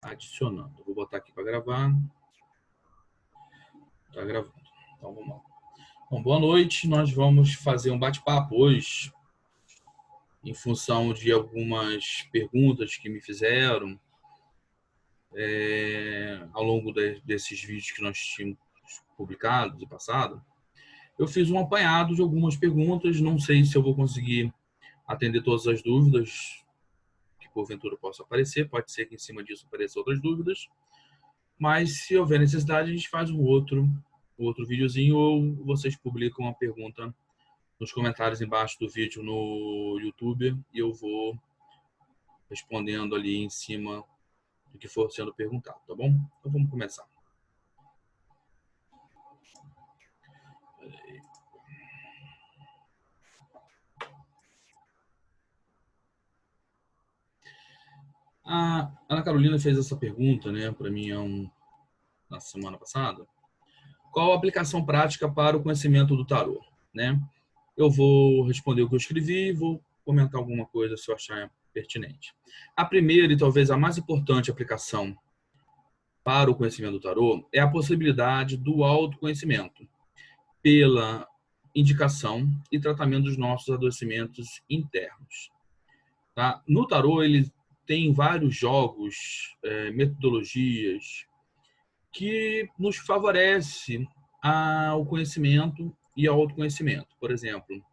Adicionando. Vou botar aqui para gravar. Tá gravando. Então vamos lá. Bom, boa noite. Nós vamos fazer um bate-papo hoje em função de algumas perguntas que me fizeram ao longo desses vídeos que nós tínhamos publicados e passado. Eu fiz um apanhado de algumas perguntas. Não sei se eu vou conseguir atender todas as dúvidas que porventura possam aparecer. Pode ser que em cima disso apareçam outras dúvidas. Mas se houver necessidade, a gente faz um outro videozinho ou vocês publicam a pergunta nos comentários embaixo do vídeo no YouTube e eu vou respondendo ali em cima do que for sendo perguntado, tá bom? Então vamos começar. A Ana Carolina fez essa pergunta, né, para mim na semana passada. Qual a aplicação prática para o conhecimento do tarô, né? Eu vou responder o que eu escrevi e vou comentar alguma coisa se eu achar pertinente. A primeira e talvez a mais importante aplicação para o conhecimento do tarô é a possibilidade do autoconhecimento pela indicação e tratamento dos nossos adoecimentos internos. Tá? No tarô, ele tem vários jogos, metodologias que nos favorece ao conhecimento e ao autoconhecimento. Por exemplo,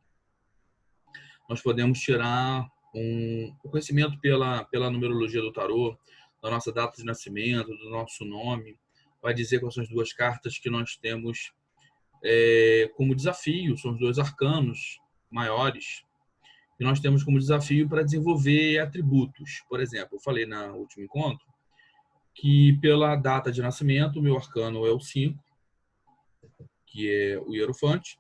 nós podemos tirar o conhecimento pela numerologia do tarô, da nossa data de nascimento, do nosso nome, vai dizer quais são as duas cartas que nós temos como desafio, são os dois arcanos maiores, que nós temos como desafio para desenvolver atributos. Por exemplo, eu falei no último encontro que pela data de nascimento, o meu arcano é o 5, que é o Hierofante,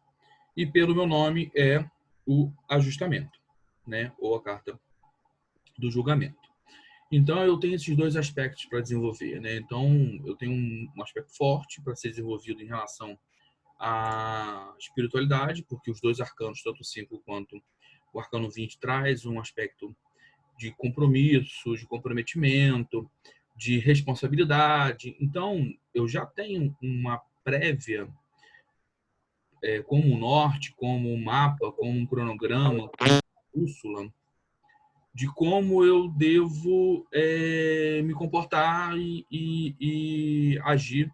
e pelo meu nome é o ajustamento, né? Ou a carta do julgamento. Então, eu tenho esses dois aspectos para desenvolver, né? Então, eu tenho um aspecto forte para ser desenvolvido em relação à espiritualidade, porque os dois arcanos, tanto o 5 quanto o arcano 20, traz um aspecto de compromisso, de comprometimento, de responsabilidade. Então, eu já tenho uma prévia, como um norte, como um mapa, como um cronograma, como uma bússola, de como eu devo me comportar e agir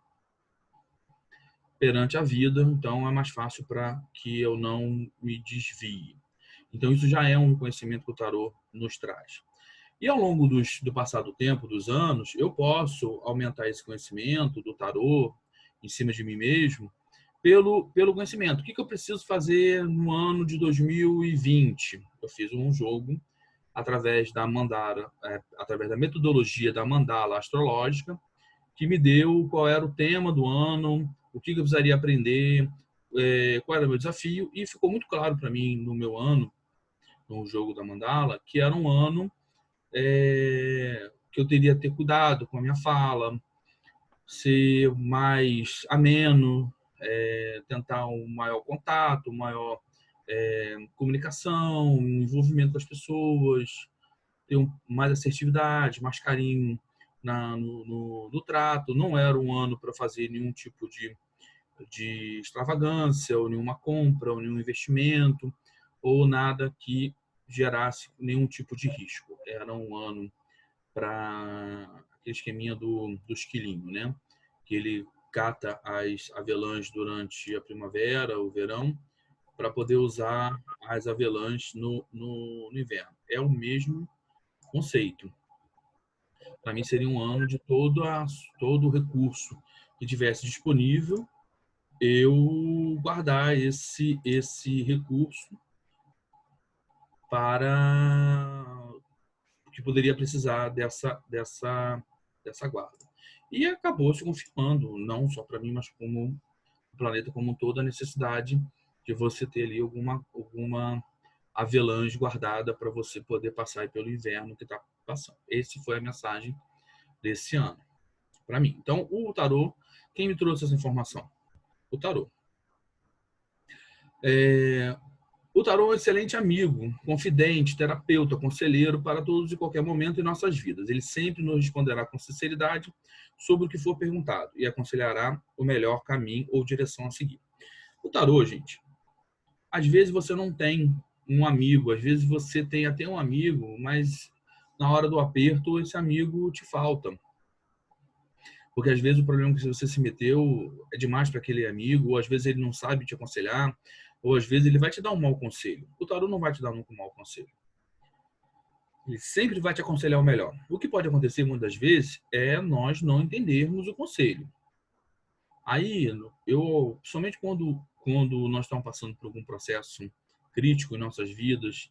perante a vida. Então, é mais fácil para que eu não me desvie. Então, isso já é um conhecimento que o tarô nos traz. E ao longo do passar do tempo, dos anos, eu posso aumentar esse conhecimento do tarô em cima de mim mesmo pelo conhecimento. O que eu preciso fazer no ano de 2020? Eu fiz um jogo através da mandala, através da metodologia da mandala astrológica, que me deu qual era o tema do ano, o que eu precisaria aprender, qual era o meu desafio, e ficou muito claro para mim no meu ano, no jogo da mandala, que era um ano que eu teria que ter cuidado com a minha fala, ser mais ameno, tentar um maior contato, maior comunicação, envolvimento com as pessoas, ter mais assertividade, mais carinho no trato. Não era um ano para fazer nenhum tipo de extravagância, ou nenhuma compra, ou nenhum investimento, ou nada que gerasse nenhum tipo de risco. Era um ano para aquele esqueminha do esquilinho, né? Que ele cata as avelãs durante a primavera, o verão, para poder usar as avelãs no inverno. É o mesmo conceito. Para mim seria um ano de todo o recurso que tivesse disponível, eu guardar esse recurso para que poderia precisar dessa guarda. E acabou se confirmando, não só para mim, mas como o planeta como um todo, a necessidade de você ter ali alguma avelange guardada para você poder passar pelo inverno que está passando. Essa foi a mensagem desse ano para mim. Então, o tarô, quem me trouxe essa informação? O tarô. O tarô é um excelente amigo, confidente, terapeuta, conselheiro para todos e qualquer momento em nossas vidas. Ele sempre nos responderá com sinceridade sobre o que for perguntado e aconselhará o melhor caminho ou direção a seguir. O tarô, gente, às vezes você não tem um amigo, às vezes você tem até um amigo, mas na hora do aperto esse amigo te falta. Porque às vezes o problema que você se meteu é demais para aquele amigo, ou às vezes ele não sabe te aconselhar, ou às vezes ele vai te dar um mau conselho. O tarô não vai te dar nunca um mau conselho. Ele sempre vai te aconselhar o melhor. O que pode acontecer muitas vezes é nós não entendermos o conselho. Aí, somente quando nós estamos passando por algum processo crítico em nossas vidas,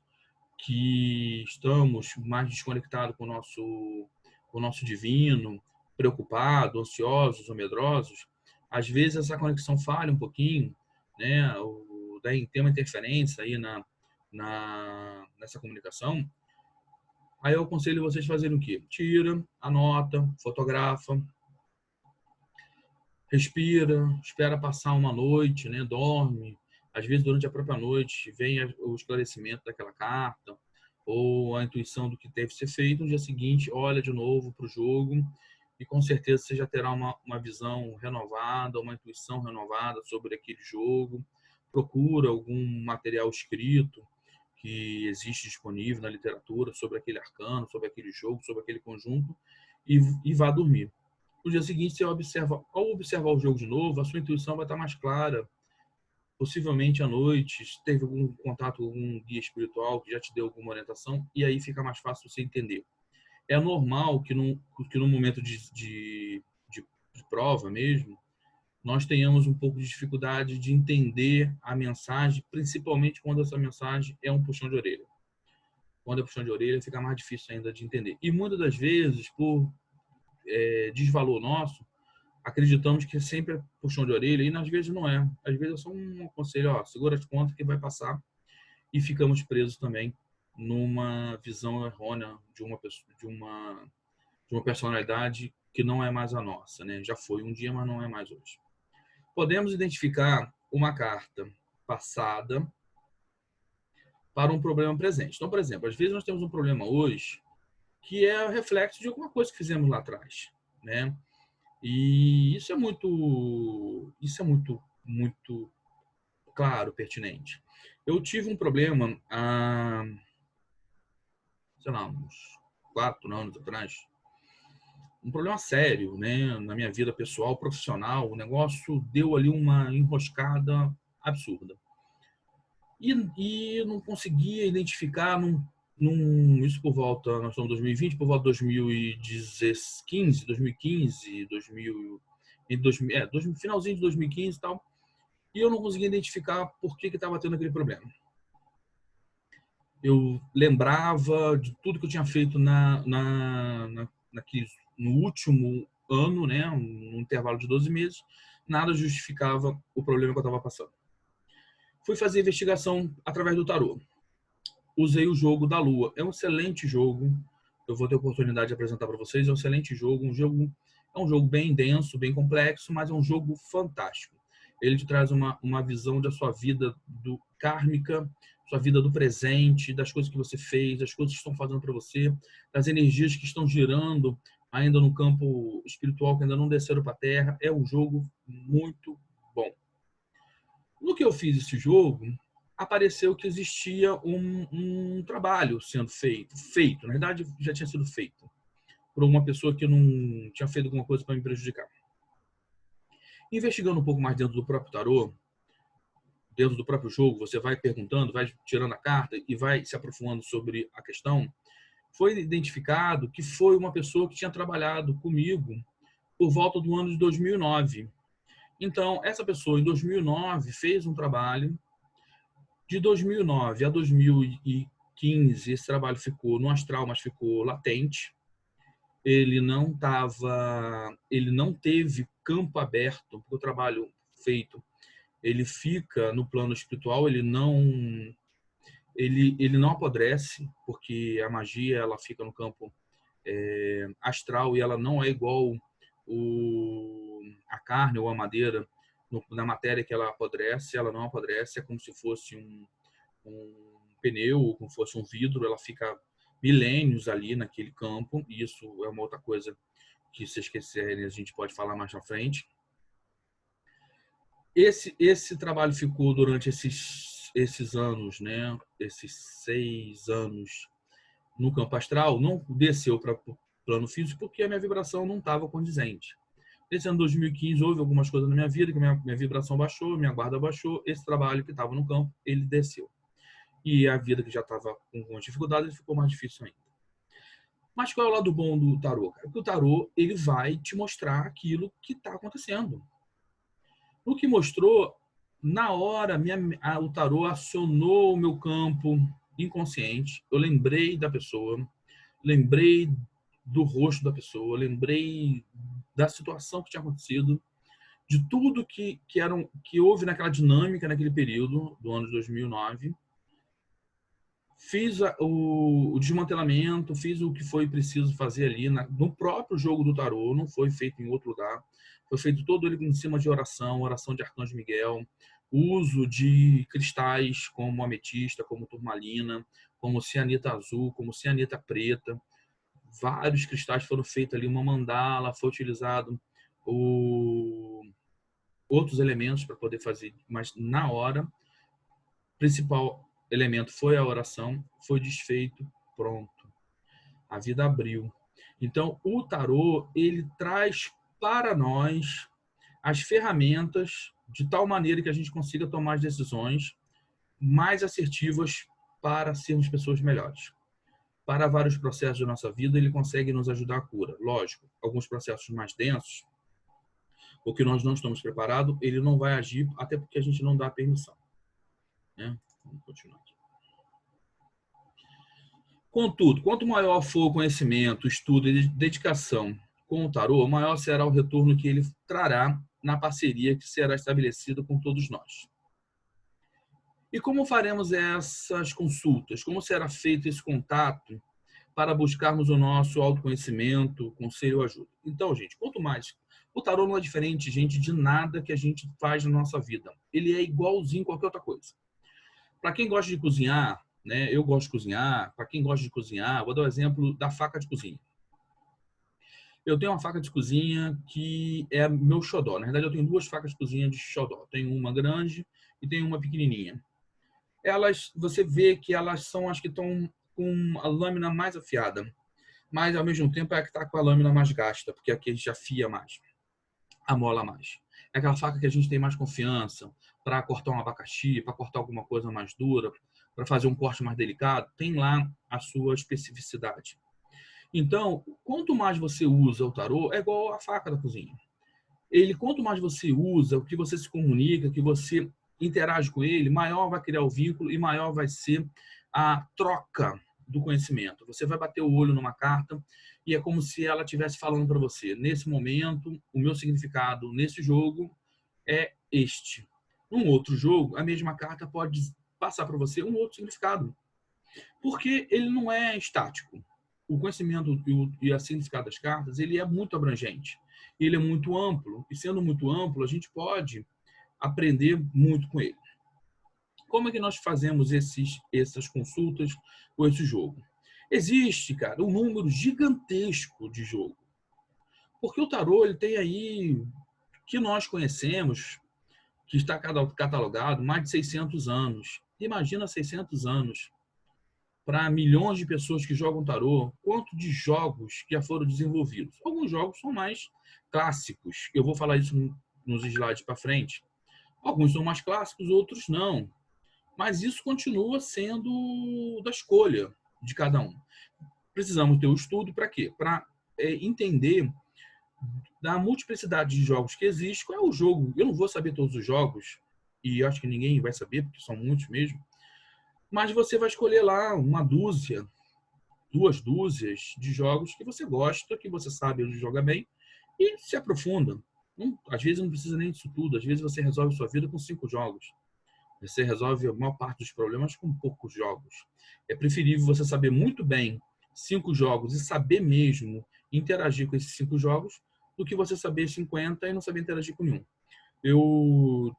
que estamos mais desconectados com o nosso divino, preocupados, ansiosos ou medrosos, às vezes essa conexão falha um pouquinho, né? Daí tem uma interferência aí nessa comunicação. Aí eu aconselho vocês fazerem o quê? Tira, anota, fotografa, respira, espera passar uma noite, né? Dorme. Às vezes, durante a própria noite, vem o esclarecimento daquela carta ou a intuição do que deve ser feito. No dia seguinte, olha de novo para o jogo e com certeza você já terá uma visão renovada, uma intuição renovada sobre aquele jogo. Procura algum material escrito que existe disponível na literatura sobre aquele arcano, sobre aquele jogo, sobre aquele conjunto e vá dormir. No dia seguinte, você observa, ao observar o jogo de novo, a sua intuição vai estar mais clara. Possivelmente à noite, teve algum contato com algum guia espiritual que já te deu alguma orientação, e aí fica mais fácil você entender. É normal que no momento de prova mesmo, nós tenhamos um pouco de dificuldade de entender a mensagem, principalmente quando essa mensagem é um puxão de orelha. Quando é puxão de orelha, fica mais difícil ainda de entender. E muitas das vezes, por desvalor nosso, acreditamos que sempre é puxão de orelha e às vezes não é. Às vezes é só um conselho, ó, segura as pontas que vai passar e ficamos presos também numa visão errônea de uma pessoa, de uma personalidade que não é mais a nossa, né? Já foi um dia, mas não é mais hoje. Podemos identificar uma carta passada para um problema presente. Então, por exemplo, às vezes nós temos um problema hoje que é o reflexo de alguma coisa que fizemos lá atrás, né? E muito claro, pertinente. Eu tive um problema há, sei lá, uns 4 anos atrás, um problema sério, né, na minha vida pessoal, profissional. O negócio deu ali uma enroscada absurda. E não conseguia identificar isso por volta, nós estamos em 2020, por volta de 2015, 2015, 2000, finalzinho de 2015 e tal. E eu não conseguia identificar por que estava tendo aquele problema. Eu lembrava de tudo que eu tinha feito no último ano, né, no intervalo de 12 meses, nada justificava o problema que eu estava passando. Fui fazer investigação através do tarô. Usei o jogo da Lua. É um excelente jogo. Eu vou ter a oportunidade de apresentar para vocês. É um excelente jogo. É um jogo bem denso, bem complexo, mas é um jogo fantástico. Ele te traz uma visão da sua vida kármica, sua vida do presente, das coisas que você fez, das coisas que estão fazendo para você, das energias que estão girando ainda no campo espiritual, que ainda não desceram para a Terra. É um jogo muito bom. No que eu fiz esse jogo, apareceu que existia um trabalho sendo feito, na verdade já tinha sido feito, por uma pessoa que não tinha feito alguma coisa para me prejudicar. Investigando um pouco mais dentro do próprio tarô, dentro do próprio jogo, você vai perguntando, vai tirando a carta e vai se aprofundando sobre a questão, foi identificado que foi uma pessoa que tinha trabalhado comigo por volta do ano de 2009. Então, essa pessoa, em 2009, fez um trabalho. De 2009 a 2015, esse trabalho ficou no astral, mas ficou latente. Ele não teve campo aberto, porque o trabalho feito, ele fica no plano espiritual, ele não apodrece, porque a magia ela fica no campo astral e ela não é igual a carne ou a madeira na matéria que ela apodrece, ela não apodrece, é como se fosse um pneu, como fosse um vidro, ela fica milênios ali naquele campo, e isso é uma outra coisa que, se esquecerem, a gente pode falar mais na frente. Esse trabalho ficou durante esses anos, né? Esses 6 anos no campo astral, não desceu para o plano físico porque a minha vibração não estava condizente. Esse ano 2015 houve algumas coisas na minha vida que minha vibração baixou, minha guarda baixou, esse trabalho que estava no campo, ele desceu. E a vida que já estava com dificuldade, ele ficou mais difícil ainda. Mas qual é o lado bom do tarô? Porque o tarô, ele vai te mostrar aquilo que está acontecendo. O que mostrou, na hora, o tarô acionou o meu campo inconsciente. Eu lembrei da pessoa, lembrei do rosto da pessoa, lembrei da situação que tinha acontecido, de tudo que houve naquela dinâmica naquele período do ano de 2009. Fiz o desmantelamento, fiz o que foi preciso fazer ali no próprio jogo do tarô, não foi feito em outro lugar. Foi feito todo ele em cima de oração de Arcanjo Miguel, uso de cristais como ametista, como turmalina, como cianita azul, como cianita preta. Vários cristais foram feitos ali, uma mandala, foi utilizado outros elementos para poder fazer, mas na hora, o principal elemento foi a oração, foi desfeito, pronto. A vida abriu. Então, o tarô, ele traz para nós as ferramentas de tal maneira que a gente consiga tomar as decisões mais assertivas para sermos pessoas melhores. Para vários processos da nossa vida, ele consegue nos ajudar a cura. Lógico, alguns processos mais densos, ou que nós não estamos preparados, ele não vai agir, até porque a gente não dá permissão. Né? Vamos continuar aqui. Contudo, quanto maior for o conhecimento, estudo e dedicação com o tarô, maior será o retorno que ele trará na parceria que será estabelecida com todos nós. E como faremos essas consultas? Como será feito esse contato para buscarmos o nosso autoconhecimento, conselho ou ajuda? Então, gente, quanto mais... O tarô não é diferente, gente, de nada que a gente faz na nossa vida. Ele é igualzinho a qualquer outra coisa. Para quem gosta de cozinhar, né? Eu gosto de cozinhar. Para quem gosta de cozinhar, vou dar o exemplo da faca de cozinha. Eu tenho uma faca de cozinha que é meu xodó. Na verdade, eu tenho duas facas de cozinha de xodó. Tenho uma grande e tenho uma pequenininha. Elas, você vê que elas são as que estão com a lâmina mais afiada, mas ao mesmo tempo é a que está com a lâmina mais gasta, porque aqui a gente afia mais, amola mais. É aquela faca que a gente tem mais confiança para cortar um abacaxi, para cortar alguma coisa mais dura, para fazer um corte mais delicado, tem lá a sua especificidade. Então, quanto mais você usa o tarô, é igual a faca da cozinha. Quanto mais você usa, o que você se comunica, que você interage com ele, maior vai criar o vínculo e maior vai ser a troca do conhecimento. Você vai bater o olho numa carta e é como se ela estivesse falando para você: nesse momento, o meu significado nesse jogo é este. Num outro jogo, a mesma carta pode passar para você um outro significado, porque ele não é estático. O conhecimento e o significado das cartas, ele é muito abrangente. Ele é muito amplo, e sendo muito amplo, a gente pode aprender muito com ele. Como é que nós fazemos essas consultas com esse jogo? Existe, cara, um número gigantesco de jogo. Porque o tarô, ele tem aí, que nós conhecemos, que está catalogado, mais de 600 anos. Imagina 600 anos para milhões de pessoas que jogam tarô, quanto de jogos que já foram desenvolvidos. Alguns jogos são mais clássicos, eu vou falar isso nos slides para frente. Alguns são mais clássicos, outros não. Mas isso continua sendo da escolha de cada um. Precisamos ter o estudo para quê? Para entender da multiplicidade de jogos que existe, qual é o jogo. Eu não vou saber todos os jogos, e acho que ninguém vai saber, porque são muitos mesmo. Mas você vai escolher lá uma dúzia, 2 dúzias de jogos que você gosta, que você sabe onde joga bem, e se aprofunda. Às vezes não precisa nem disso tudo, às vezes você resolve sua vida com 5 jogos. Você resolve a maior parte dos problemas com poucos jogos. É preferível você saber muito bem 5 jogos e saber mesmo interagir com esses 5 jogos do que você saber 50 e não saber interagir com nenhum. Eu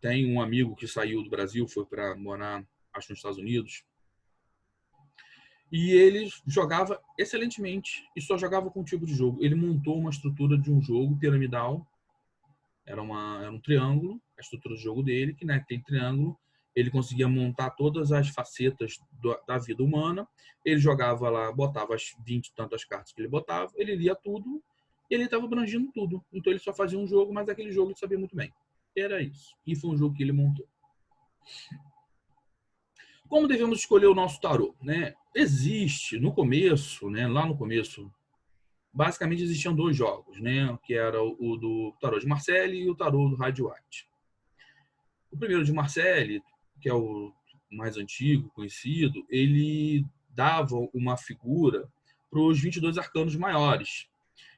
Tem um amigo que saiu do Brasil, foi para morar, acho, nos Estados Unidos, e ele jogava excelentemente e só jogava com um tipo de jogo. Ele montou uma estrutura de um jogo piramidal, era um triângulo, a estrutura do jogo dele, que naquele triângulo ele conseguia montar todas as facetas da vida humana. Ele jogava lá, botava as 20 e tantas cartas que ele botava, ele lia tudo e ele estava abrangindo tudo. Então ele só fazia um jogo, mas aquele jogo ele sabia muito bem. Era isso. E foi um jogo que ele montou. Como devemos escolher o nosso tarô, né? Existe no começo, né, lá no começo, basicamente existiam dois jogos, né, que era o do tarô de Marseille e o tarô do Rider-Waite. O primeiro de Marseille, que é o mais antigo, conhecido, ele dava uma figura para os 22 arcanos maiores.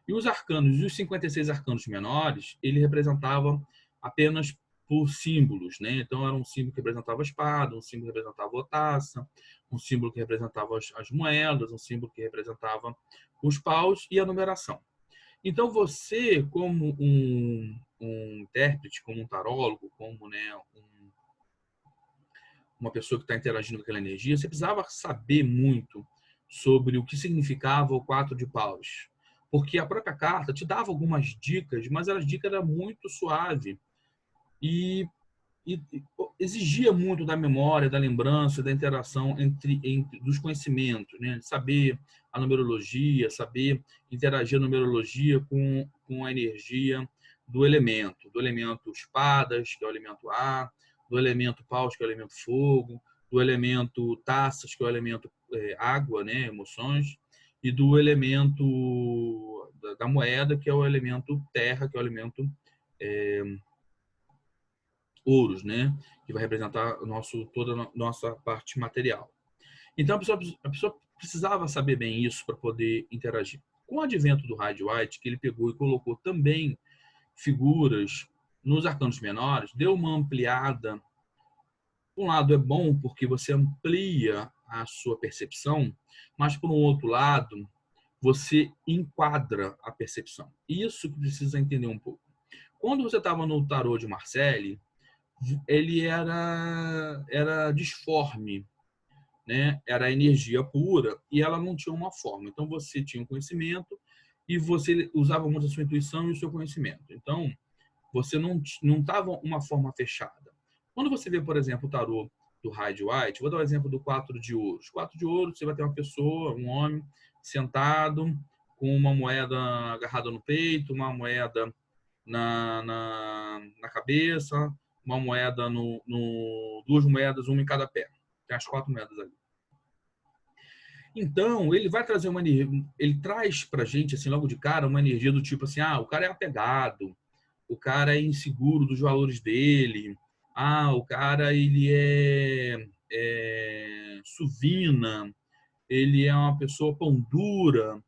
E os arcanos e os 56 arcanos menores, ele representava apenas por símbolos, né? Então era um símbolo que representava a espada, um símbolo que representava a taça, um símbolo que representava as moedas, um símbolo que representava os paus e a numeração. Então você, como um intérprete, como um tarólogo, como, né, uma pessoa que está interagindo com aquela energia, você precisava saber muito sobre o que significava o 4 de paus. Porque a própria carta te dava algumas dicas, mas as dicas eram muito suaves e, e exigia muito da memória, da lembrança, da interação entre dos conhecimentos, né? Saber a numerologia, saber interagir a numerologia com a energia do elemento espadas, que é o elemento ar, do elemento paus, que é o elemento fogo, do elemento taças, que é o elemento água, né, emoções, e do elemento da moeda, que é o elemento terra, que é o elemento ouros, né, que vai representar toda a nossa parte material. Então a pessoa precisava saber bem isso para poder interagir. Com o advento do Rider-Waite, que ele pegou e colocou também figuras nos arcanos menores, deu uma ampliada. Por um lado é bom porque você amplia a sua percepção, mas por um outro lado você enquadra a percepção. Isso que precisa entender um pouco. Quando você estava no tarô de Marseille, ele era disforme, né? Era energia pura e ela não tinha uma forma. Então você tinha um conhecimento e você usava muito a sua intuição e o seu conhecimento. Então você não estava uma forma fechada. Quando você vê, por exemplo, o tarô do Rider-Waite, vou dar o exemplo do 4 de ouros. 4 de ouros, você vai ter uma pessoa, um homem, sentado, com uma moeda agarrada no peito, uma moeda na cabeça, uma moeda duas moedas, uma em cada pé. Tem as 4 moedas ali. Então, ele vai trazer uma energia, ele traz pra gente, assim, logo de cara, uma energia do tipo assim, o cara é apegado, o cara é inseguro dos valores dele, o cara ele é suvina, ele é uma pessoa pão dura,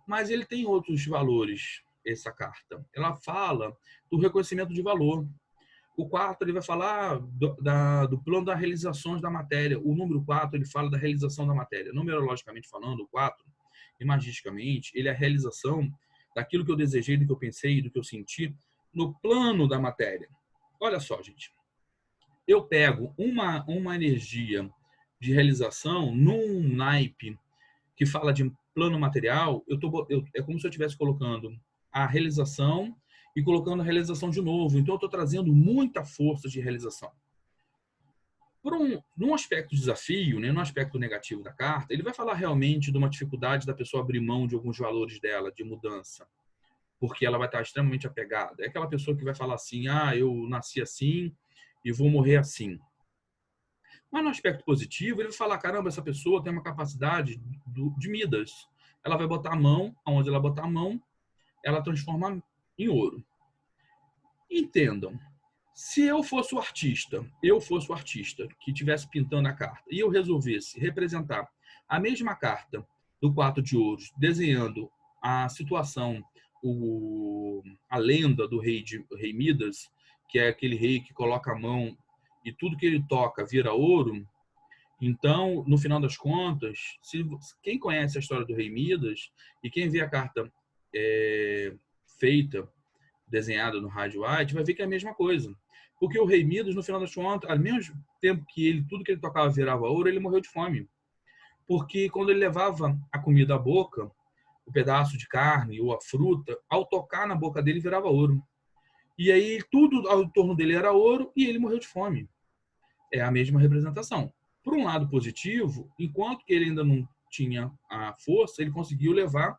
mas ele tem outros valores, essa carta. Ela fala do reconhecimento de valor. O 4 ele vai falar do plano das realizações da matéria. O número 4 ele fala da realização da matéria. Numerologicamente falando, o 4, e magisticamente, ele é a realização daquilo que eu desejei, do que eu pensei, do que eu senti, no plano da matéria. Olha só, gente. Eu pego uma energia de realização num naipe que fala de plano material, é como se eu estivesse colocando a realização e colocando a realização de novo. Então, eu estou trazendo muita força de realização. Num aspecto desafio, né, num aspecto negativo da carta, ele vai falar realmente de uma dificuldade da pessoa abrir mão de alguns valores dela, de mudança, porque ela vai estar extremamente apegada. É aquela pessoa que vai falar assim, eu nasci assim e vou morrer assim. Mas no aspecto positivo, ele vai falar, caramba, essa pessoa tem uma capacidade de Midas. Ela vai botar a mão, aonde ela botar a mão, ela transforma em ouro. Entendam, se eu fosse o artista que estivesse pintando a carta e eu resolvesse representar a mesma carta do 4 de ouros, desenhando a situação, a lenda do rei Midas, que é aquele rei que coloca a mão e tudo que ele toca vira ouro. Então, no final das contas, quem conhece a história do rei Midas e quem vê a carta feita desenhado no Rider-Waite, vai ver que é a mesma coisa. Porque o rei Midas, no final das contas, ao mesmo tempo que ele, tudo que ele tocava virava ouro, ele morreu de fome. Porque quando ele levava a comida à boca, o pedaço de carne ou a fruta, ao tocar na boca dele virava ouro. E aí tudo ao torno dele era ouro e ele morreu de fome. É a mesma representação. Por um lado positivo, enquanto que ele ainda não tinha a força, ele conseguiu levar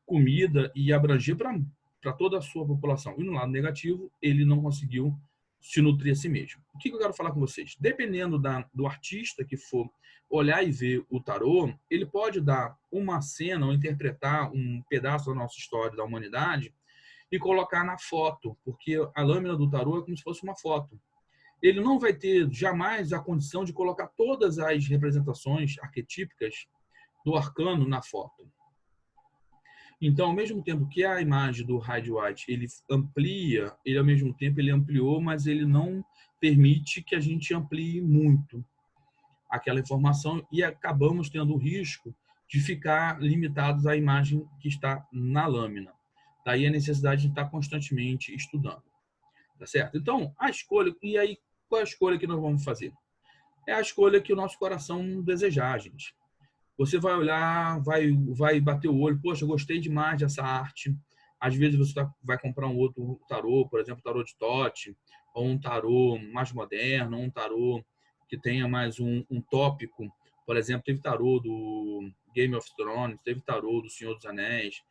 comida e abranger para toda a sua população. E no lado negativo, ele não conseguiu se nutrir a si mesmo. O que eu quero falar com vocês? Dependendo do artista que for olhar e ver o tarô, ele pode dar uma cena ou interpretar um pedaço da nossa história, da humanidade, e colocar na foto, porque a lâmina do tarô é como se fosse uma foto. Ele não vai ter jamais a condição de colocar todas as representações arquetípicas do arcano na foto. Então, ao mesmo tempo que a imagem do Rider-Waite ele amplia, ele ao mesmo tempo ele ampliou, mas ele não permite que a gente amplie muito aquela informação e acabamos tendo o risco de ficar limitados à imagem que está na lâmina. Daí a necessidade de estar constantemente estudando. Tá certo? Então, a escolha, e aí qual é a escolha que nós vamos fazer? É a escolha que o nosso coração desejar, gente. Você vai olhar, vai bater o olho, poxa, eu gostei demais dessa arte. Às vezes você vai comprar um outro tarô, por exemplo, tarô de Tote, ou um tarô mais moderno, ou um tarô que tenha mais um tópico. Por exemplo, teve tarô do Game of Thrones, teve tarô do Senhor dos Anéis,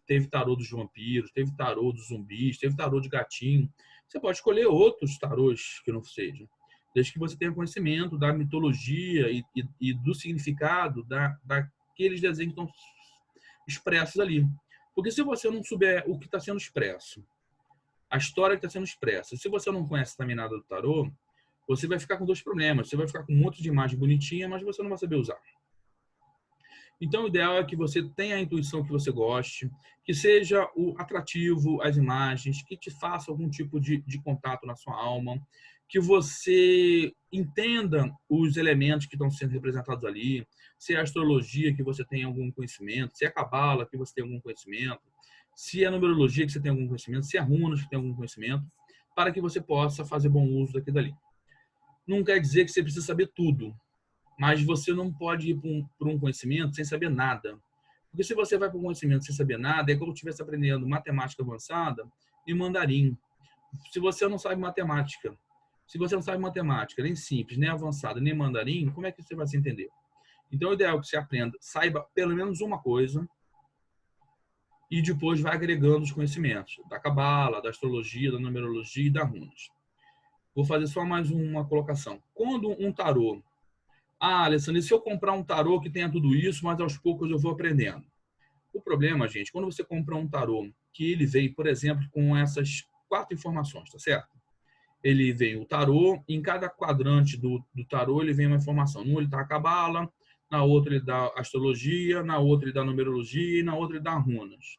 teve tarô dos vampiros, teve tarô dos zumbis, teve tarô de gatinho. Você pode escolher outros tarôs que não sejam, desde que você tenha conhecimento da mitologia e do significado daqueles desenhos que estão expressos ali. Porque se você não souber o que está sendo expresso, a história que está sendo expressa, se você não conhece também nada do tarô, você vai ficar com dois problemas. Você vai ficar com um monte de imagem bonitinha, mas você não vai saber usar. Então, o ideal é que você tenha a intuição que você goste, que seja o atrativo, as imagens, que te faça algum tipo de contato na sua alma, que você entenda os elementos que estão sendo representados ali, se é a astrologia que você tem algum conhecimento, se é a cabala que você tem algum conhecimento, se é a numerologia que você tem algum conhecimento, se é runas que tem algum conhecimento, para que você possa fazer bom uso daquilo dali. Não quer dizer que você precisa saber tudo, mas você não pode ir para um conhecimento sem saber nada. Porque se você vai para um conhecimento sem saber nada, é como se estivesse aprendendo matemática avançada e mandarim. Se você não sabe matemática, nem simples, nem avançada, nem mandarim, como é que você vai se entender? Então, o ideal é que você aprenda, saiba pelo menos uma coisa e depois vai agregando os conhecimentos da cabala, da astrologia, da numerologia e da runas. Vou fazer só mais uma colocação. Quando um tarô Alessandro, e se eu comprar um tarô que tenha tudo isso, mas aos poucos eu vou aprendendo? O problema, gente, quando você compra um tarô que ele vem, por exemplo, com essas 4 informações, tá certo? Ele vem o tarô, em cada quadrante do tarô ele vem uma informação. Num ele dá a cabala, na outra ele dá astrologia, na outra ele dá numerologia e na outra ele dá runas.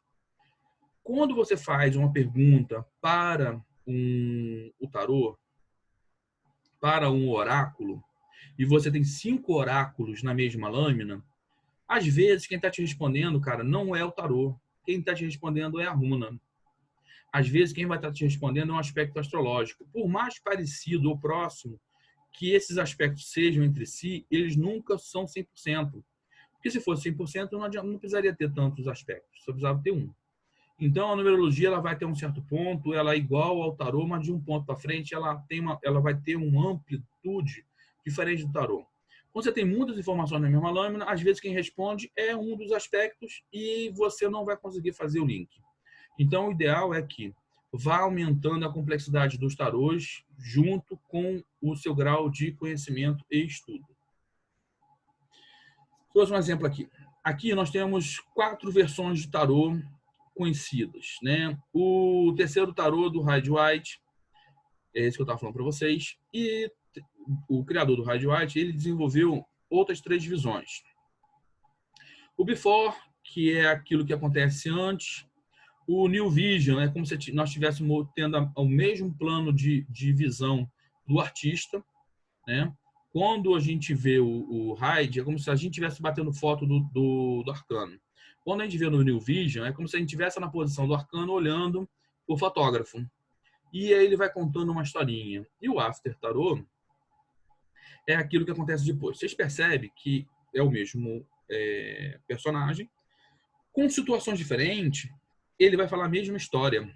Quando você faz uma pergunta para o tarô, para um oráculo, e você tem 5 oráculos na mesma lâmina, às vezes quem está te respondendo, cara, não é o tarô. Quem está te respondendo é a runa. Às vezes quem vai estar te respondendo é um aspecto astrológico. Por mais parecido ou próximo que esses aspectos sejam entre si, eles nunca são 100%. Porque se fosse 100%, não precisaria ter tantos aspectos, só precisava ter um. Então, a numerologia ela vai ter um certo ponto, ela é igual ao tarô, mas de um ponto para frente ela vai ter uma amplitude diferente do tarô. Quando você tem muitas informações na mesma lâmina, às vezes quem responde é um dos aspectos e você não vai conseguir fazer o link. Então, o ideal é que vá aumentando a complexidade dos tarôs junto com o seu grau de conhecimento e estudo. Vou dar um exemplo aqui. Aqui nós temos 4 versões de tarô conhecidas, né? O terceiro tarô do Rider-Waite, é esse que eu estava falando para vocês, e o criador do Rider-Waite, ele desenvolveu outras 3 visões. O Before, que é aquilo que acontece antes. O New Vision é como se nós estivéssemos tendo o mesmo plano de visão do artista, né? Quando a gente vê o Rider, é como se a gente estivesse batendo foto do arcano. Quando a gente vê no New Vision, é como se a gente estivesse na posição do arcano olhando por fotógrafo. E aí ele vai contando uma historinha. E o After Tarot é aquilo que acontece depois. Vocês percebem que é o mesmo personagem, com situações diferentes, ele vai falar a mesma história.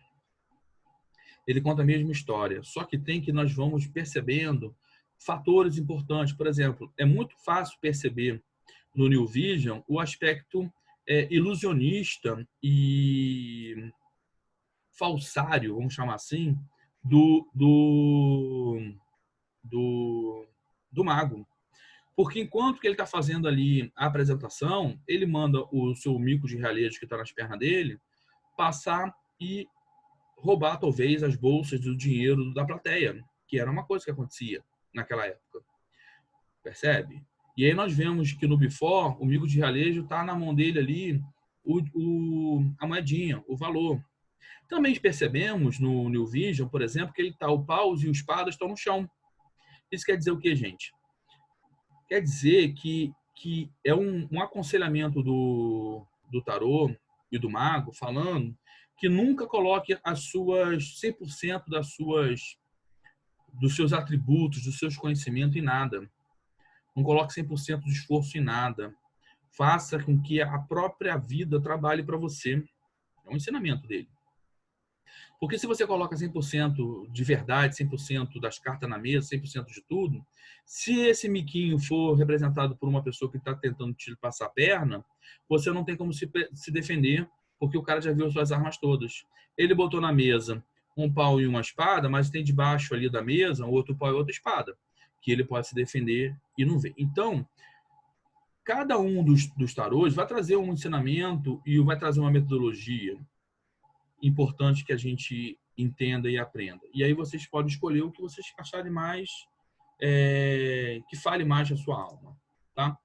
Ele conta a mesma história. Só que tem que nós vamos percebendo fatores importantes. Por exemplo, é muito fácil perceber no New Vision o aspecto ilusionista e falsário, vamos chamar assim, do, do, do, do mago. Porque enquanto que ele está fazendo ali a apresentação, ele manda o seu mico de realeza que está nas pernas dele passar e roubar, talvez, as bolsas do dinheiro da plateia, que era uma coisa que acontecia naquela época. Percebe? E aí nós vemos que no Before, o mico de realejo está na mão dele ali a moedinha, o valor. Também percebemos no New Vision, por exemplo, que ele tá, o paus e o espada estão no chão. Isso quer dizer o que, gente? Quer dizer que é um aconselhamento do tarô e do mago falando que nunca coloque as suas 100% dos seus atributos, dos seus conhecimentos em nada. Não coloque 100% de esforço em nada. Faça com que a própria vida trabalhe para você. É um ensinamento dele. Porque se você coloca 100% de verdade, 100% das cartas na mesa, 100% de tudo, se esse miquinho for representado por uma pessoa que está tentando te passar a perna, você não tem como se defender, porque o cara já viu suas armas todas. Ele botou na mesa um pau e uma espada, mas tem debaixo ali da mesa outro pau e outra espada, que ele pode se defender e não vê. Então, cada um dos tarôs vai trazer um ensinamento e vai trazer uma metodologia importante que a gente entenda e aprenda. E aí vocês podem escolher o que vocês acharem mais, que fale mais da sua alma. Tá?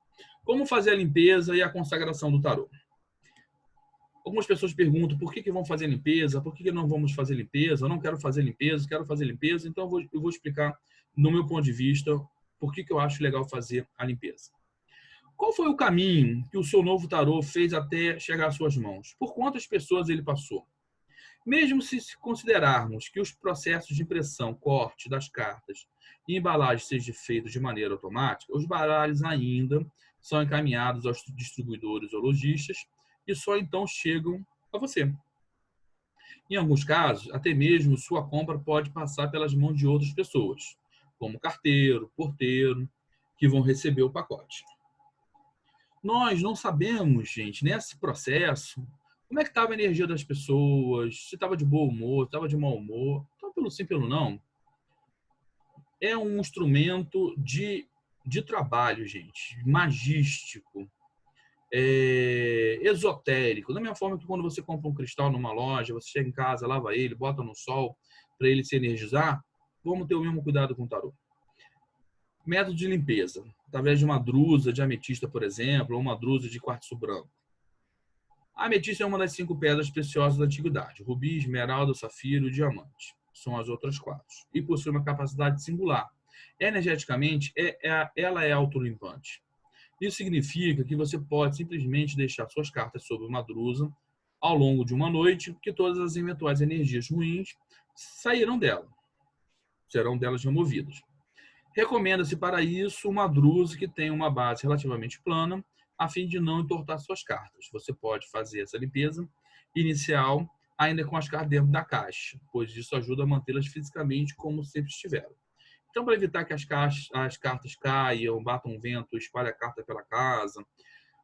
Como fazer a limpeza e a consagração do tarô? Algumas pessoas perguntam por que vão fazer limpeza, por que não vamos fazer limpeza, eu não quero fazer limpeza, quero fazer limpeza, então eu vou explicar, no meu ponto de vista, por que eu acho legal fazer a limpeza. Qual foi o caminho que o seu novo tarô fez até chegar às suas mãos? Por quantas pessoas ele passou? Mesmo se considerarmos que os processos de impressão, corte das cartas e embalagem sejam feitos de maneira automática, os baralhos ainda são encaminhados aos distribuidores ou lojistas e só então chegam a você. Em alguns casos, até mesmo sua compra pode passar pelas mãos de outras pessoas, como carteiro, porteiro, que vão receber o pacote. Nós não sabemos, gente, nesse processo, como é que estava a energia das pessoas, se estava de bom humor, estava de mau humor. Então, pelo sim, pelo não, é um instrumento de trabalho, gente, magístico, esotérico. Da mesma forma que quando você compra um cristal numa loja, você chega em casa, lava ele, bota no sol para ele se energizar, vamos ter o mesmo cuidado com o tarô. Método de limpeza, através de uma drusa de ametista, por exemplo, ou uma drusa de quartzo branco. A ametista é uma das 5 pedras preciosas da antiguidade. Rubi, esmeralda, safiro e diamante. São as outras 4. E possui uma capacidade singular. Energeticamente, ela é autolimpante. Isso significa que você pode simplesmente deixar suas cartas sobre uma drusa ao longo de uma noite, que todas as eventuais energias ruins sairão dela. Serão delas removidas. Recomenda-se para isso uma drusa que tenha uma base relativamente plana, a fim de não entortar suas cartas. Você pode fazer essa limpeza inicial ainda com as cartas dentro da caixa, pois isso ajuda a mantê-las fisicamente como sempre estiveram. Então, para evitar que as cartas caiam, batam vento, espalhe a carta pela casa,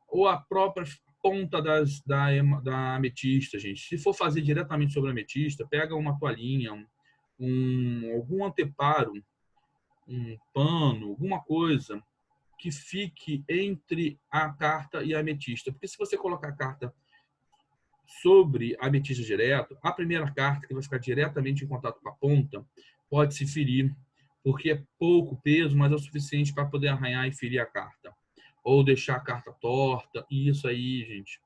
ou a própria ponta da ametista, gente. Se for fazer diretamente sobre a ametista, pega uma toalhinha, algum anteparo, um pano, alguma coisa que fique entre a carta e a ametista. Porque se você colocar a carta sobre a ametista direto, a primeira carta, que vai ficar diretamente em contato com a ponta, pode se ferir, porque é pouco peso, mas é o suficiente para poder arranhar e ferir a carta. Ou deixar a carta torta, e isso aí, gente,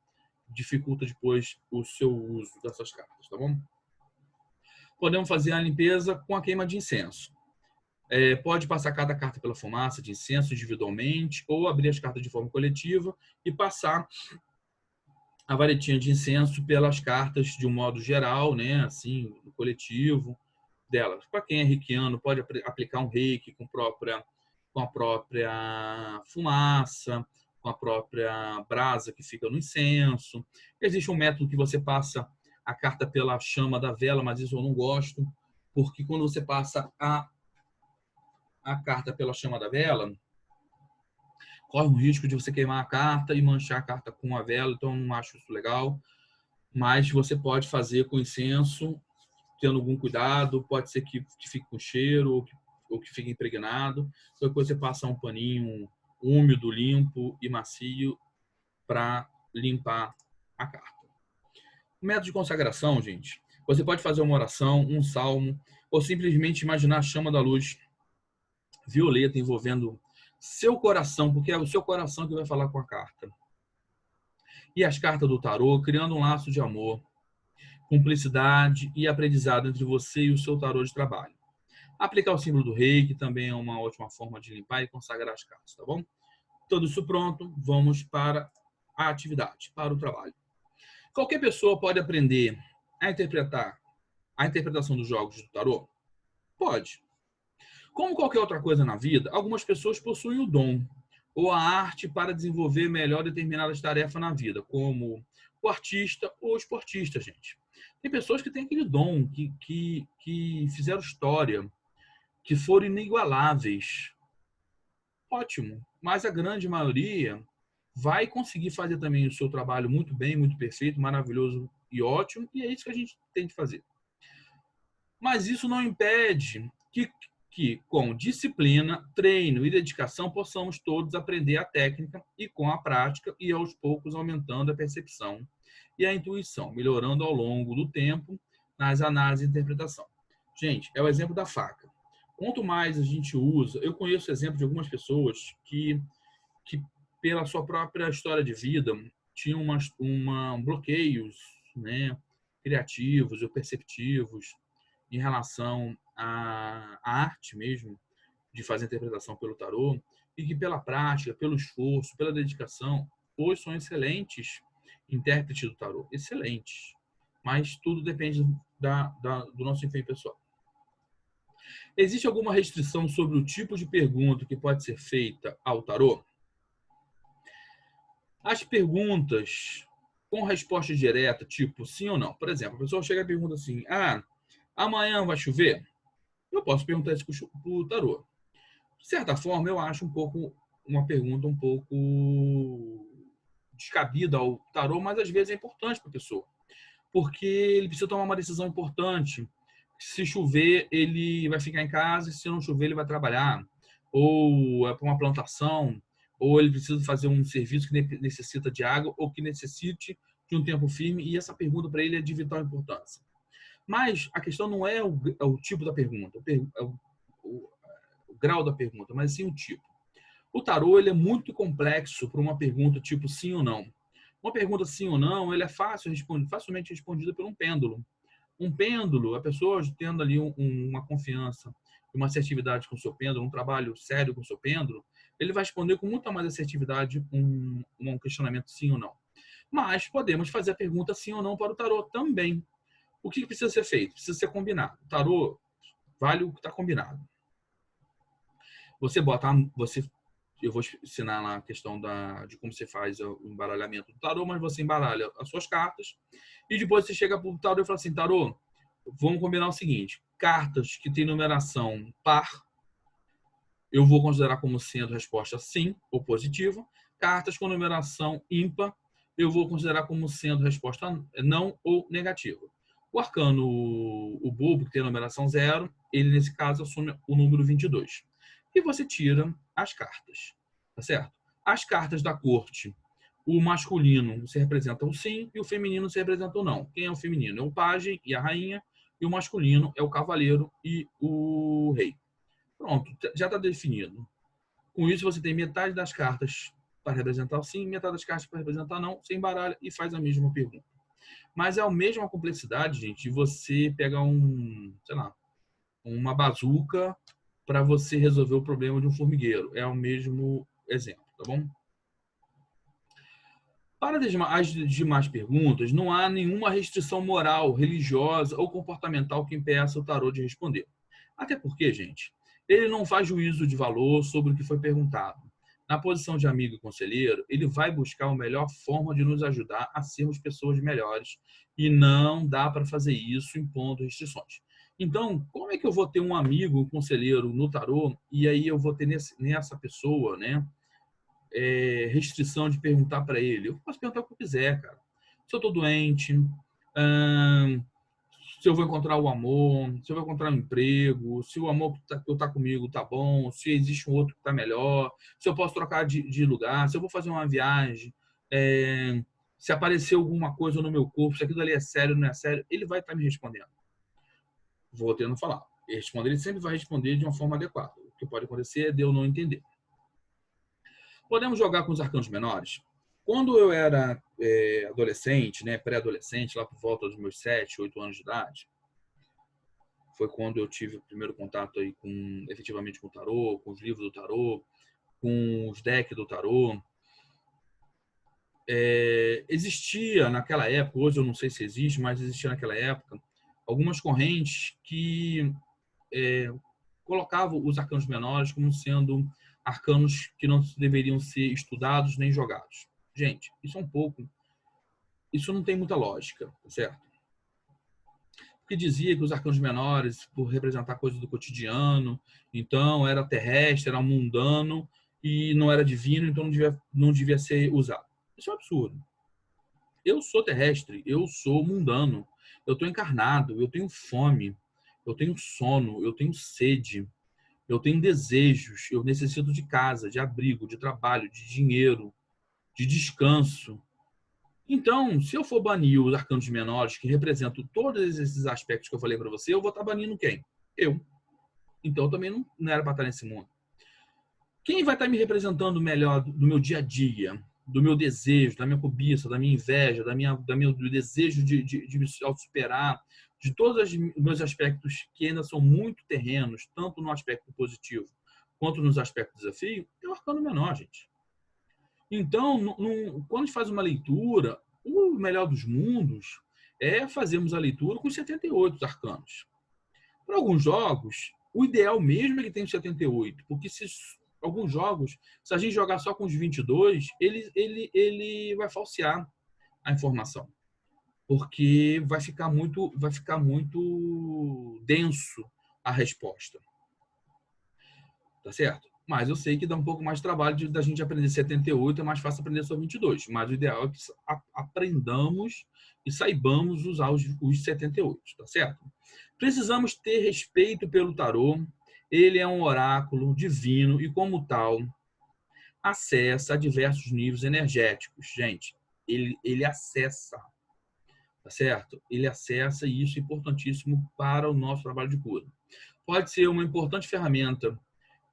dificulta depois o seu uso dessas cartas, tá bom? Podemos fazer a limpeza com a queima de incenso. Pode passar cada carta pela fumaça de incenso individualmente ou abrir as cartas de forma coletiva e passar a varetinha de incenso pelas cartas de um modo geral, né? Assim, no coletivo delas. Para quem é reikiano, pode aplicar um reiki com a própria fumaça, com a própria brasa que fica no incenso. Existe um método que você passa a carta pela chama da vela, mas isso eu não gosto, porque quando você passa a carta pela chama da vela, corre o risco de você queimar a carta e manchar a carta com a vela, então eu não acho isso legal. Mas você pode fazer com incenso, tendo algum cuidado, pode ser que fique com cheiro ou que fique impregnado. Então, depois você passa um paninho úmido, limpo e macio para limpar a carta. O método de consagração, gente, você pode fazer uma oração, um salmo, ou simplesmente imaginar a chama da luz violeta envolvendo seu coração, porque é o seu coração que vai falar com a carta. E as cartas do tarô, criando um laço de amor, cumplicidade e aprendizado entre você e o seu tarô de trabalho. Aplicar o símbolo do rei, que também é uma ótima forma de limpar e consagrar as cartas, tá bom? Tudo isso pronto, vamos para a atividade, para o trabalho. Qualquer pessoa pode aprender a interpretar a interpretação dos jogos do tarô? Pode. Como qualquer outra coisa na vida, algumas pessoas possuem o dom ou a arte para desenvolver melhor determinadas tarefas na vida, como o artista ou o esportista, gente. Tem pessoas que têm aquele dom, que fizeram história, que foram inigualáveis. Ótimo. Mas a grande maioria vai conseguir fazer também o seu trabalho muito bem, muito perfeito, maravilhoso e ótimo, e é isso que a gente tem que fazer. Mas isso não impede que com disciplina, treino e dedicação, possamos todos aprender a técnica e com a prática e aos poucos aumentando a percepção e a intuição, melhorando ao longo do tempo nas análises e interpretação. Gente, é o exemplo da faca. Quanto mais a gente usa, eu conheço exemplos de algumas pessoas que pela sua própria história de vida, tinham bloqueios, né, criativos ou perceptivos em relação à arte mesmo, de fazer interpretação pelo tarô, e que pela prática, pelo esforço, pela dedicação, hoje são excelentes intérpretes do tarô. Excelentes. Mas tudo depende do nosso empenho pessoal. Existe alguma restrição sobre o tipo de pergunta que pode ser feita ao tarô? As perguntas com resposta direta, tipo sim ou não. Por exemplo, a pessoa chega e pergunta assim: amanhã vai chover? Eu posso perguntar isso para o tarô. De certa forma, eu acho uma pergunta um pouco descabida ao tarô, mas às vezes é importante para a pessoa, porque ele precisa tomar uma decisão importante. Se chover, ele vai ficar em casa, e se não chover, ele vai trabalhar. Ou é para uma plantação, ou ele precisa fazer um serviço que necessita de água, ou que necessite de um tempo firme, e essa pergunta para ele é de vital importância. Mas a questão não é o tipo da pergunta, o grau da pergunta, mas sim o tipo. O tarô ele é muito complexo para uma pergunta tipo sim ou não. Uma pergunta sim ou não, ele é facilmente respondida por um pêndulo. Um pêndulo, a pessoa tendo ali uma confiança, uma assertividade com o seu pêndulo, um trabalho sério com o seu pêndulo, ele vai responder com muita mais assertividade um questionamento sim ou não. Mas podemos fazer a pergunta sim ou não para o tarô também. O que precisa ser feito? Precisa ser combinado. O tarô vale o que está combinado. Eu vou ensinar lá a questão de como você faz o embaralhamento do tarô, mas você embaralha as suas cartas e depois você chega para o tarô e fala assim: tarô, vamos combinar o seguinte: cartas que têm numeração par, eu vou considerar como sendo resposta sim ou positiva. Cartas com numeração ímpar, eu vou considerar como sendo resposta não ou negativa. O arcano, o bulbo, que tem a numeração 0, ele nesse caso assume o número 22. E você tira as cartas, tá certo? As cartas da corte, o masculino se representa o sim e o feminino se representa o não. Quem é o feminino? É o pajem e a rainha, e o masculino é o cavaleiro e o rei. Pronto, já está definido. Com isso, você tem metade das cartas para representar o sim, metade das cartas para representar não, você embaralha e faz a mesma pergunta. Mas é a mesma complexidade, gente, de você pegar uma bazuca para você resolver o problema de um formigueiro. É o mesmo exemplo, tá bom? Para as demais perguntas, não há nenhuma restrição moral, religiosa ou comportamental que impeça o tarô de responder. Até porque, gente, ele não faz juízo de valor sobre o que foi perguntado. Na posição de amigo e conselheiro, ele vai buscar a melhor forma de nos ajudar a sermos pessoas melhores e não dá para fazer isso impondo restrições. Então, como é que eu vou ter um amigo, um conselheiro no tarô e aí eu vou ter nessa pessoa, né, restrição de perguntar para ele? Eu posso perguntar o que eu quiser, cara. Se eu estou doente, se eu vou encontrar o amor, se eu vou encontrar um emprego, se o amor que tá comigo tá bom, se existe um outro que tá melhor, se eu posso trocar de lugar, se eu vou fazer uma viagem, se aparecer alguma coisa no meu corpo, se aquilo ali é sério ou não é sério, ele vai estar me respondendo. Vou tendo falar. Ele sempre vai responder de uma forma adequada. O que pode acontecer é de eu não entender. Podemos jogar com os arcanos menores? Quando eu era adolescente, né, pré-adolescente, lá por volta dos meus 7, 8 anos de idade, foi quando eu tive o primeiro contato aí efetivamente com o tarô, com os livros do tarô, com os decks do tarô. Existia naquela época, hoje eu não sei se existe, mas existia naquela época, algumas correntes que colocavam os arcanos menores como sendo arcanos que não deveriam ser estudados nem jogados. Gente, isso não tem muita lógica, certo? Porque dizia que os arcanos menores, por representar coisas do cotidiano, então era terrestre, era mundano e não era divino, então não devia ser usado. Isso é um absurdo. Eu sou terrestre, eu sou mundano, eu estou encarnado, eu tenho fome, eu tenho sono, eu tenho sede, eu tenho desejos, eu necessito de casa, de abrigo, de trabalho, de dinheiro, de descanso. Então, se eu for banir os arcanos menores, que representam todos esses aspectos que eu falei para você, eu vou estar banindo quem? Eu. Então, eu também não era para estar nesse mundo. Quem vai estar me representando melhor do meu dia a dia, do meu desejo, da minha cobiça, da minha inveja, do desejo de me superar, de todos os meus aspectos que ainda são muito terrenos, tanto no aspecto positivo quanto nos aspectos desafio, é o arcano menor, gente. Então, quando a gente faz uma leitura, o melhor dos mundos é fazermos a leitura com os 78 arcanos. Para alguns jogos, o ideal mesmo é que tenha os 78, porque se alguns jogos, se a gente jogar só com os 22, ele vai falsear a informação, porque vai ficar muito denso a resposta. Tá certo? Mas eu sei que dá um pouco mais de trabalho da gente aprender 78, é mais fácil aprender só 22. Mas o ideal é que aprendamos e saibamos usar os 78, tá certo? Precisamos ter respeito pelo tarô. Ele é um oráculo divino e, como tal, acessa a diversos níveis energéticos. Gente, ele acessa, tá certo? Ele acessa e isso é importantíssimo para o nosso trabalho de cura. Pode ser uma importante ferramenta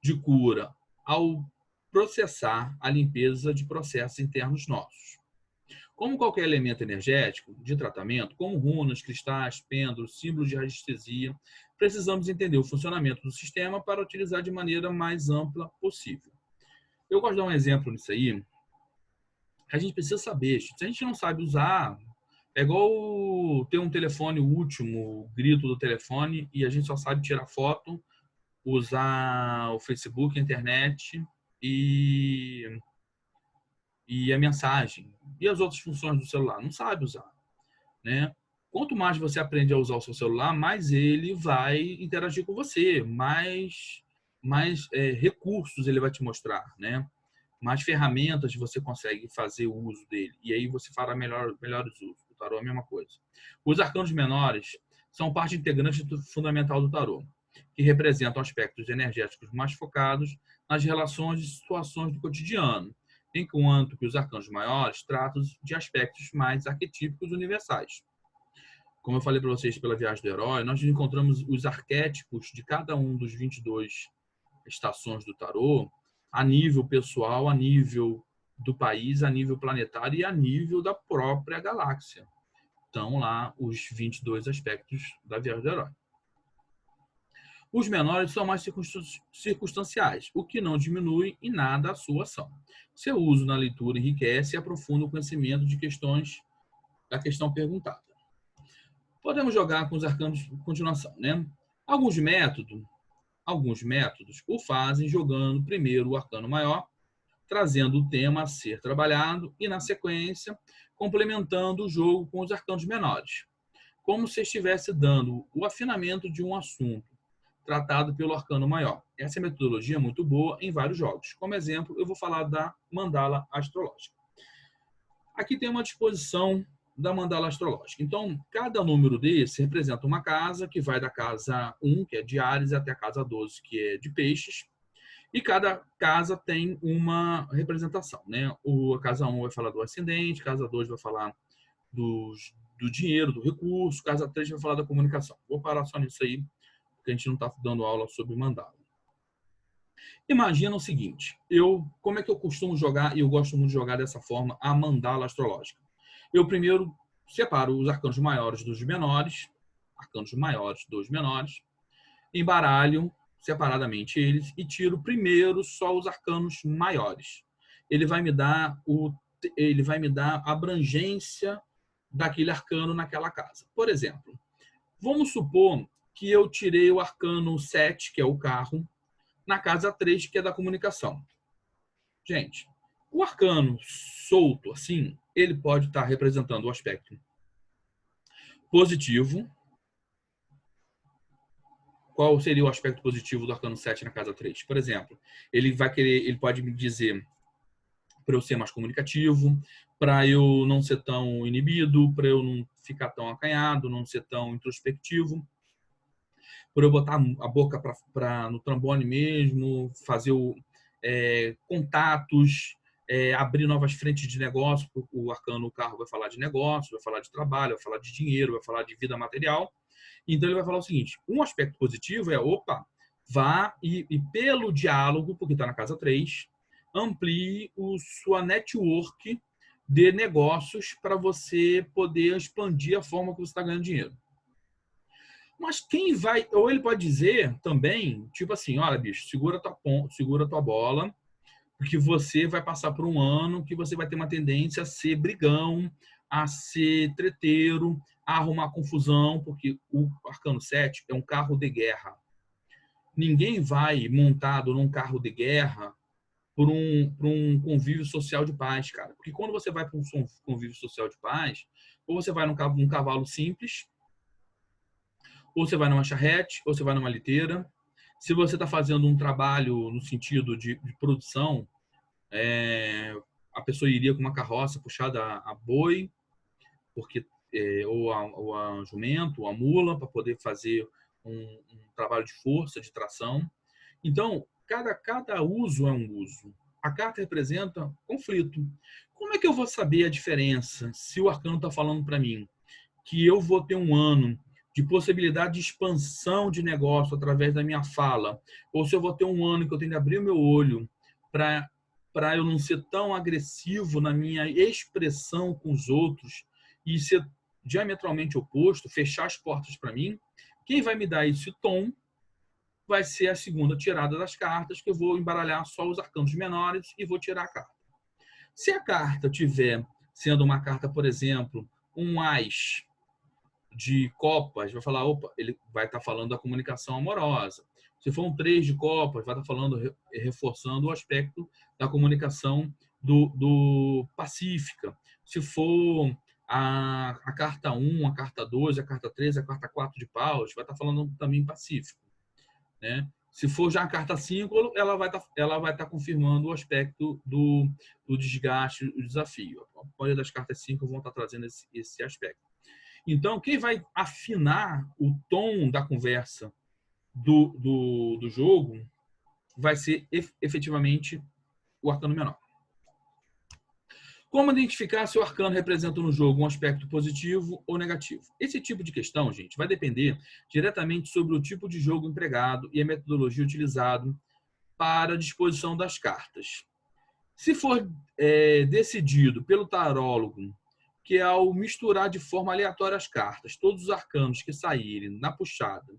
de cura ao processar a limpeza de processos internos nossos. Como qualquer elemento energético de tratamento, como runas, cristais, pêndulos, símbolos de radiestesia, precisamos entender o funcionamento do sistema para utilizar de maneira mais ampla possível. Eu gosto de dar um exemplo nisso aí. A gente precisa saber, se a gente não sabe usar, é igual ter um telefone último, o grito do telefone, e a gente só sabe tirar foto, usar o Facebook, a internet e a mensagem. E as outras funções do celular? Não sabe usar, né? Quanto mais você aprende a usar o seu celular, mais ele vai interagir com você, mais recursos ele vai te mostrar, né? Mais ferramentas você consegue fazer o uso dele. E aí você fará melhores usos. O tarô é a mesma coisa. Os arcanos menores são parte integrante fundamental do tarô, que representam aspectos energéticos mais focados nas relações e situações do cotidiano, enquanto que os arcanos maiores tratam de aspectos mais arquetípicos universais. Como eu falei para vocês pela viagem do herói, nós encontramos os arquétipos de cada um dos 22 estações do tarô a nível pessoal, a nível do país, a nível planetário e a nível da própria galáxia. Estão lá os 22 aspectos da viagem do herói. Os menores são mais circunstanciais, o que não diminui em nada a sua ação. Seu uso na leitura enriquece e aprofunda o conhecimento de questões da questão perguntada. Podemos jogar com os arcanos de continuação, né? Alguns métodos o fazem jogando primeiro o arcano maior, trazendo o tema a ser trabalhado e, na sequência, complementando o jogo com os arcanos menores, como se estivesse dando o afinamento de um assunto tratado pelo arcano maior. Essa metodologia é muito boa em vários jogos. Como exemplo, eu vou falar da mandala astrológica. Aqui tem uma disposição da mandala astrológica. Então, cada número desse representa uma casa, que vai da casa 1, que é de Áries, até a casa 12, que é de Peixes. E cada casa tem uma representação, né? A casa 1 vai falar do ascendente, casa 2 vai falar do dinheiro, do recurso, casa 3 vai falar da comunicação. Vou parar só nisso aí, porque a gente não está dando aula sobre mandala. Imagina o seguinte, como é que eu costumo jogar, e eu gosto muito de jogar dessa forma, a mandala astrológica. Eu primeiro separo os arcanos maiores dos menores, embaralho separadamente eles e tiro primeiro só os arcanos maiores. Ele vai me dar a abrangência daquele arcano naquela casa. Por exemplo, vamos supor que eu tirei o arcano 7, que é o carro, na casa 3, que é da comunicação. Gente, o arcano solto, assim, ele pode estar representando o aspecto positivo. Qual seria o aspecto positivo do arcano 7 na casa 3? Por exemplo, ele pode me dizer para eu ser mais comunicativo, para eu não ser tão inibido, para eu não ficar tão acanhado, não ser tão introspectivo, para eu botar a boca no trombone mesmo, fazer contatos, abrir novas frentes de negócio. O arcano, o carro vai falar de negócio, vai falar de trabalho, vai falar de dinheiro, vai falar de vida material. Então ele vai falar o seguinte, um aspecto positivo é, vá e pelo diálogo, porque está na casa 3, amplie sua network de negócios para você poder expandir a forma que você está ganhando dinheiro. Mas ou ele pode dizer também, tipo assim, olha, bicho, segura tua bola, porque você vai passar por um ano que você vai ter uma tendência a ser brigão, a ser treteiro, a arrumar confusão, porque o arcano 7 é um carro de guerra. Ninguém vai montado num carro de guerra por um convívio social de paz, cara. Porque quando você vai para um convívio social de paz, ou você vai num cavalo simples, ou você vai numa charrete, ou você vai numa liteira. Se você está fazendo um trabalho no sentido de produção, a pessoa iria com uma carroça puxada a boi, porque ou a jumento, ou a mula, para poder fazer um trabalho de força, de tração. Então, cada uso é um uso. A carta representa conflito. Como é que eu vou saber a diferença se o arcano está falando para mim que eu vou ter um ano de possibilidade de expansão de negócio através da minha fala, ou se eu vou ter um ano que eu tenho que abrir o meu olho para eu não ser tão agressivo na minha expressão com os outros e ser diametralmente oposto, fechar as portas para mim? Quem vai me dar esse tom vai ser a segunda tirada das cartas, que eu vou embaralhar só os arcanos menores e vou tirar a carta. Se a carta tiver sendo uma carta, por exemplo, um as de copas, vai falar, ele vai estar falando da comunicação amorosa. Se for um 3 de copas, vai estar falando, reforçando o aspecto da comunicação do pacífica. Se for a carta 1, a carta 2, a carta 3, a carta 4 de paus, vai estar falando também pacífico, né? Se for já a carta 5, ela vai estar confirmando o aspecto do desgaste, o desafio. A maioria das cartas 5 vão estar trazendo esse aspecto. Então, quem vai afinar o tom da conversa do jogo vai ser efetivamente o arcano menor. Como identificar se o arcano representa no jogo um aspecto positivo ou negativo? Esse tipo de questão, gente, vai depender diretamente sobre o tipo de jogo empregado e a metodologia utilizada para a disposição das cartas. Se for decidido pelo tarólogo que ao misturar de forma aleatória as cartas, todos os arcanos que saírem na puxada,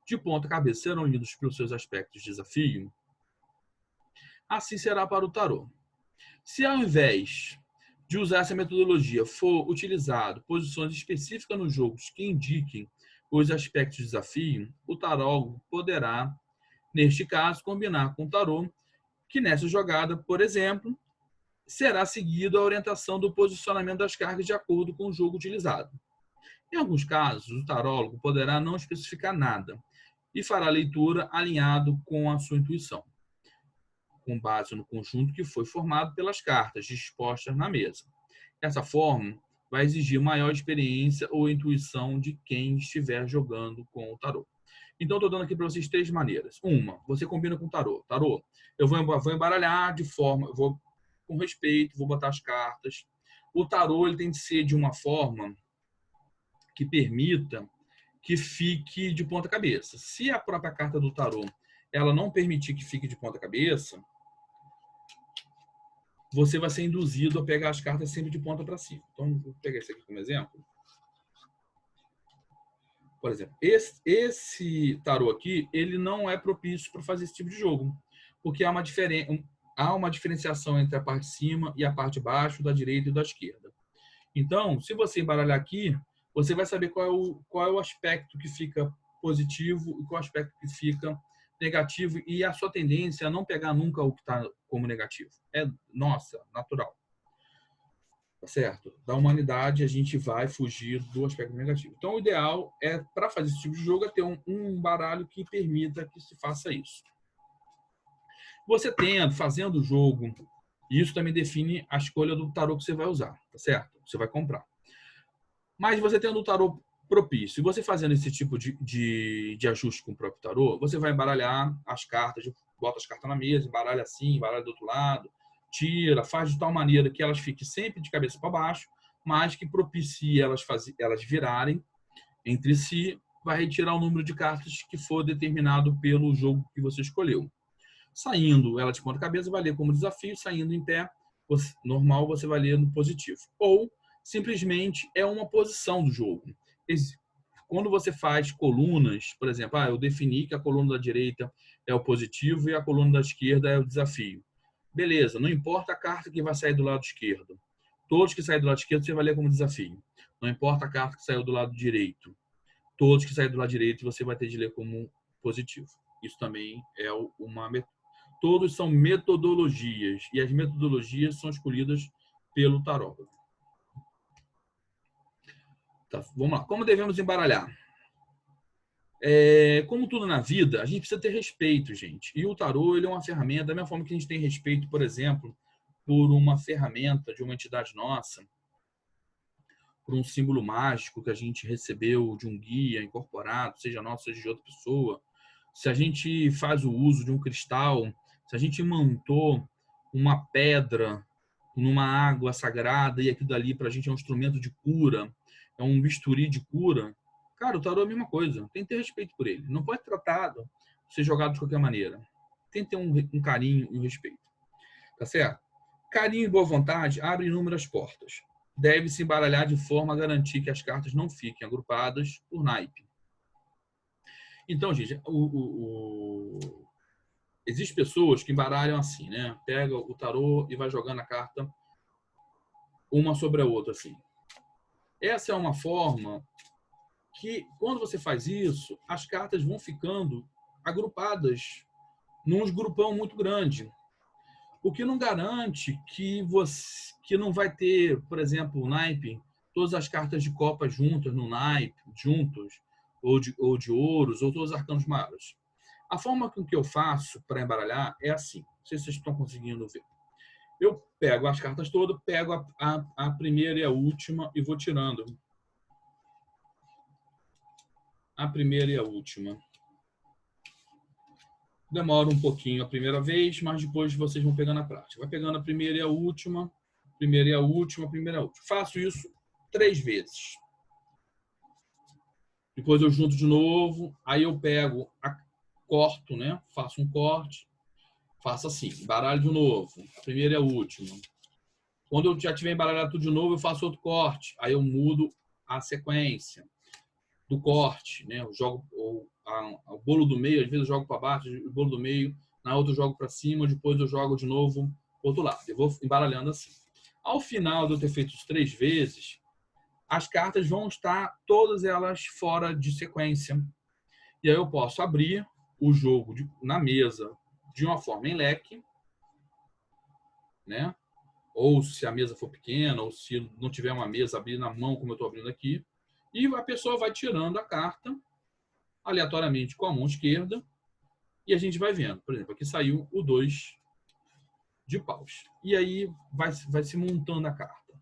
de ponta cabeça serão lidos pelos seus aspectos de desafio, assim será para o tarô. Se ao invés de usar essa metodologia for utilizado posições específicas nos jogos que indiquem os aspectos de desafio, o tarólogo poderá, neste caso, combinar com o tarô que nessa jogada, por exemplo, será seguido a orientação do posicionamento das cargas de acordo com o jogo utilizado. Em alguns casos, o tarólogo poderá não especificar nada e fará a leitura alinhado com a sua intuição, com base no conjunto que foi formado pelas cartas dispostas na mesa. Dessa forma, vai exigir maior experiência ou intuição de quem estiver jogando com o tarô. Então, estou dando aqui para vocês 3 maneiras. Uma, você combina com o tarô. Tarô, eu vou embaralhar de forma, eu vou com respeito, vou botar as cartas. O tarô ele tem que ser de uma forma que permita que fique de ponta cabeça. Se a própria carta do tarô ela não permitir que fique de ponta cabeça, você vai ser induzido a pegar as cartas sempre de ponta para cima. Então, vou pegar esse aqui como exemplo. Por exemplo, esse tarô aqui, ele não é propício para fazer esse tipo de jogo, porque há uma diferenciação entre a parte de cima e a parte de baixo, da direita e da esquerda. Então, se você embaralhar aqui, você vai saber qual é o aspecto que fica positivo e qual é o aspecto que fica negativo, e a sua tendência é não pegar nunca o que está como negativo. É nossa, natural. Tá certo? Da humanidade, a gente vai fugir do aspecto negativo. Então, o ideal é, para fazer esse tipo de jogo, é ter um baralho que permita que se faça isso. Você fazendo o jogo, isso também define a escolha do tarô que você vai usar, tá certo? Você vai comprar. Mas você tendo o tarô propício, e você fazendo esse tipo de ajuste com o próprio tarô, você vai embaralhar as cartas, bota as cartas na mesa, embaralha assim, embaralha do outro lado, tira, faz de tal maneira que elas fiquem sempre de cabeça para baixo, mas que propicie elas virarem entre si, vai retirar o número de cartas que for determinado pelo jogo que você escolheu. Saindo ela de ponta cabeça, vai ler como desafio, saindo em pé, normal, você vai ler no positivo. Ou simplesmente é uma posição do jogo. Quando você faz colunas, por exemplo, eu defini que a coluna da direita é o positivo e a coluna da esquerda é o desafio. Beleza, não importa a carta que vai sair do lado esquerdo. Todos que saem do lado esquerdo você vai ler como desafio. Não importa a carta que saiu do lado direito. Todos que saem do lado direito você vai ter de ler como positivo. Isso também é uma todos são metodologias, e as metodologias são escolhidas pelo tarólogo. Tá, vamos lá. Como devemos embaralhar? Como tudo na vida, a gente precisa ter respeito, gente. E o tarô ele é uma ferramenta, da mesma forma que a gente tem respeito, por exemplo, por uma ferramenta de uma entidade nossa, por um símbolo mágico que a gente recebeu de um guia incorporado, seja nosso, seja de outra pessoa. Se a gente faz o uso de um cristal, se a gente montou uma pedra numa água sagrada e aquilo dali para a gente é um instrumento de cura, é um bisturi de cura, cara, o tarô é a mesma coisa. Tem que ter respeito por ele. Não pode tratado, ser jogado de qualquer maneira. Tem que ter um carinho e um respeito. Tá certo? Carinho e boa vontade abrem inúmeras portas. Deve-se embaralhar de forma a garantir que as cartas não fiquem agrupadas por naipe. Então, gente, existem pessoas que embaralham assim, né? Pega o tarô e vai jogando a carta uma sobre a outra, assim. Essa é uma forma que, quando você faz isso, as cartas vão ficando agrupadas num grupão muito grande. O que não garante que não vai ter, por exemplo, o naipe, todas as cartas de copa juntas no naipe, juntos, ou de ouros, ou todos os arcanos maiores. A forma com que eu faço para embaralhar é assim. Não sei se vocês estão conseguindo ver. Eu pego as cartas todas, pego a primeira e a última e vou tirando. A primeira e a última. Demora um pouquinho a primeira vez, mas depois vocês vão pegando a prática. Vai pegando a primeira e a última, primeira e a última, primeira e a última. Faço isso 3 vezes. Depois eu junto de novo, aí eu pego, corto, né? Faço um corte, faço assim, embaralho de novo, a primeira e a última. Quando eu já tiver embaralhado tudo de novo, eu faço outro corte, aí eu mudo a sequência. do corte, né? Eu jogo o bolo do meio, às vezes eu jogo para baixo, o bolo do meio, na outra eu jogo para cima, depois eu jogo de novo para outro lado. Eu vou embaralhando assim. Ao final de eu ter feito isso 3 vezes, as cartas vão estar todas elas fora de sequência. E aí eu posso abrir o jogo na mesa de uma forma em leque, né? Ou se a mesa for pequena, ou se não tiver uma mesa, abrir na mão, como eu estou abrindo aqui. E a pessoa vai tirando a carta aleatoriamente com a mão esquerda e a gente vai vendo. Por exemplo, aqui saiu o 2 de paus. E aí vai se montando a carta.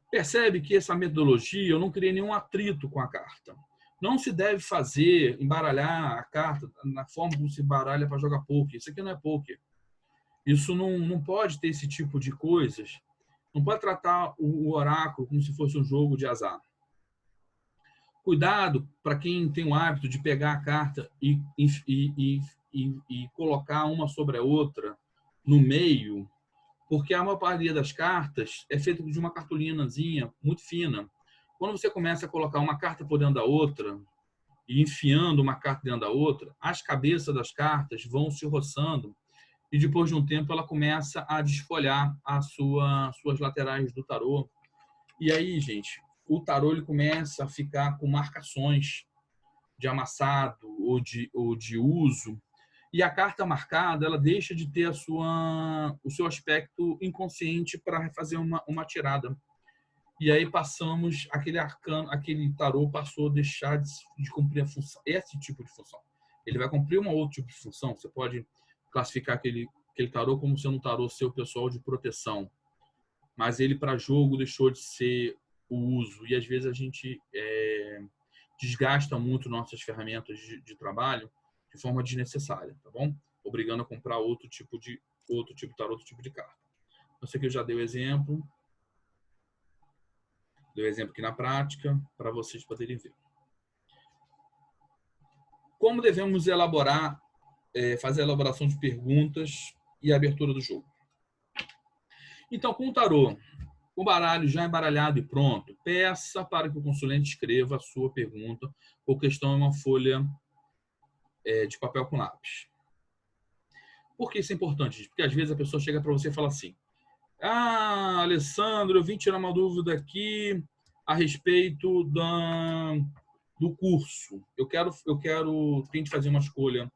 Percebe que essa metodologia eu não criei nenhum atrito com a carta. Não se deve embaralhar a carta na forma como se embaralha para jogar poker. Isso aqui não é poker. Isso não pode ter esse tipo de coisas. Não pode tratar o oráculo como se fosse um jogo de azar. Cuidado para quem tem o hábito de pegar a carta e colocar uma sobre a outra no meio, porque a maioria das cartas é feita de uma cartolinazinha muito fina. Quando você começa a colocar uma carta por dentro da outra e enfiando uma carta dentro da outra, as cabeças das cartas vão se roçando e depois de um tempo ela começa a desfolhar suas laterais do tarô. E aí, gente, o tarô ele começa a ficar com marcações de amassado ou de uso. E a carta marcada, ela deixa de ter o seu aspecto inconsciente para fazer uma tirada. E aí passamos, aquele tarô passou a deixar de cumprir a função, esse tipo de função. Ele vai cumprir uma outra tipo de função. Você pode classificar aquele tarô como sendo um tarô seu pessoal de proteção. Mas ele, para jogo, deixou de ser o uso. E às vezes a gente desgasta muito nossas ferramentas de trabalho de forma desnecessária, tá bom? Obrigando a comprar outro tipo de tarô, outro tipo de carta. Eu sei que eu já dei o exemplo. Dei o exemplo aqui na prática, para vocês poderem ver. Como devemos fazer a elaboração de perguntas e a abertura do jogo? Então, com o tarô, o baralho já embaralhado e pronto, peça para que o consulente escreva a sua pergunta ou questão em uma folha de papel com lápis. Por que isso é importante? Porque às vezes a pessoa chega para você e fala assim: ah, Alessandro, eu vim tirar uma dúvida aqui a respeito do curso. Eu tenho que fazer uma escolha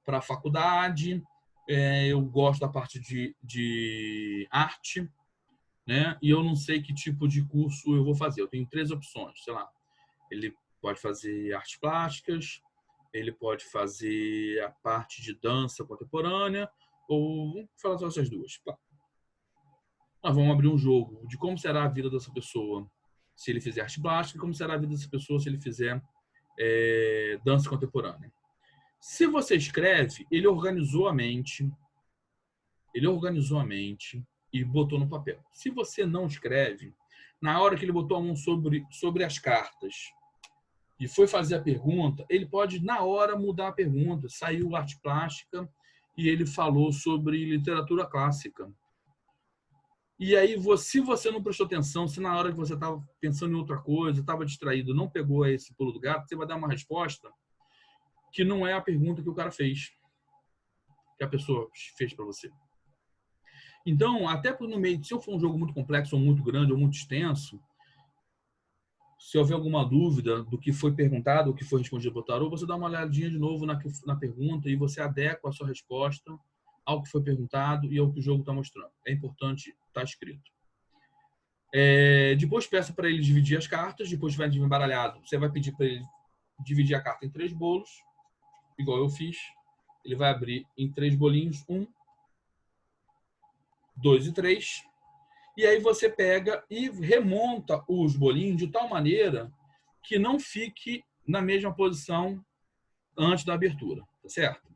para a faculdade, eu gosto da parte de arte, né? E eu não sei que tipo de curso eu vou fazer. Eu tenho 3 opções, sei lá. Ele pode fazer artes plásticas, ele pode fazer a parte de dança contemporânea, ou vamos falar só essas duas. Nós vamos abrir um jogo de como será a vida dessa pessoa se ele fizer arte plástica e como será a vida dessa pessoa se ele fizer dança contemporânea. Se você escreve, ele organizou a mente e botou no papel. Se você não escreve, na hora que ele botou a mão sobre as cartas e foi fazer a pergunta, ele pode, na hora, mudar a pergunta. Saiu arte plástica e ele falou sobre literatura clássica. E aí, se você não prestou atenção, se na hora que você estava pensando em outra coisa, estava distraído, não pegou esse pulo do gato, você vai dar uma resposta que não é a pergunta que o cara fez, que a pessoa fez para você. Então, até no meio, se eu for um jogo muito complexo, ou muito grande, ou muito extenso, se houver alguma dúvida do que foi perguntado, ou que foi respondido pelo tarô, você dá uma olhadinha de novo na pergunta e você adequa a sua resposta ao que foi perguntado e ao que o jogo está mostrando. É importante estar escrito. Depois peça para ele dividir as cartas, depois de tiver embaralhado, você vai pedir para ele dividir a carta em 3 bolos, igual eu fiz. Ele vai abrir em 3 bolinhos, 1, 2 e 3. E aí você pega e remonta os bolinhos de tal maneira que não fique na mesma posição antes da abertura, tá certo?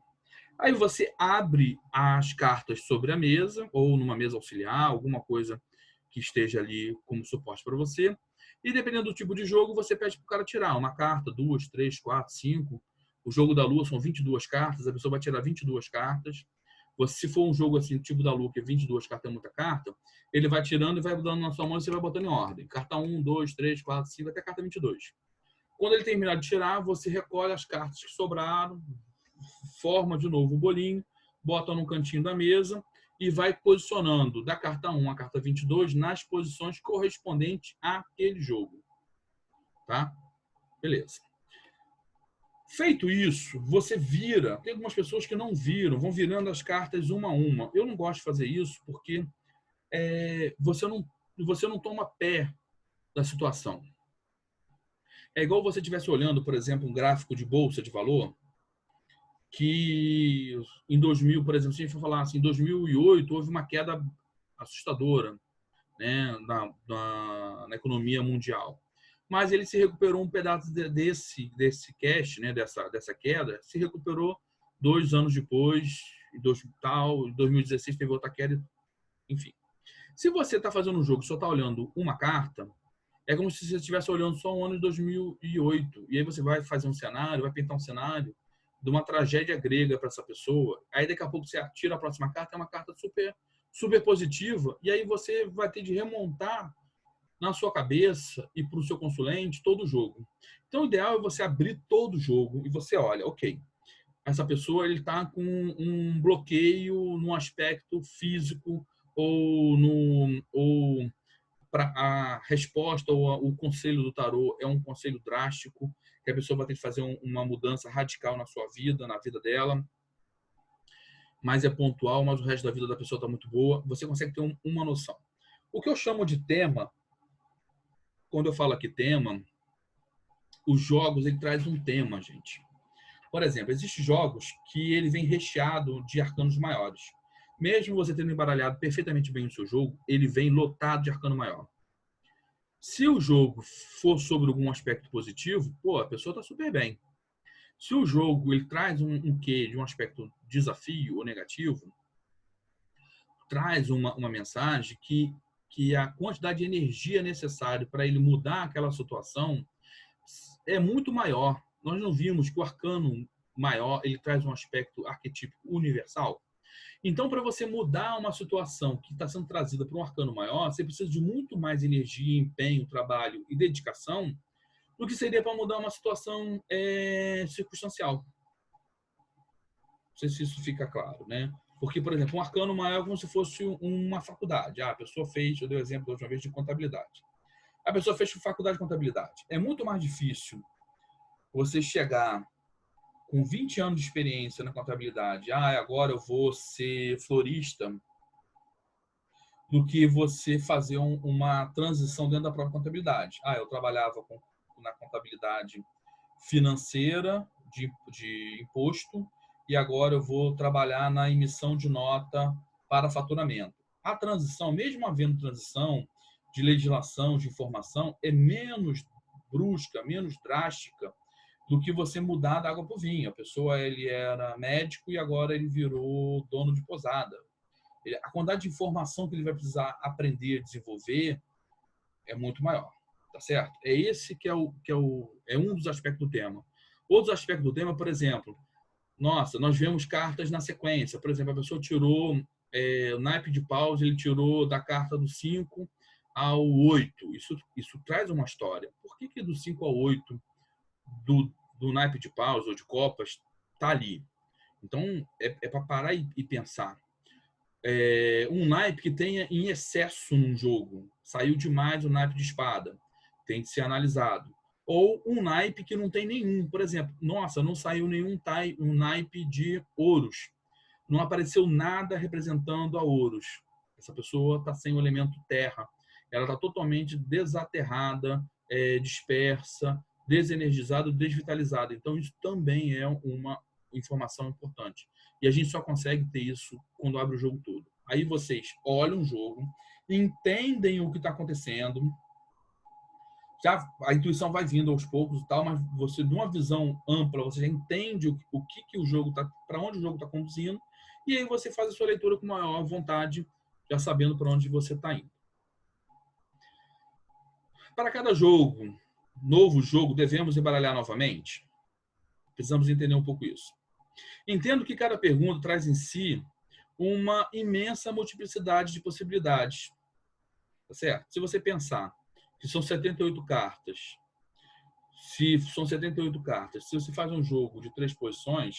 Aí você abre as cartas sobre a mesa, ou numa mesa auxiliar, alguma coisa que esteja ali como suporte para você. E dependendo do tipo de jogo, você pede para o cara tirar uma carta, 2, 3, 4, 5. O jogo da Lua são 22 cartas, a pessoa vai tirar 22 cartas. Se for um jogo assim, tipo da Lua, que é 22 cartas é muita carta, ele vai tirando e vai dando na sua mão e você vai botando em ordem. Carta 1, 2, 3, 4, 5, até carta 22. Quando ele terminar de tirar, você recolhe as cartas que sobraram, forma de novo o bolinho, bota no cantinho da mesa e vai posicionando da carta 1 à carta 22 nas posições correspondentes àquele jogo. Tá? Beleza. Feito isso, você vira. Tem algumas pessoas que não viram, vão virando as cartas uma a uma. Eu não gosto de fazer isso porque você não toma pé da situação. É igual você estivesse olhando, por exemplo, um gráfico de bolsa de valor, que em 2000, por exemplo, se a gente for falar assim, em 2008 houve uma queda assustadora, né, na economia mundial. Mas ele se recuperou um pedaço desse cash, né, dessa queda, se recuperou 2 anos depois, em 2016 teve outra queda, enfim. Se você está fazendo um jogo e só está olhando uma carta, é como se você estivesse olhando só o ano de 2008. E aí você vai fazer um cenário, vai pintar um cenário de uma tragédia grega para essa pessoa. Aí daqui a pouco você tira a próxima carta, é uma carta super positiva. E aí você vai ter de remontar na sua cabeça e para o seu consulente todo o jogo. Então o ideal é você abrir todo o jogo e você olha, ok, essa pessoa ele está com um bloqueio no aspecto físico ou para a resposta ou o conselho do tarô é um conselho drástico, que a pessoa vai ter que fazer uma mudança radical na sua vida, na vida dela, mas é pontual, mas o resto da vida da pessoa está muito boa. Você consegue ter uma noção. O que eu chamo de tema, quando eu falo aqui tema, os jogos ele traz um tema, gente. Por exemplo, existem jogos que ele vem recheado de arcanos maiores. Mesmo você tendo embaralhado perfeitamente bem o seu jogo, ele vem lotado de arcano maior. Se o jogo for sobre algum aspecto positivo, pô, a pessoa está super bem. Se o jogo ele traz um quê de um aspecto desafio ou negativo, traz uma mensagem que a quantidade de energia necessária para ele mudar aquela situação é muito maior. Nós não vimos que o arcano maior ele traz um aspecto arquetípico universal. Então, para você mudar uma situação que está sendo trazida para um arcano maior, você precisa de muito mais energia, empenho, trabalho e dedicação do que seria para mudar uma situação circunstancial. Não sei se isso fica claro, né? Porque, por exemplo, um arcano maior é como se fosse uma faculdade. A pessoa fez, eu dei o exemplo da última vez de contabilidade. A pessoa fez faculdade de contabilidade. É muito mais difícil você chegar com 20 anos de experiência na contabilidade, agora eu vou ser florista, do que você fazer uma transição dentro da própria contabilidade. Eu trabalhava na contabilidade financeira de imposto e agora eu vou trabalhar na emissão de nota para faturamento. A transição, mesmo havendo transição de legislação, de informação, é menos brusca, menos drástica do que você mudar da água para o vinho. A pessoa ele era médico e agora ele virou dono de posada. A quantidade de informação que ele vai precisar aprender a desenvolver é muito maior, tá certo? É esse que é um dos aspectos do tema. Outros aspectos do tema, por exemplo, nós vemos cartas na sequência. Por exemplo, a pessoa tirou o naipe de paus, ele tirou da carta do 5 ao 8. Isso traz uma história. Por que do 5 ao 8 do naipe de paus ou de copas tá ali? Então, é para parar e pensar. Um naipe que tenha em excesso num jogo, saiu demais o naipe de espada, tem de ser analisado. Ou um naipe que não tem nenhum, por exemplo, não saiu um naipe de ouros, não apareceu nada representando a ouros. Essa pessoa está sem o elemento terra, ela está totalmente desaterrada, dispersa, desenergizada, desvitalizada. Então isso também é uma informação importante. E a gente só consegue ter isso quando abre o jogo todo. Aí vocês olham o jogo, entendem o que está acontecendo, já a intuição vai vindo aos poucos e tal, mas você, de uma visão ampla, você já entende o que o jogo está, para onde o jogo está conduzindo, e aí você faz a sua leitura com maior vontade, já sabendo para onde você está indo. Para cada jogo, novo jogo, devemos embaralhar novamente? Precisamos entender um pouco isso. Entendo que cada pergunta traz em si uma imensa multiplicidade de possibilidades. Tá certo? Se você pensar que são 78 cartas, Se são 78 cartas, se você faz um jogo de 3 posições,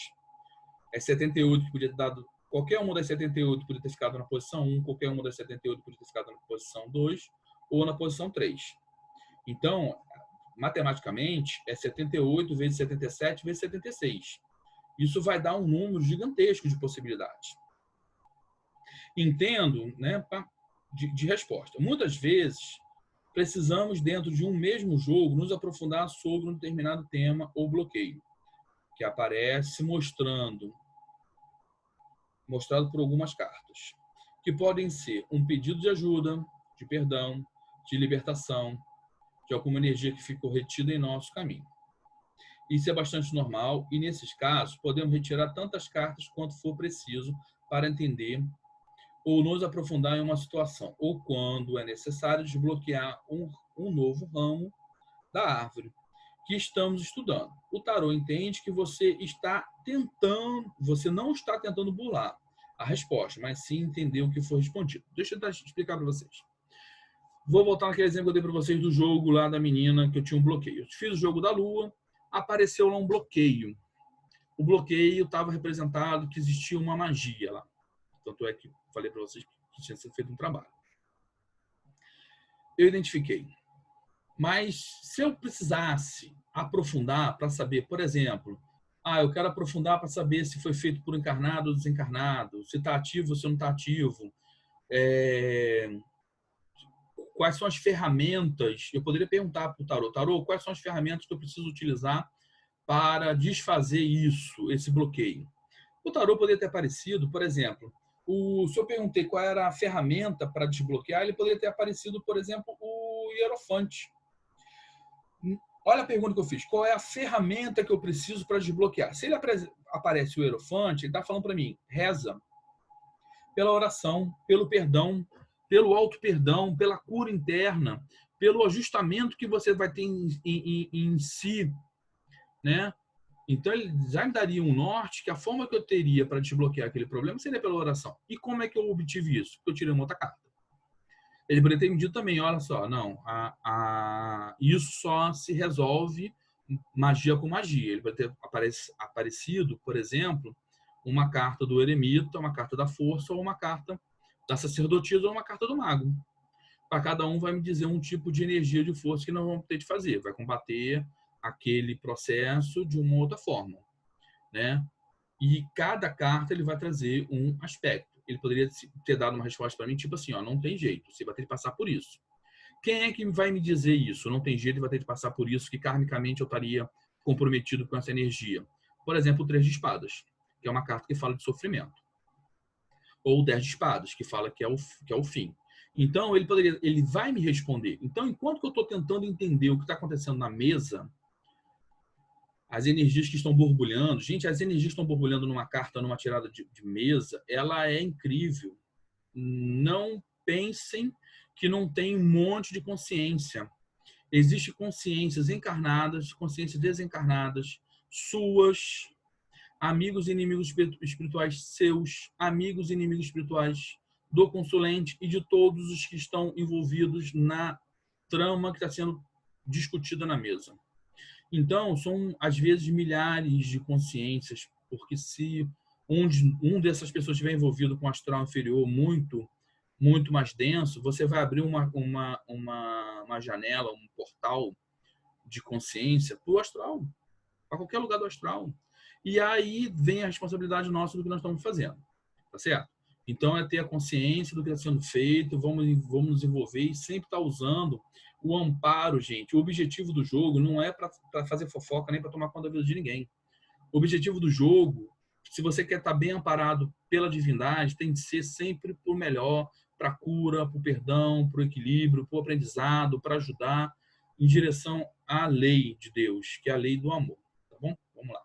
é 78 que podia ter dado. Qualquer uma das 78 podia ter ficado na posição 1, qualquer uma das 78 podia ter ficado na posição 2 ou na posição 3. Então, matematicamente, é 78 vezes 77 vezes 76. Isso vai dar um número gigantesco de possibilidades. Entendo, né, de resposta. Muitas vezes, precisamos, dentro de um mesmo jogo, nos aprofundar sobre um determinado tema ou bloqueio, que aparece mostrado por algumas cartas, que podem ser um pedido de ajuda, de perdão, de libertação, de alguma energia que ficou retida em nosso caminho. Isso é bastante normal e, nesses casos, podemos retirar tantas cartas quanto for preciso para entender ou nos aprofundar em uma situação, ou quando é necessário desbloquear um novo ramo da árvore que estamos estudando. O tarô entende que você não está tentando burlar a resposta, mas sim entender o que foi respondido. Deixa eu explicar para vocês. Vou voltar naquele exemplo que eu dei para vocês do jogo lá da menina, que eu tinha um bloqueio. Eu fiz o jogo da lua, apareceu lá um bloqueio. O bloqueio estava representado que existia uma magia lá. Tanto é que falei para vocês que tinha sido feito um trabalho. Eu identifiquei. Mas se eu precisasse aprofundar para saber, por exemplo, eu quero aprofundar para saber se foi feito por encarnado ou desencarnado, se está ativo ou se não está ativo, quais são as ferramentas, eu poderia perguntar para o tarô, quais são as ferramentas que eu preciso utilizar para desfazer esse bloqueio. O tarô poderia ter aparecido, por exemplo, se eu perguntei qual era a ferramenta para desbloquear, ele poderia ter aparecido, por exemplo, o Hierofante. Olha a pergunta que eu fiz. Qual é a ferramenta que eu preciso para desbloquear? Se ele aparece o Hierofante, ele está falando para mim, reza pela oração, pelo perdão, pelo auto-perdão, pela cura interna, pelo ajustamento que você vai ter em si, né? Então, ele já me daria um norte que a forma que eu teria para desbloquear aquele problema seria pela oração. E como é que eu obtive isso? Porque eu tirei uma outra carta. Ele poderia ter me dito também, olha só, não, isso só se resolve magia com magia. Ele vai ter aparecido, por exemplo, uma carta do eremita, uma carta da força, ou uma carta da sacerdotisa, ou uma carta do mago. Para cada um vai me dizer um tipo de energia de força que nós vamos ter de fazer. Vai combater aquele processo de uma outra forma, né? E cada carta ele vai trazer um aspecto. Ele poderia ter dado uma resposta para mim, tipo assim, não tem jeito, você vai ter que passar por isso. Quem é que vai me dizer isso? Não tem jeito, vai ter que passar por isso, que karmicamente eu estaria comprometido com essa energia. Por exemplo, o 3 de espadas, que é uma carta que fala de sofrimento. Ou o 10 de espadas, que fala que é o fim. Então, ele vai me responder. Então, enquanto que eu estou tentando entender o que está acontecendo na mesa, as energias que estão borbulhando, gente, as energias que estão borbulhando numa carta, numa tirada de mesa, ela é incrível. Não pensem que não tem um monte de consciência. Existem consciências encarnadas, consciências desencarnadas, suas, amigos e inimigos espirituais seus, amigos e inimigos espirituais do consulente e de todos os que estão envolvidos na trama que está sendo discutida na mesa. Então, são, às vezes, milhares de consciências, porque se um dessas pessoas estiver envolvido com o astral inferior muito mais denso, você vai abrir uma janela, um portal de consciência para o astral, para qualquer lugar do astral. E aí vem a responsabilidade nossa do que nós estamos fazendo, tá certo? Então, é ter a consciência do que está sendo feito, vamos nos envolver e sempre estar usando o amparo, gente. O objetivo do jogo não é para fazer fofoca nem para tomar conta da vida de ninguém. O objetivo do jogo, se você quer estar bem amparado pela divindade, tem que ser sempre para o melhor, para a cura, para o perdão, para o equilíbrio, para o aprendizado, para ajudar em direção à lei de Deus, que é a lei do amor. Tá bom? Vamos lá.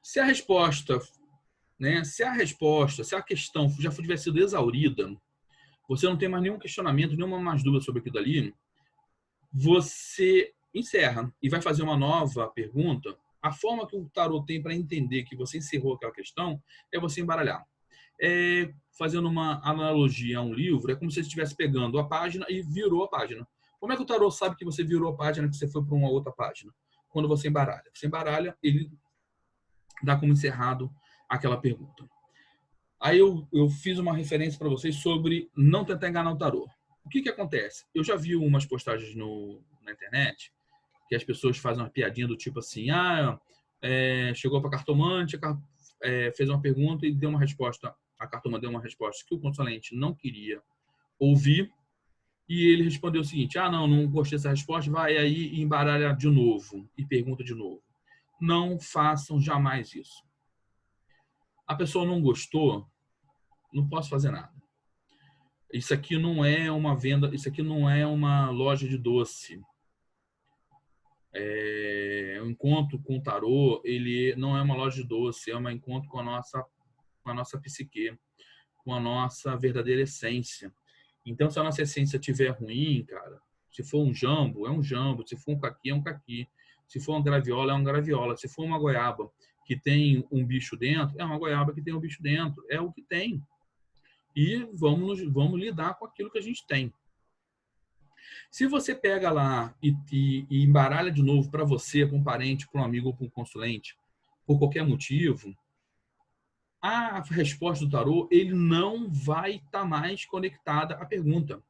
Se a resposta, se a questão já tiver sido exaurida, você não tem mais nenhum questionamento, nenhuma mais dúvida sobre aquilo ali, você encerra e vai fazer uma nova pergunta. A forma que o tarô tem para entender que você encerrou aquela questão é você embaralhar. Fazendo uma analogia a um livro, é como se você estivesse pegando a página e virou a página. Como é que o tarô sabe que você virou a página, que você foi para uma outra página? Quando você embaralha. Você embaralha, ele dá como encerrado aquela pergunta. Aí eu fiz uma referência para vocês sobre não tentar enganar o tarô. O que acontece? Eu já vi umas postagens na internet que as pessoas fazem uma piadinha do tipo assim, chegou para a cartomante, fez uma pergunta e deu uma resposta, a cartomante deu uma resposta que o consulente não queria ouvir, e ele respondeu o seguinte, não gostei dessa resposta, vai aí e embaralha de novo, e pergunta de novo. Não façam jamais isso. A pessoa não gostou, não posso fazer nada. Isso aqui não é uma venda, isso aqui não é uma loja de doce. O encontro com o tarô, ele não é uma loja de doce, é um encontro com a nossa psique, com a nossa verdadeira essência. Então, se a nossa essência estiver ruim, cara, se for um jambo, é um jambo, se for um caqui, é um caqui, se for uma graviola, é uma graviola, se for uma goiaba que tem um bicho dentro, é uma goiaba que tem um bicho dentro, é o que tem. E vamos lidar com aquilo que a gente tem. Se você pega lá e embaralha de novo para você, para um parente, para um amigo ou para um consulente, por qualquer motivo, a resposta do tarô ele não vai estar mais conectada à pergunta.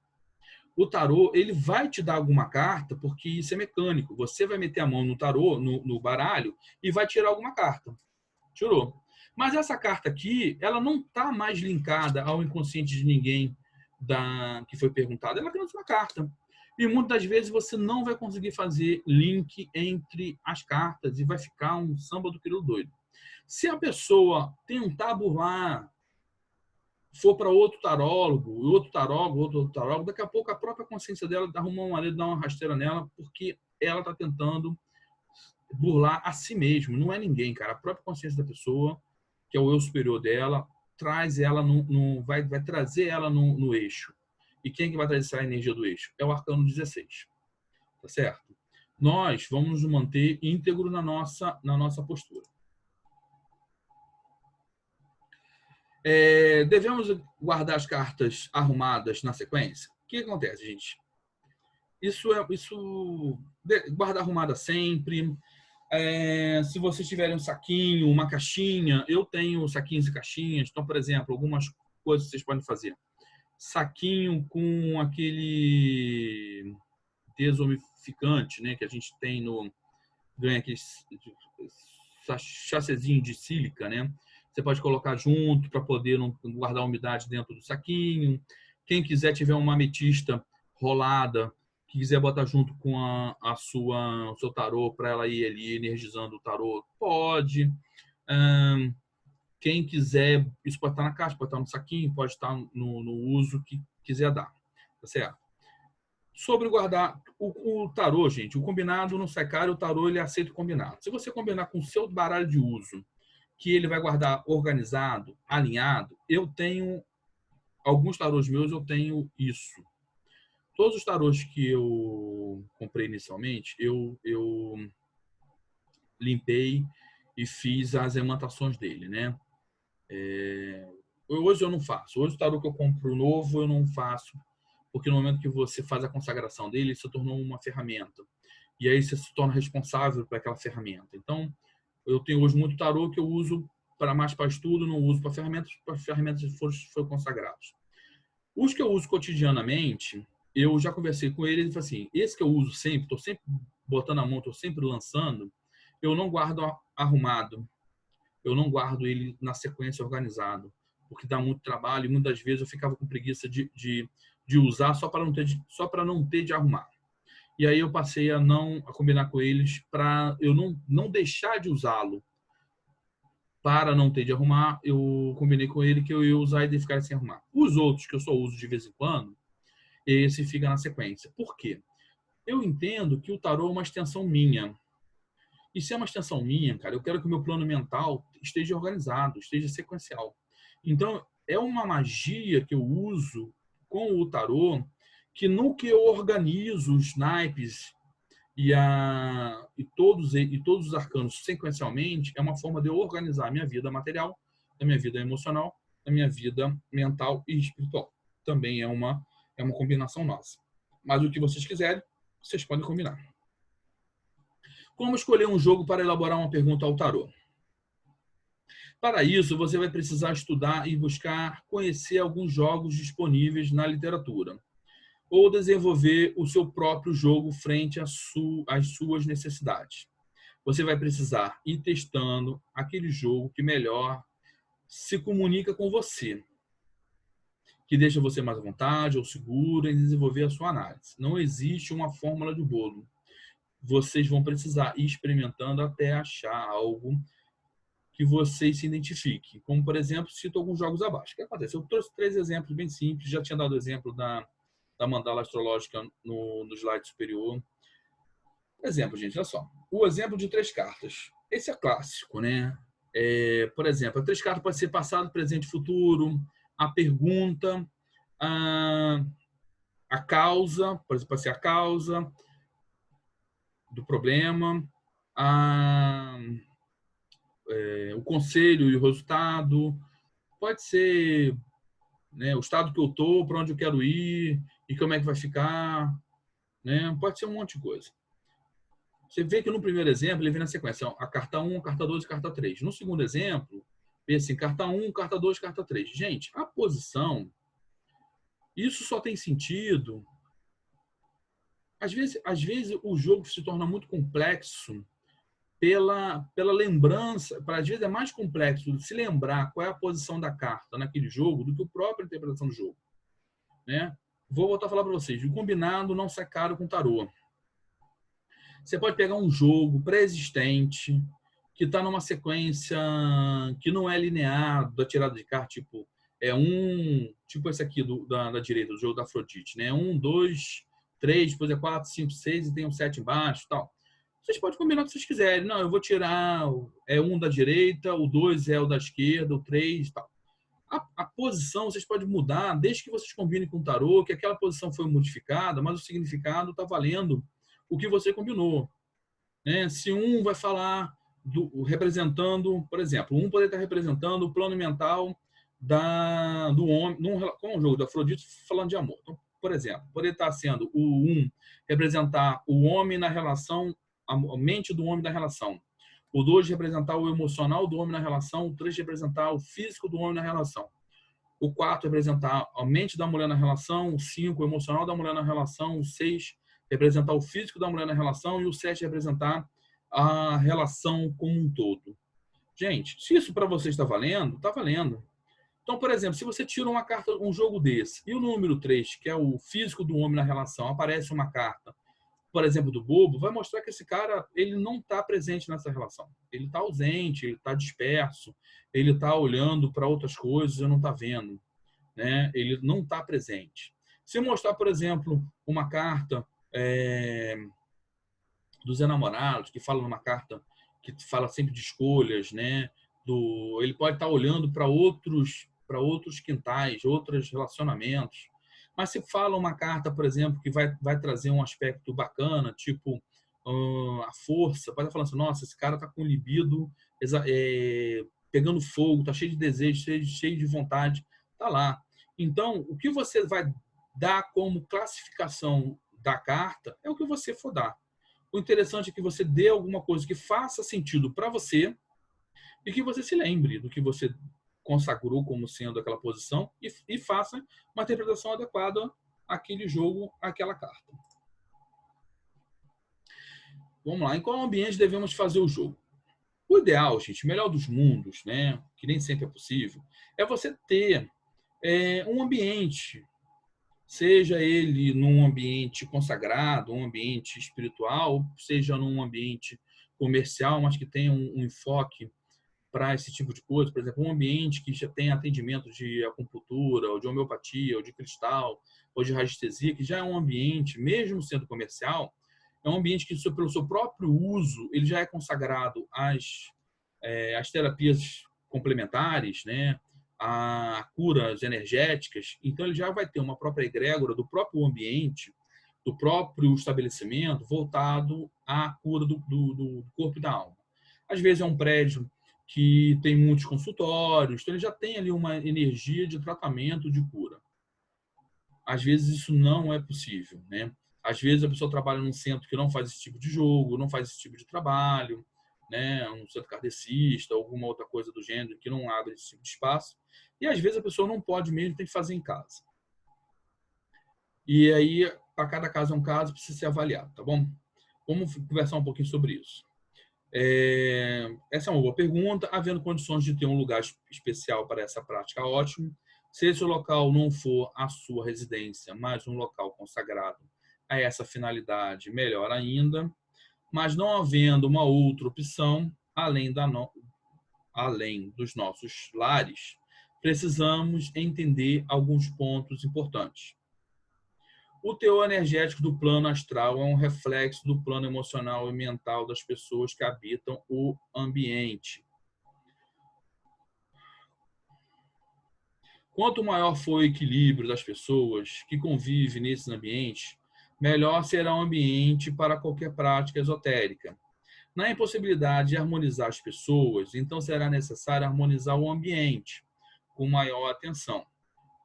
O tarô ele vai te dar alguma carta, porque isso é mecânico. Você vai meter a mão no tarô, no baralho, e vai tirar alguma carta. Tirou. Mas essa carta aqui, ela não está mais linkada ao inconsciente de ninguém que foi perguntado. Ela é apenas uma carta. E muitas vezes você não vai conseguir fazer link entre as cartas e vai ficar um samba do crioulo doido. Se a pessoa tentar burlar, for para outro tarólogo, daqui a pouco a própria consciência dela arruma uma maneira de dar uma rasteira nela, porque ela está tentando burlar a si mesmo. Não é ninguém, cara. A própria consciência da pessoa, que é o eu superior dela, traz ela vai trazer ela no eixo. E quem que vai trazer essa energia do eixo? É o arcano 16. Tá certo? Nós vamos nos manter íntegro na nossa postura. Devemos guardar as cartas arrumadas na sequência? O que acontece, gente? Guardar arrumada sempre. Se vocês tiverem um saquinho, uma caixinha, eu tenho saquinhos e caixinhas. Então, por exemplo, algumas coisas que vocês podem fazer. Saquinho com aquele desumidificante, né, que a gente tem ganha aquele chacezinho de sílica, né? Você pode colocar junto para poder não guardar a umidade dentro do saquinho. Quem quiser tiver uma ametista rolada, que quiser botar junto com o seu tarô para ela ir ali energizando o tarô, pode. Quem quiser, isso pode estar na caixa, pode estar no saquinho, pode estar no uso que quiser dar, tá certo? Sobre guardar o tarô, gente, o combinado não sai caro, o tarô ele aceita o combinado. Se você combinar com o seu baralho de uso, que ele vai guardar organizado, alinhado, eu tenho alguns tarôs meus, eu tenho isso. Todos os tarôs que eu comprei inicialmente, eu limpei e fiz as emantações dele, né? Hoje eu não faço. Hoje o tarô que eu compro novo eu não faço, porque no momento que você faz a consagração dele, isso se tornou uma ferramenta. E aí você se torna responsável por aquela ferramenta. Então, eu tenho hoje muito tarô que eu uso mais para estudo, não uso para ferramentas que foram consagrados. Os que eu uso cotidianamente, eu já conversei com ele, ele falou assim, esse que eu uso sempre, estou sempre botando a mão, estou sempre lançando, eu não guardo arrumado, eu não guardo ele na sequência organizado, porque dá muito trabalho e muitas vezes eu ficava com preguiça de usar só para não ter de arrumar. E aí eu passei a combinar com eles para eu não deixar de usá-lo. Para não ter de arrumar, eu combinei com ele que eu ia usar e ficar sem arrumar. Os outros que eu só uso de vez em quando, esse fica na sequência. Por quê? Eu entendo que o tarô é uma extensão minha. E se é uma extensão minha, cara, eu quero que o meu plano mental esteja organizado, esteja sequencial. Então, é uma magia que eu uso com o tarô, que no que eu organizo os naipes e todos os arcanos sequencialmente, é uma forma de eu organizar a minha vida material, a minha vida emocional, a minha vida mental e espiritual. Também é uma combinação nossa. Mas o que vocês quiserem, vocês podem combinar. Como escolher um jogo para elaborar uma pergunta ao tarô? Para isso, você vai precisar estudar e buscar conhecer alguns jogos disponíveis na literatura, ou desenvolver o seu próprio jogo frente às suas necessidades. Você vai precisar ir testando aquele jogo que melhor se comunica com você, que deixa você mais à vontade ou seguro em desenvolver a sua análise. Não existe uma fórmula de bolo. Vocês vão precisar ir experimentando até achar algo que vocês se identifiquem. Como, por exemplo, cito alguns jogos abaixo. O que acontece? Eu trouxe 3 exemplos bem simples. Já tinha dado o exemplo da mandala astrológica no slide superior. Exemplo, gente, olha só. O exemplo de 3 cartas. Esse é clássico, né? Por exemplo, a 3 cartas pode ser passado, presente e futuro, a pergunta, a causa, pode ser a causa do problema, o conselho e o resultado, pode ser, né, o estado que eu estou, para onde eu quero ir e como é que vai ficar, né? Pode ser um monte de coisa. Você vê que no primeiro exemplo ele vem na sequência, a carta 1, a carta 2 e a carta 3. No segundo exemplo, vê assim, carta 1, carta 2, carta 3. Gente, a posição, isso só tem sentido. Às vezes o jogo se torna muito complexo pela lembrança, às vezes é mais complexo de se lembrar qual é a posição da carta naquele jogo do que a própria interpretação do jogo, né? Vou voltar a falar para vocês, o combinado não sai caro com tarô. Você pode pegar um jogo pré-existente que está numa sequência que não é linear da tirada de carta, tipo esse aqui da direita, do jogo da Afrodite, né? 1, 2, 3, depois é 4, 5, 6 e tem um 7 embaixo e tal. Vocês podem combinar o que vocês quiserem. Não, eu vou tirar um da direita, o 2 é o da esquerda, o 3 e tal. A posição vocês podem mudar, desde que vocês combinem com o tarô, que aquela posição foi modificada, mas o significado está valendo o que você combinou, né? Se um vai falar representando, por exemplo, um poderia estar representando o plano mental do homem, com o jogo da Afrodite falando de amor. Então, por exemplo, poderia estar sendo o representar o homem na relação, a mente do homem na relação. O 2 representar o emocional do homem na relação. O 3 representar o físico do homem na relação. O 4 representar a mente da mulher na relação. O 5, o emocional da mulher na relação. O 6 representar o físico da mulher na relação. E o 7 representar a relação como um todo. Gente, se isso para você está valendo, está valendo. Então, por exemplo, se você tira uma carta, um jogo desse, e o número 3, que é o físico do homem na relação, aparece uma carta, por exemplo, do bobo, vai mostrar que esse cara ele não está presente nessa relação. Ele está ausente, ele está disperso, ele está olhando para outras coisas e não está vendo, né? Ele não está presente. Se mostrar, por exemplo, uma carta dos enamorados, que fala numa carta que fala sempre de escolhas, né? Ele pode estar olhando para outros quintais, outros relacionamentos. Mas se fala uma carta, por exemplo, que vai trazer um aspecto bacana, tipo a força, pode estar falando assim, nossa, esse cara está com libido pegando fogo, está cheio de desejo, cheio de vontade, está lá. Então, o que você vai dar como classificação da carta é o que você for dar. O interessante é que você dê alguma coisa que faça sentido para você e que você se lembre do que você consagrou como sendo aquela posição e faça uma interpretação adequada àquele jogo, àquela carta. Vamos lá. Em qual ambiente devemos fazer o jogo? O ideal, gente, o melhor dos mundos, né, que nem sempre é possível, é você ter um ambiente, seja ele num ambiente consagrado, um ambiente espiritual, seja num ambiente comercial, mas que tenha um enfoque para esse tipo de coisa. Por exemplo, um ambiente que já tem atendimento de acupuntura, ou de homeopatia, ou de cristal, ou de radiestesia, que já é um ambiente, mesmo sendo comercial, é um ambiente que, pelo seu próprio uso, ele já é consagrado às terapias complementares, né? A curas energéticas. Então, ele já vai ter uma própria egrégora do próprio ambiente, do próprio estabelecimento, voltado à cura do corpo e da alma. Às vezes é um prédio que tem muitos consultórios, então ele já tem ali uma energia de tratamento, de cura. às vezes isso não é possível, né? Às vezes a pessoa trabalha num centro que não faz esse tipo de jogo, não faz esse tipo de trabalho, né? Um centro kardecista, alguma outra coisa do gênero que não abre esse tipo de espaço. E às vezes a pessoa não pode mesmo, tem que fazer em casa. E aí, para cada caso é um caso, precisa ser avaliado, tá bom? Vamos conversar um pouquinho sobre isso. Essa é uma boa pergunta. Havendo condições de ter um lugar especial para essa prática, ótimo. Se esse local não for a sua residência, mas um local consagrado a essa finalidade, melhor ainda. Mas não havendo uma outra opção, além dos nossos lares, precisamos entender alguns pontos importantes. O teor energético do plano astral é um reflexo do plano emocional e mental das pessoas que habitam o ambiente. Quanto maior for o equilíbrio das pessoas que convivem nesses ambientes, melhor será o ambiente para qualquer prática esotérica. Na impossibilidade de harmonizar as pessoas, então será necessário harmonizar o ambiente com maior atenção.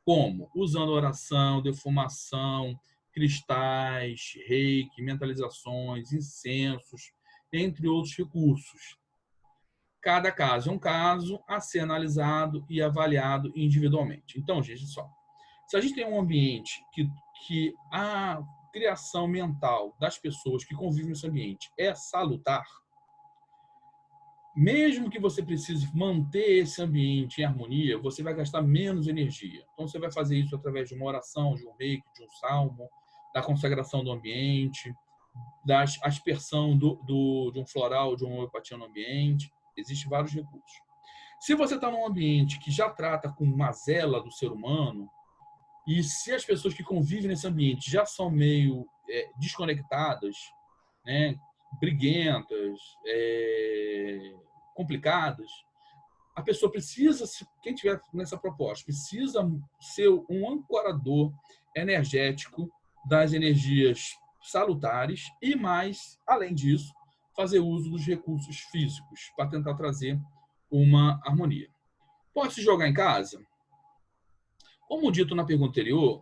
Como? Usando oração, defumação, cristais, reiki, mentalizações, incensos, entre outros recursos. Cada caso é um caso a ser analisado e avaliado individualmente. Então, gente, só. Se a gente tem um ambiente que a criação mental das pessoas que convivem nesse ambiente é salutar, mesmo que você precise manter esse ambiente em harmonia, você vai gastar menos energia. Então, você vai fazer isso através de uma oração, de um reiki, de um salmo, da consagração do ambiente, da aspersão de um floral, de uma homeopatia no ambiente. Existem vários recursos. Se você está num ambiente que já trata com mazela do ser humano, e se as pessoas que convivem nesse ambiente já são meio desconectadas, né, briguentas, complicadas, a pessoa precisa, quem tiver nessa proposta, precisa ser um ancorador energético das energias salutares e mais, além disso, fazer uso dos recursos físicos para tentar trazer uma harmonia. Pode se jogar em casa? Como dito na pergunta anterior,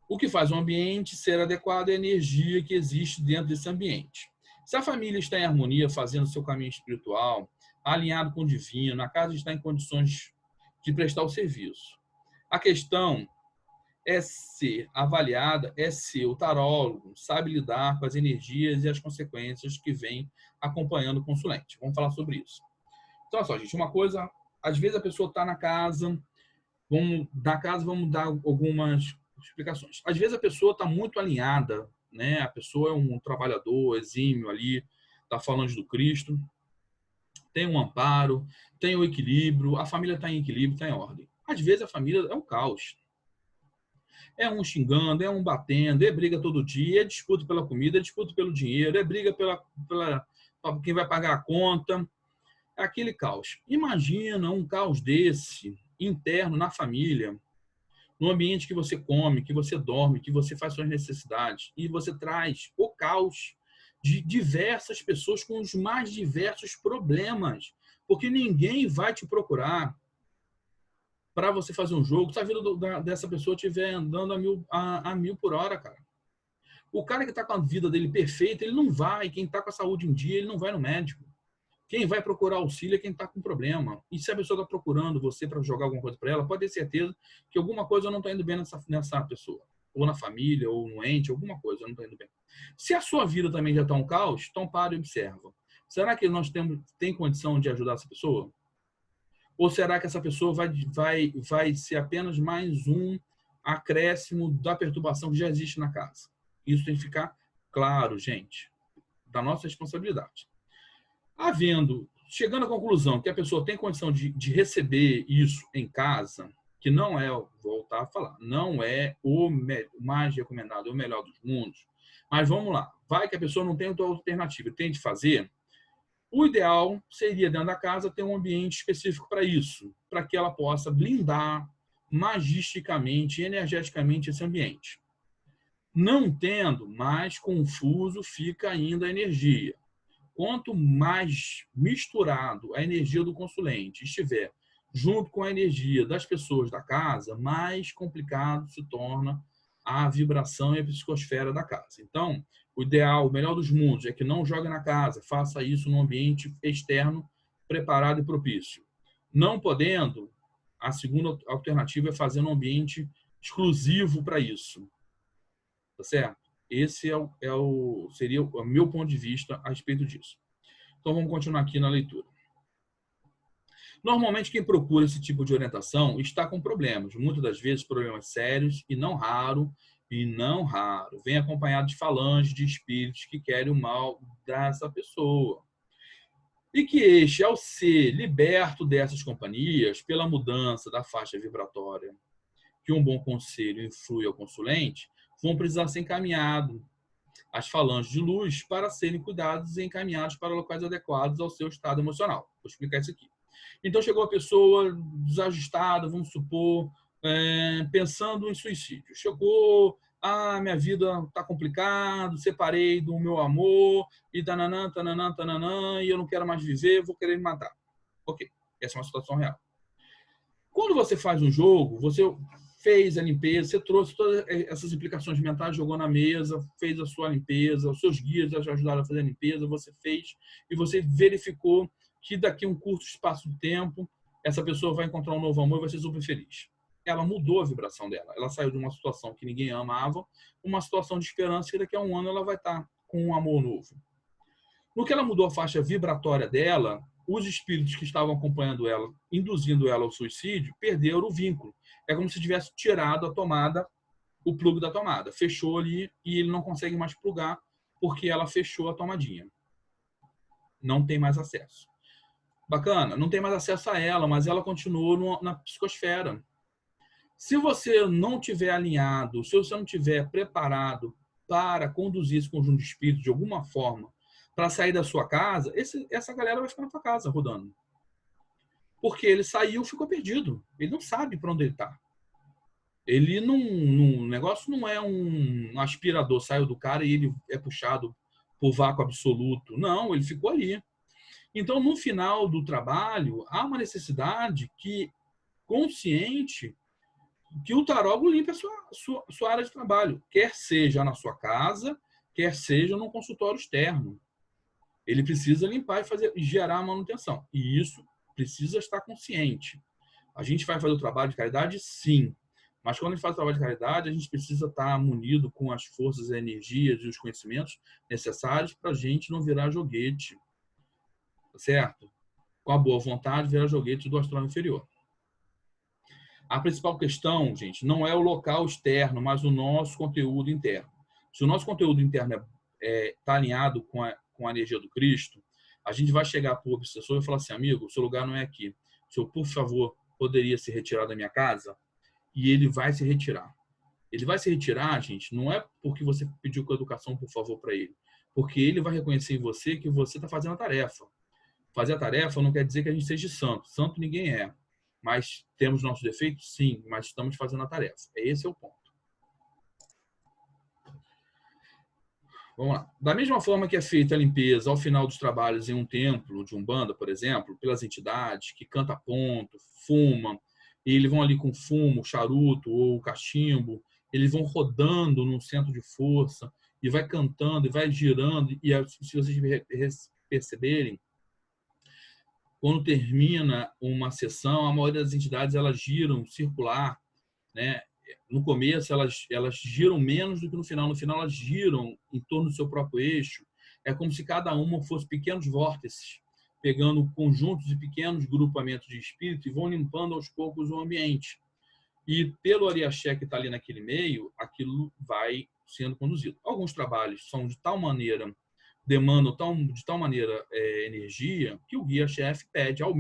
o que faz o ambiente ser adequado é a energia que existe dentro desse ambiente. Se a família está em harmonia, fazendo seu caminho espiritual, alinhado com o divino, a casa está em condições de prestar o serviço. A questão é ser avaliada, é ser o tarólogo, sabe lidar com as energias e as consequências que vêm acompanhando o consulente. Vamos falar sobre isso. Então, olha só, gente, uma coisa, às vezes a pessoa está na casa, vamos dar algumas explicações. Às vezes a pessoa está muito alinhada, né? A pessoa é um trabalhador exímio ali, está falando do Cristo, tem um amparo, tem o equilíbrio, a família está em equilíbrio, está em ordem. Às vezes a família é um caos. É um xingando, é um batendo, é briga todo dia, é disputa pela comida, é disputa pelo dinheiro, é briga pela quem vai pagar a conta. É aquele caos. Imagina um caos desse interno na família, no ambiente que você come, que você dorme, que você faz suas necessidades, e você traz o caos de diversas pessoas com os mais diversos problemas, porque ninguém vai te procurar para você fazer um jogo se a vida dessa pessoa estiver andando a mil por hora, cara. O cara que está com a vida dele perfeita, ele não vai. Quem está com a saúde em dia, ele não vai no médico. Quem vai procurar auxílio é quem está com problema. E se a pessoa está procurando você para jogar alguma coisa para ela, pode ter certeza que alguma coisa não está indo bem nessa pessoa. Ou na família, ou no ente, alguma coisa não está indo bem. Se a sua vida também já está um caos, então para e observa. Será que nós tem condição de ajudar essa pessoa? Ou será que essa pessoa vai ser apenas mais um acréscimo da perturbação que já existe na casa? Isso tem que ficar claro, gente, da nossa responsabilidade. Chegando à conclusão que a pessoa tem condição de receber isso em casa, que não é, voltar a falar, não é o mais recomendado, o melhor dos mundos, mas vamos lá, vai que a pessoa não tem outra alternativa, tem de fazer, o ideal seria, dentro da casa, ter um ambiente específico para isso, para que ela possa blindar magisticamente e energeticamente esse ambiente. Não tendo, mais confuso fica ainda a energia. Quanto mais misturado a energia do consulente estiver junto com a energia das pessoas da casa, mais complicado se torna a vibração e a psicosfera da casa. Então, o ideal, o melhor dos mundos, é que não jogue na casa, faça isso num ambiente externo preparado e propício. Não podendo, a segunda alternativa é fazer um ambiente exclusivo para isso. Tá certo? Esse seria o meu ponto de vista a respeito disso. Então, vamos continuar aqui na leitura. Normalmente, quem procura esse tipo de orientação está com problemas, muitas das vezes problemas sérios e não raro, vem acompanhado de falanges de espíritos que querem o mal dessa pessoa. E que este, ao ser liberto dessas companhias, pela mudança da faixa vibratória, que um bom conselho influi ao consulente, vão precisar ser encaminhados às falanges de luz para serem cuidados e encaminhados para locais adequados ao seu estado emocional. Vou explicar isso aqui. Então, chegou a pessoa desajustada, vamos supor, pensando em suicídio. Chegou, minha vida está complicada, separei do meu amor, e tananã, tananã, tananã, e eu não quero mais viver, vou querer me matar. Ok, essa é uma situação real. Quando você faz um jogo, você fez a limpeza, você trouxe todas essas implicações mentais, jogou na mesa, fez a sua limpeza, os seus guias já ajudaram a fazer a limpeza, você fez e você verificou que daqui a um curto espaço de tempo, essa pessoa vai encontrar um novo amor e vai ser super feliz. Ela mudou a vibração dela. Ela saiu de uma situação que ninguém amava, uma situação de esperança que daqui a um ano ela vai estar com um amor novo. No que ela mudou a faixa vibratória dela, os espíritos que estavam acompanhando ela, induzindo ela ao suicídio, perderam o vínculo. É como se tivesse tirado a tomada, o plug da tomada. Fechou ali e ele não consegue mais plugar porque ela fechou a tomadinha. Não tem mais acesso. Bacana, não tem mais acesso a ela, mas ela continuou na psicosfera. Se você não tiver alinhado, se você não tiver preparado para conduzir esse conjunto de espíritos de alguma forma para sair da sua casa, essa galera vai ficar na sua casa rodando. Porque ele saiu, ficou perdido. Ele não sabe para onde ele está. Ele não, o negócio não é um aspirador, saiu do cara e ele é puxado por vácuo absoluto. Não, ele ficou ali. Então, no final do trabalho, há uma necessidade consciente que o tarólogo limpe a sua área de trabalho, quer seja na sua casa, quer seja num consultório externo. Ele precisa limpar e gerar a manutenção. E isso precisa estar consciente. A gente vai fazer o trabalho de caridade? Sim. Mas quando a gente faz o trabalho de caridade, a gente precisa estar munido com as forças, as energias e os conhecimentos necessários para a gente não virar joguete. Certo? Com a boa vontade, virar joguete do astral inferior. A principal questão, gente, não é o local externo, mas o nosso conteúdo interno. Se o nosso conteúdo interno está alinhado com a energia do Cristo, a gente vai chegar para o obsessor e falar assim, amigo, o seu lugar não é aqui. O senhor, por favor, poderia se retirar da minha casa? E ele vai se retirar. Ele vai se retirar, gente, não é porque você pediu com educação, por favor, para ele. Porque ele vai reconhecer em você que você está fazendo a tarefa. Fazer a tarefa não quer dizer que a gente seja santo. Santo ninguém é. Mas temos nossos defeitos? Sim, mas estamos fazendo a tarefa. Esse é o ponto. Vamos lá. Da mesma forma que é feita a limpeza ao final dos trabalhos em um templo de Umbanda, por exemplo, pelas entidades que canta ponto, fumam, e eles vão ali com fumo, charuto ou cachimbo, eles vão rodando num centro de força e vai cantando e vai girando, e se vocês perceberem, quando termina uma sessão, a maioria das entidades elas giram circular, né? No começo elas giram menos do que no final. No final elas giram em torno do seu próprio eixo. É como se cada uma fosse pequenos vórtices, pegando conjuntos de pequenos grupamentos de espírito e vão limpando aos poucos o ambiente. E pelo Ariaxé que está ali naquele meio, aquilo vai sendo conduzido. Alguns trabalhos são de tal maneira demandam de tal maneira energia que o guia-chefe pede ao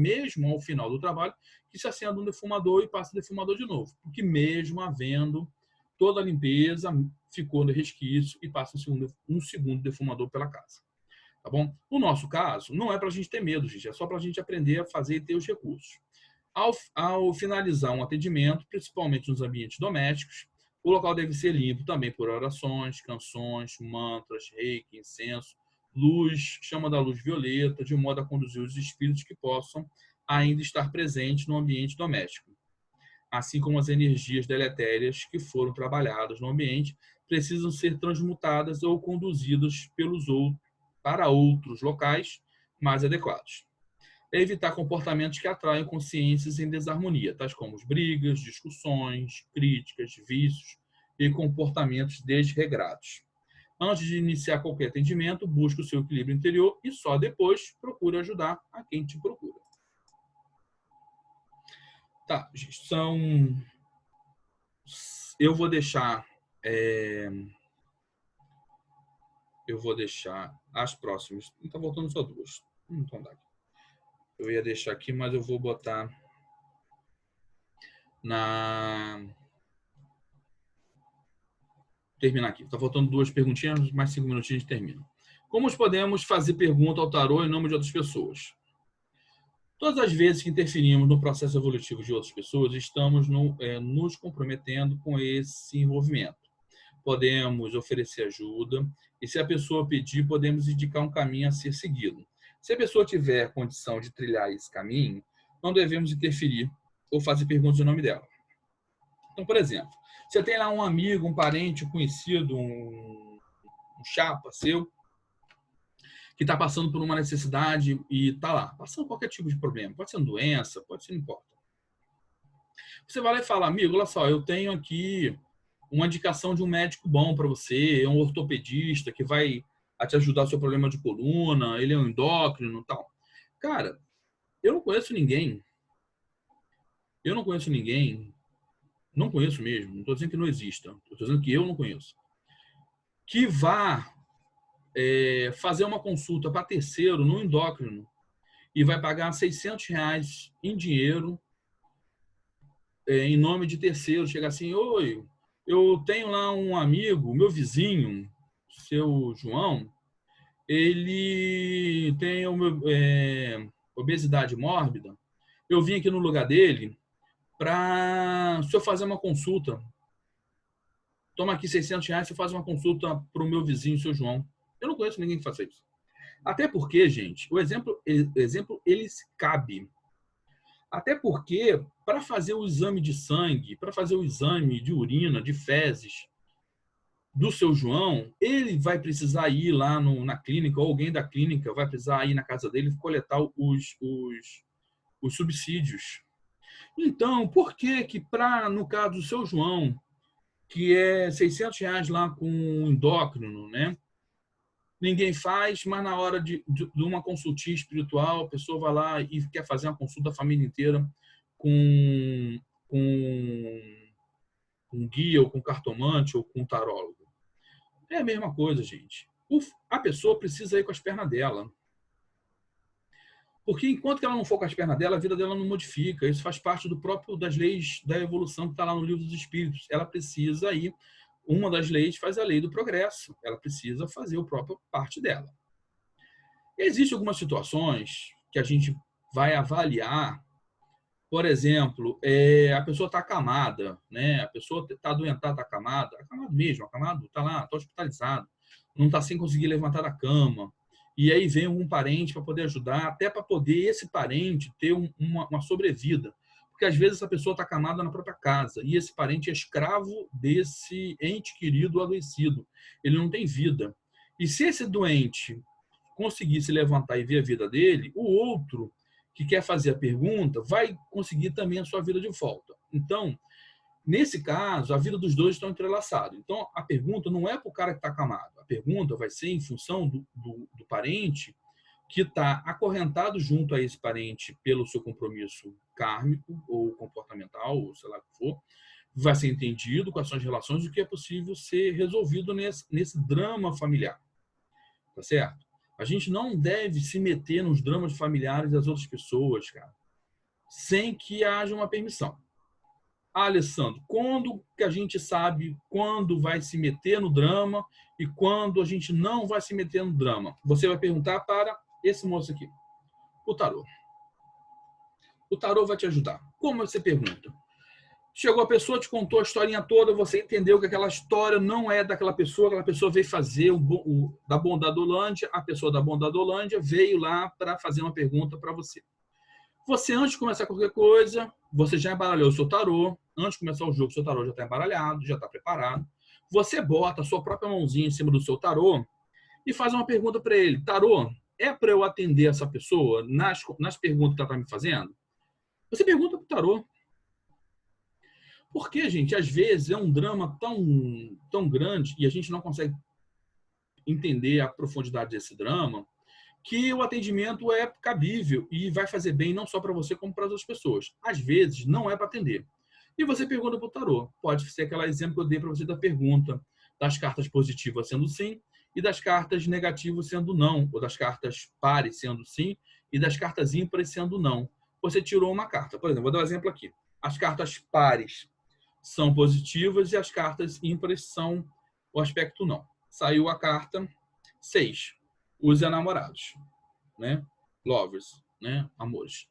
final do trabalho que se acenda um defumador e passe o defumador de novo. Porque mesmo havendo toda a limpeza, ficou no resquício e passa um segundo defumador pela casa. Tá bom? No nosso caso, não é para a gente ter medo, gente. É só para a gente aprender a fazer e ter os recursos. Ao finalizar um atendimento, principalmente nos ambientes domésticos, o local deve ser limpo também por orações, canções, mantras, reiki, incenso, luz, chama da luz violeta, de modo a conduzir os espíritos que possam ainda estar presente no ambiente doméstico, assim como as energias deletérias que foram trabalhadas no ambiente precisam ser transmutadas ou conduzidas para outros locais mais adequados. É evitar comportamentos que atraem consciências em desarmonia, tais como brigas, discussões, críticas, vícios e comportamentos desregrados. Antes de iniciar qualquer atendimento, busque o seu equilíbrio interior e só depois procure ajudar a quem te procura. Tá, gente, eu vou deixar as próximas. Tá voltando só duas. Então dá. Eu ia deixar aqui, mas eu vou botar terminar aqui. Tá faltando duas perguntinhas, mais 5 minutinhos a gente termina. Como podemos fazer pergunta ao tarô em nome de outras pessoas? Todas as vezes que interferimos no processo evolutivo de outras pessoas, estamos nos comprometendo com esse envolvimento. Podemos oferecer ajuda e, se a pessoa pedir, podemos indicar um caminho a ser seguido. Se a pessoa tiver condição de trilhar esse caminho, não devemos interferir ou fazer perguntas em nome dela. Então, por exemplo, você tem lá um amigo, um parente, um conhecido, um chapa seu, que está passando por uma necessidade e está lá, passando qualquer tipo de problema. Pode ser uma doença, pode ser, não importa. Você vai lá e fala, amigo, olha só, eu tenho aqui uma indicação de um médico bom para você, é um ortopedista que vai te ajudar no seu problema de coluna, ele é um endócrino e tal. Cara, eu não conheço ninguém, não conheço mesmo, não estou dizendo que não exista, estou dizendo que eu não conheço, que vá fazer uma consulta para terceiro no endócrino e vai pagar R$600 em dinheiro em nome de terceiro, chega assim, oi, eu tenho lá um amigo, meu vizinho, seu João, ele tem obesidade mórbida, eu vim aqui no lugar dele para o senhor fazer uma consulta. Toma aqui R$600, você faz uma consulta para o meu vizinho, seu João. Eu não conheço ninguém que faça isso. Até porque, gente, o exemplo ele cabe. Até porque, para fazer o exame de sangue, para fazer o exame de urina, de fezes do seu João, ele vai precisar ir lá na clínica, ou alguém da clínica vai precisar ir na casa dele e coletar os subsídios. Então, por que no caso do seu João, que é R$600 lá com um endócrino, né? Ninguém faz, mas na hora de uma consultinha espiritual, a pessoa vai lá e quer fazer uma consulta da família inteira com um guia, ou com cartomante, ou com tarólogo. É a mesma coisa, gente. A pessoa precisa ir com as pernas dela. Porque enquanto que ela não for com as pernas dela, a vida dela não modifica. Isso faz parte das leis da evolução que está lá no Livro dos Espíritos. Ela precisa ir. Uma das leis faz a lei do progresso. Ela precisa fazer a própria parte dela. Existem algumas situações que a gente vai avaliar. Por exemplo, a pessoa está acamada, né? A pessoa está adoentada, está acamado mesmo, acamado, está lá, está hospitalizado, não está sem conseguir levantar da cama. E aí vem um parente para poder ajudar, até para poder esse parente ter uma sobrevida. Porque às vezes essa pessoa está acamada na própria casa e esse parente é escravo desse ente querido adoecido. Ele não tem vida. E se esse doente conseguir se levantar e ver a vida dele, o outro que quer fazer a pergunta vai conseguir também a sua vida de volta. Então, nesse caso, a vida dos dois estão entrelaçados. Então, a pergunta não é para o cara que está acamado. A pergunta vai ser em função do parente que está acorrentado junto a esse parente pelo seu compromisso kármico ou comportamental, ou sei lá o que for, vai ser entendido quais são as relações, o que é possível ser resolvido nesse drama familiar. Tá certo? A gente não deve se meter nos dramas familiares das outras pessoas, cara, sem que haja uma permissão. Alessandro, quando que a gente sabe quando vai se meter no drama e quando a gente não vai se meter no drama? Você vai perguntar para esse moço aqui, o tarô. O tarô vai te ajudar. Como você pergunta? Chegou a pessoa, te contou a historinha toda, você entendeu que aquela história não é daquela pessoa, aquela pessoa veio fazer da Bondadolândia, a pessoa da Bondadolândia veio lá para fazer uma pergunta para você. Você, antes de começar qualquer coisa, você já embaralhou o seu tarô. Antes de começar o jogo, o seu tarô já está embaralhado, já está preparado. Você bota a sua própria mãozinha em cima do seu tarô e faz uma pergunta para ele. Tarô, é para eu atender essa pessoa nas perguntas que ela está me fazendo? Você pergunta para o tarô. Porque, gente, às vezes é um drama tão grande e a gente não consegue entender a profundidade desse drama, que o atendimento é cabível e vai fazer bem não só para você, como para as outras pessoas. Às vezes, não é para atender. E você pergunta para o tarô. Pode ser aquele exemplo que eu dei para você da pergunta das cartas positivas sendo sim e das cartas negativas sendo não, ou das cartas pares sendo sim e das cartas ímpares sendo não. Você tirou uma carta. Por exemplo, vou dar um exemplo aqui. As cartas pares são positivas e as cartas ímpares são o aspecto não. Saiu a carta 6. Os enamorados, né? Lovers, né? Amores.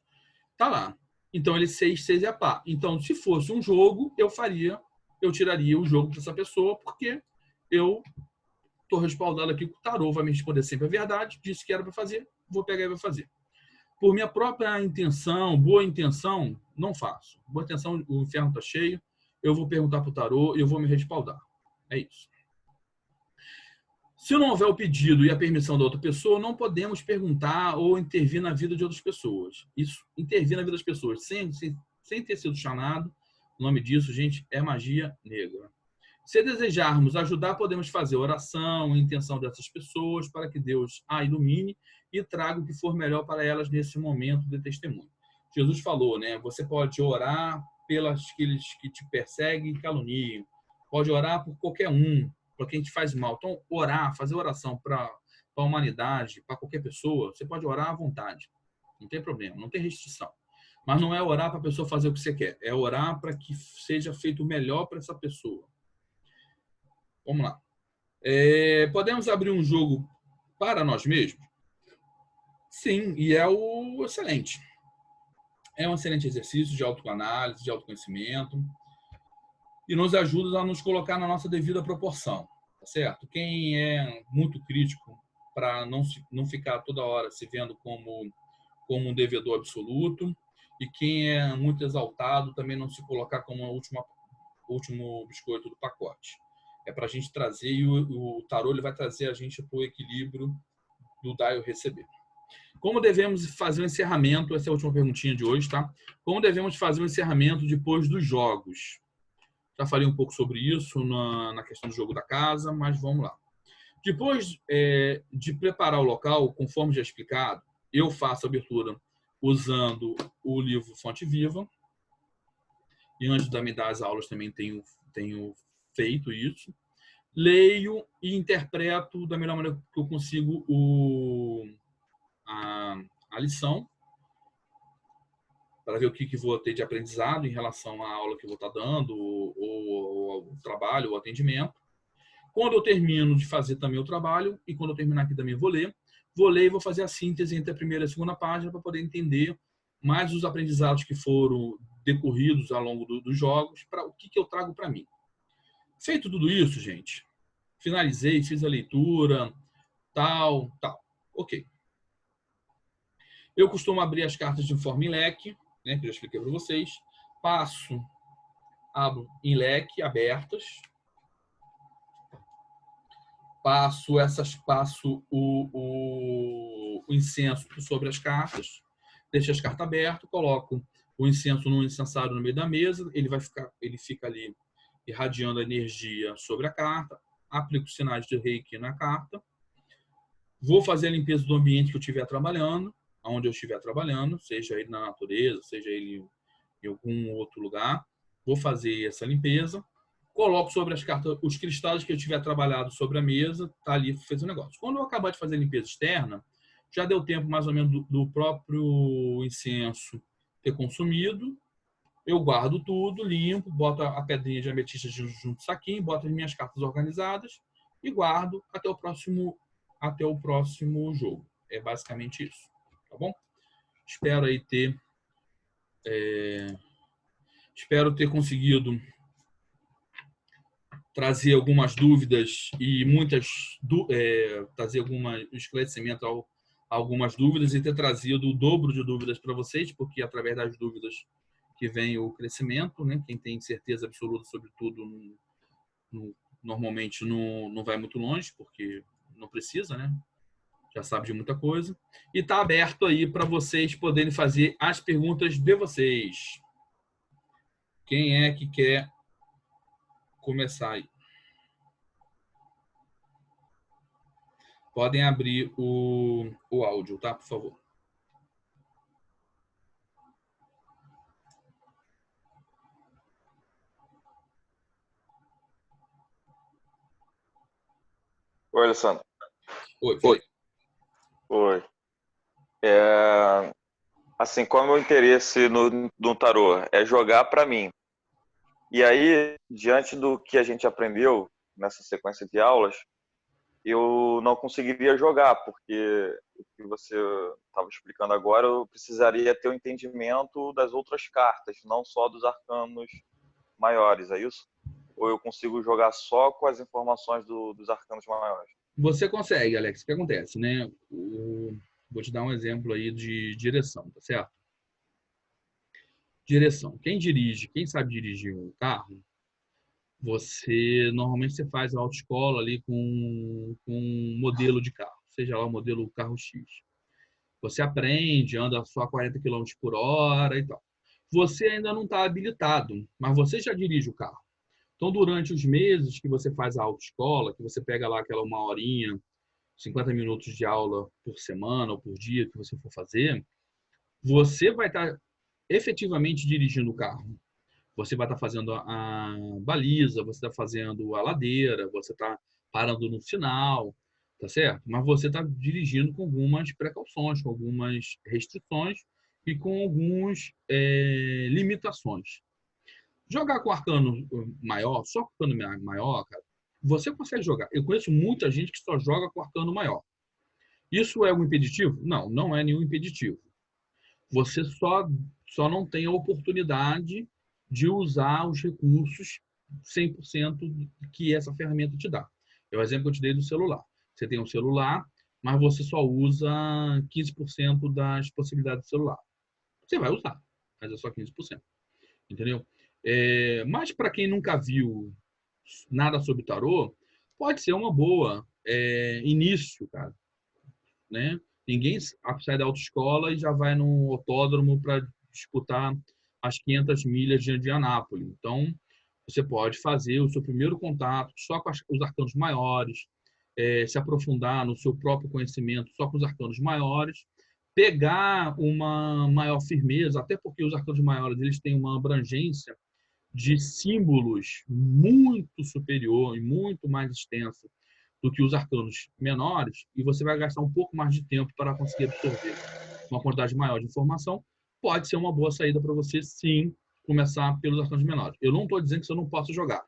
Tá lá. Então ele 6 é par. Então, se fosse um jogo, eu tiraria o jogo dessa pessoa, porque eu tô respaldado aqui com o tarô, vai me responder sempre a verdade, disse que era para fazer, vou pegar e vou fazer. Por minha própria intenção, boa intenção, não faço. Boa intenção, o inferno tá cheio, eu vou perguntar pro tarô e eu vou me respaldar. É isso. Se não houver o pedido e a permissão da outra pessoa, não podemos perguntar ou intervir na vida de outras pessoas. Isso, intervir na vida das pessoas sem ter sido chamado, o nome disso, gente, é magia negra. Se desejarmos ajudar, podemos fazer oração, intenção dessas pessoas, para que Deus a ilumine e traga o que for melhor para elas nesse momento de testemunho. Jesus falou, né? Você pode orar pelos aqueles que te perseguem e caluniam. Pode orar por qualquer um, para quem te faz mal. Então, orar, fazer oração para a humanidade, para qualquer pessoa, você pode orar à vontade. Não tem problema, não tem restrição. Mas não é orar para a pessoa fazer o que você quer. É orar para que seja feito o melhor para essa pessoa. Vamos lá. Podemos abrir um jogo para nós mesmos? Sim, e é o excelente. É um excelente exercício de autoanálise, de autoconhecimento e nos ajuda a nos colocar na nossa devida proporção, tá certo? Quem é muito crítico para não ficar toda hora se vendo como um devedor absoluto e quem é muito exaltado também não se colocar como o último biscoito do pacote. É para a gente trazer, e o tarô ele vai trazer a gente para o equilíbrio do dar e o receber. Como devemos fazer o encerramento? Essa é a última perguntinha de hoje, tá? Como devemos fazer o encerramento depois dos jogos? Já falei um pouco sobre isso na questão do jogo da casa, mas vamos lá. Depois de preparar o local, conforme já explicado, eu faço a abertura usando o livro Fonte Viva. E antes de me dar as aulas também tenho feito isso. Leio e interpreto da melhor maneira que eu consigo a lição, para ver o que vou ter de aprendizado em relação à aula que eu vou estar dando, ou ao trabalho, ou atendimento. Quando eu termino de fazer também o trabalho, e quando eu terminar aqui também vou ler e vou fazer a síntese entre a primeira e a segunda página para poder entender mais os aprendizados que foram decorridos ao longo dos jogos, para o que eu trago para mim. Feito tudo isso, gente, finalizei, fiz a leitura, tal. Ok. Eu costumo abrir as cartas de forma em leque, né, que eu já expliquei para vocês. Abro em leque, abertas. Passo o incenso sobre as cartas, deixo as cartas abertas, coloco o incenso no incensário no meio da mesa, ele fica ali irradiando a energia sobre a carta, aplico os sinais de reiki na carta, vou fazer a limpeza do ambiente que eu estiver trabalhando, onde eu estiver trabalhando, seja ele na natureza, seja ele em algum outro lugar, vou fazer essa limpeza, coloco sobre as cartas os cristais que eu tiver trabalhado sobre a mesa, tá ali, fez o negócio. Quando eu acabar de fazer a limpeza externa, já deu tempo mais ou menos do próprio incenso ter consumido, eu guardo tudo, limpo, boto a pedrinha de ametista junto no saquinho, boto as minhas cartas organizadas e guardo até o próximo jogo. É basicamente isso, tá bom? Espero ter conseguido trazer algumas dúvidas e trazer algum esclarecimento algumas dúvidas e ter trazido o dobro de dúvidas para vocês, porque através das dúvidas que vem o crescimento, né? Quem tem certeza absoluta sobre tudo normalmente não vai muito longe, porque não precisa, né? Já sabe de muita coisa. E está aberto aí para vocês poderem fazer as perguntas de vocês. Quem é que quer começar aí? Podem abrir o áudio, tá? Por favor. Oi, Alessandro. Oi, falei. Oi. Assim, qual é o meu interesse no tarô? É jogar para mim. E aí, diante do que a gente aprendeu nessa sequência de aulas, eu não conseguiria jogar, porque o que você estava explicando agora, eu precisaria ter o entendimento das outras cartas, não só dos arcanos maiores, é isso? Ou eu consigo jogar só com as informações dos arcanos maiores? Você consegue, Alex. O que acontece, né? Vou te dar um exemplo aí de direção, tá certo? Direção. Quem dirige, quem sabe dirigir um carro, normalmente você faz a autoescola ali com um modelo de carro, seja lá o modelo carro X. Você aprende, anda só a 40 km por hora e tal. Você ainda não está habilitado, mas você já dirige o carro. Então, durante os meses que você faz a autoescola, que você pega lá aquela 1 horinha, 50 minutos de aula por semana ou por dia que você for fazer, você vai estar efetivamente dirigindo o carro. Você vai estar fazendo a baliza, você está fazendo a ladeira, você está parando no sinal, tá certo? Mas você está dirigindo com algumas precauções, com algumas restrições e com algumas limitações. Jogar com arcano maior, só com arcano maior, cara, você consegue jogar. Eu conheço muita gente que só joga com arcano maior. Isso é um impeditivo? Não, não é nenhum impeditivo. Você só não tem a oportunidade de usar os recursos 100% que essa ferramenta te dá. É o exemplo que eu te dei do celular. Você tem um celular, mas você só usa 15% das possibilidades do celular. Você vai usar, mas é só 15%. Entendeu? Mas para quem nunca viu nada sobre tarô, pode ser uma boa início, cara, né? Ninguém sai da autoescola e já vai no autódromo para disputar as 500 milhas de Anápolis. Então, você pode fazer o seu primeiro contato só com os arcanos maiores, se aprofundar no seu próprio conhecimento só com os arcanos maiores, pegar uma maior firmeza, até porque os arcanos maiores eles têm uma abrangência de símbolos muito superior e muito mais extensa do que os arcanos menores, e você vai gastar um pouco mais de tempo para conseguir absorver uma quantidade maior de informação, pode ser uma boa saída para você, sim, começar pelos arcanos menores. Eu não estou dizendo que você não possa jogar.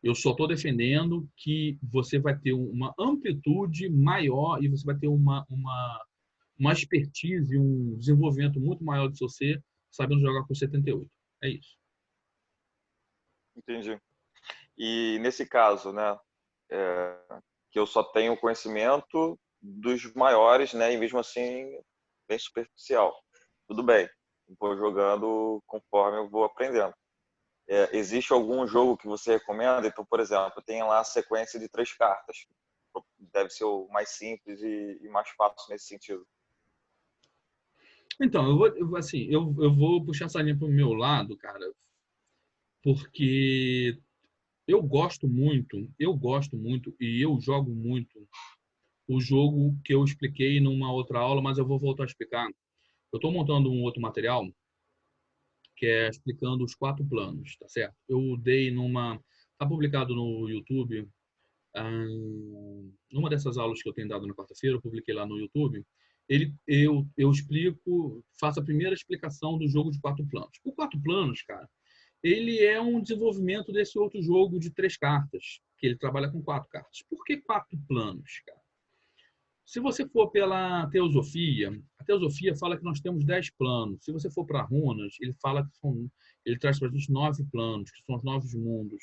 Eu só estou defendendo que você vai ter uma amplitude maior e você vai ter uma expertise, um desenvolvimento muito maior do seu ser, sabendo jogar com 78. É isso. Entendi. E nesse caso, né, que eu só tenho conhecimento dos maiores, né, e mesmo assim bem superficial. Tudo bem, vou jogando conforme eu vou aprendendo. Existe algum jogo que você recomenda? Então, por exemplo, tem lá a sequência de 3 cartas. Deve ser o mais simples e mais fácil nesse sentido. Então, eu vou puxar essa linha para o meu lado, cara, porque eu gosto muito e eu jogo muito o jogo que eu expliquei numa outra aula, mas eu vou voltar a explicar. Eu estou montando um outro material que é explicando os 4 planos, tá certo? Eu dei tá publicado no YouTube, numa dessas aulas que eu tenho dado na quarta-feira, eu publiquei lá no YouTube. Eu explico, faço a primeira explicação do jogo de 4 planos. O 4 planos, cara, ele é um desenvolvimento desse outro jogo de 3 cartas, que ele trabalha com 4 cartas. Por que 4 planos, cara? Se você for pela teosofia, a teosofia fala que nós temos 10 planos. Se você for para runas, ele traz para a gente 9 planos, que são os 9 mundos.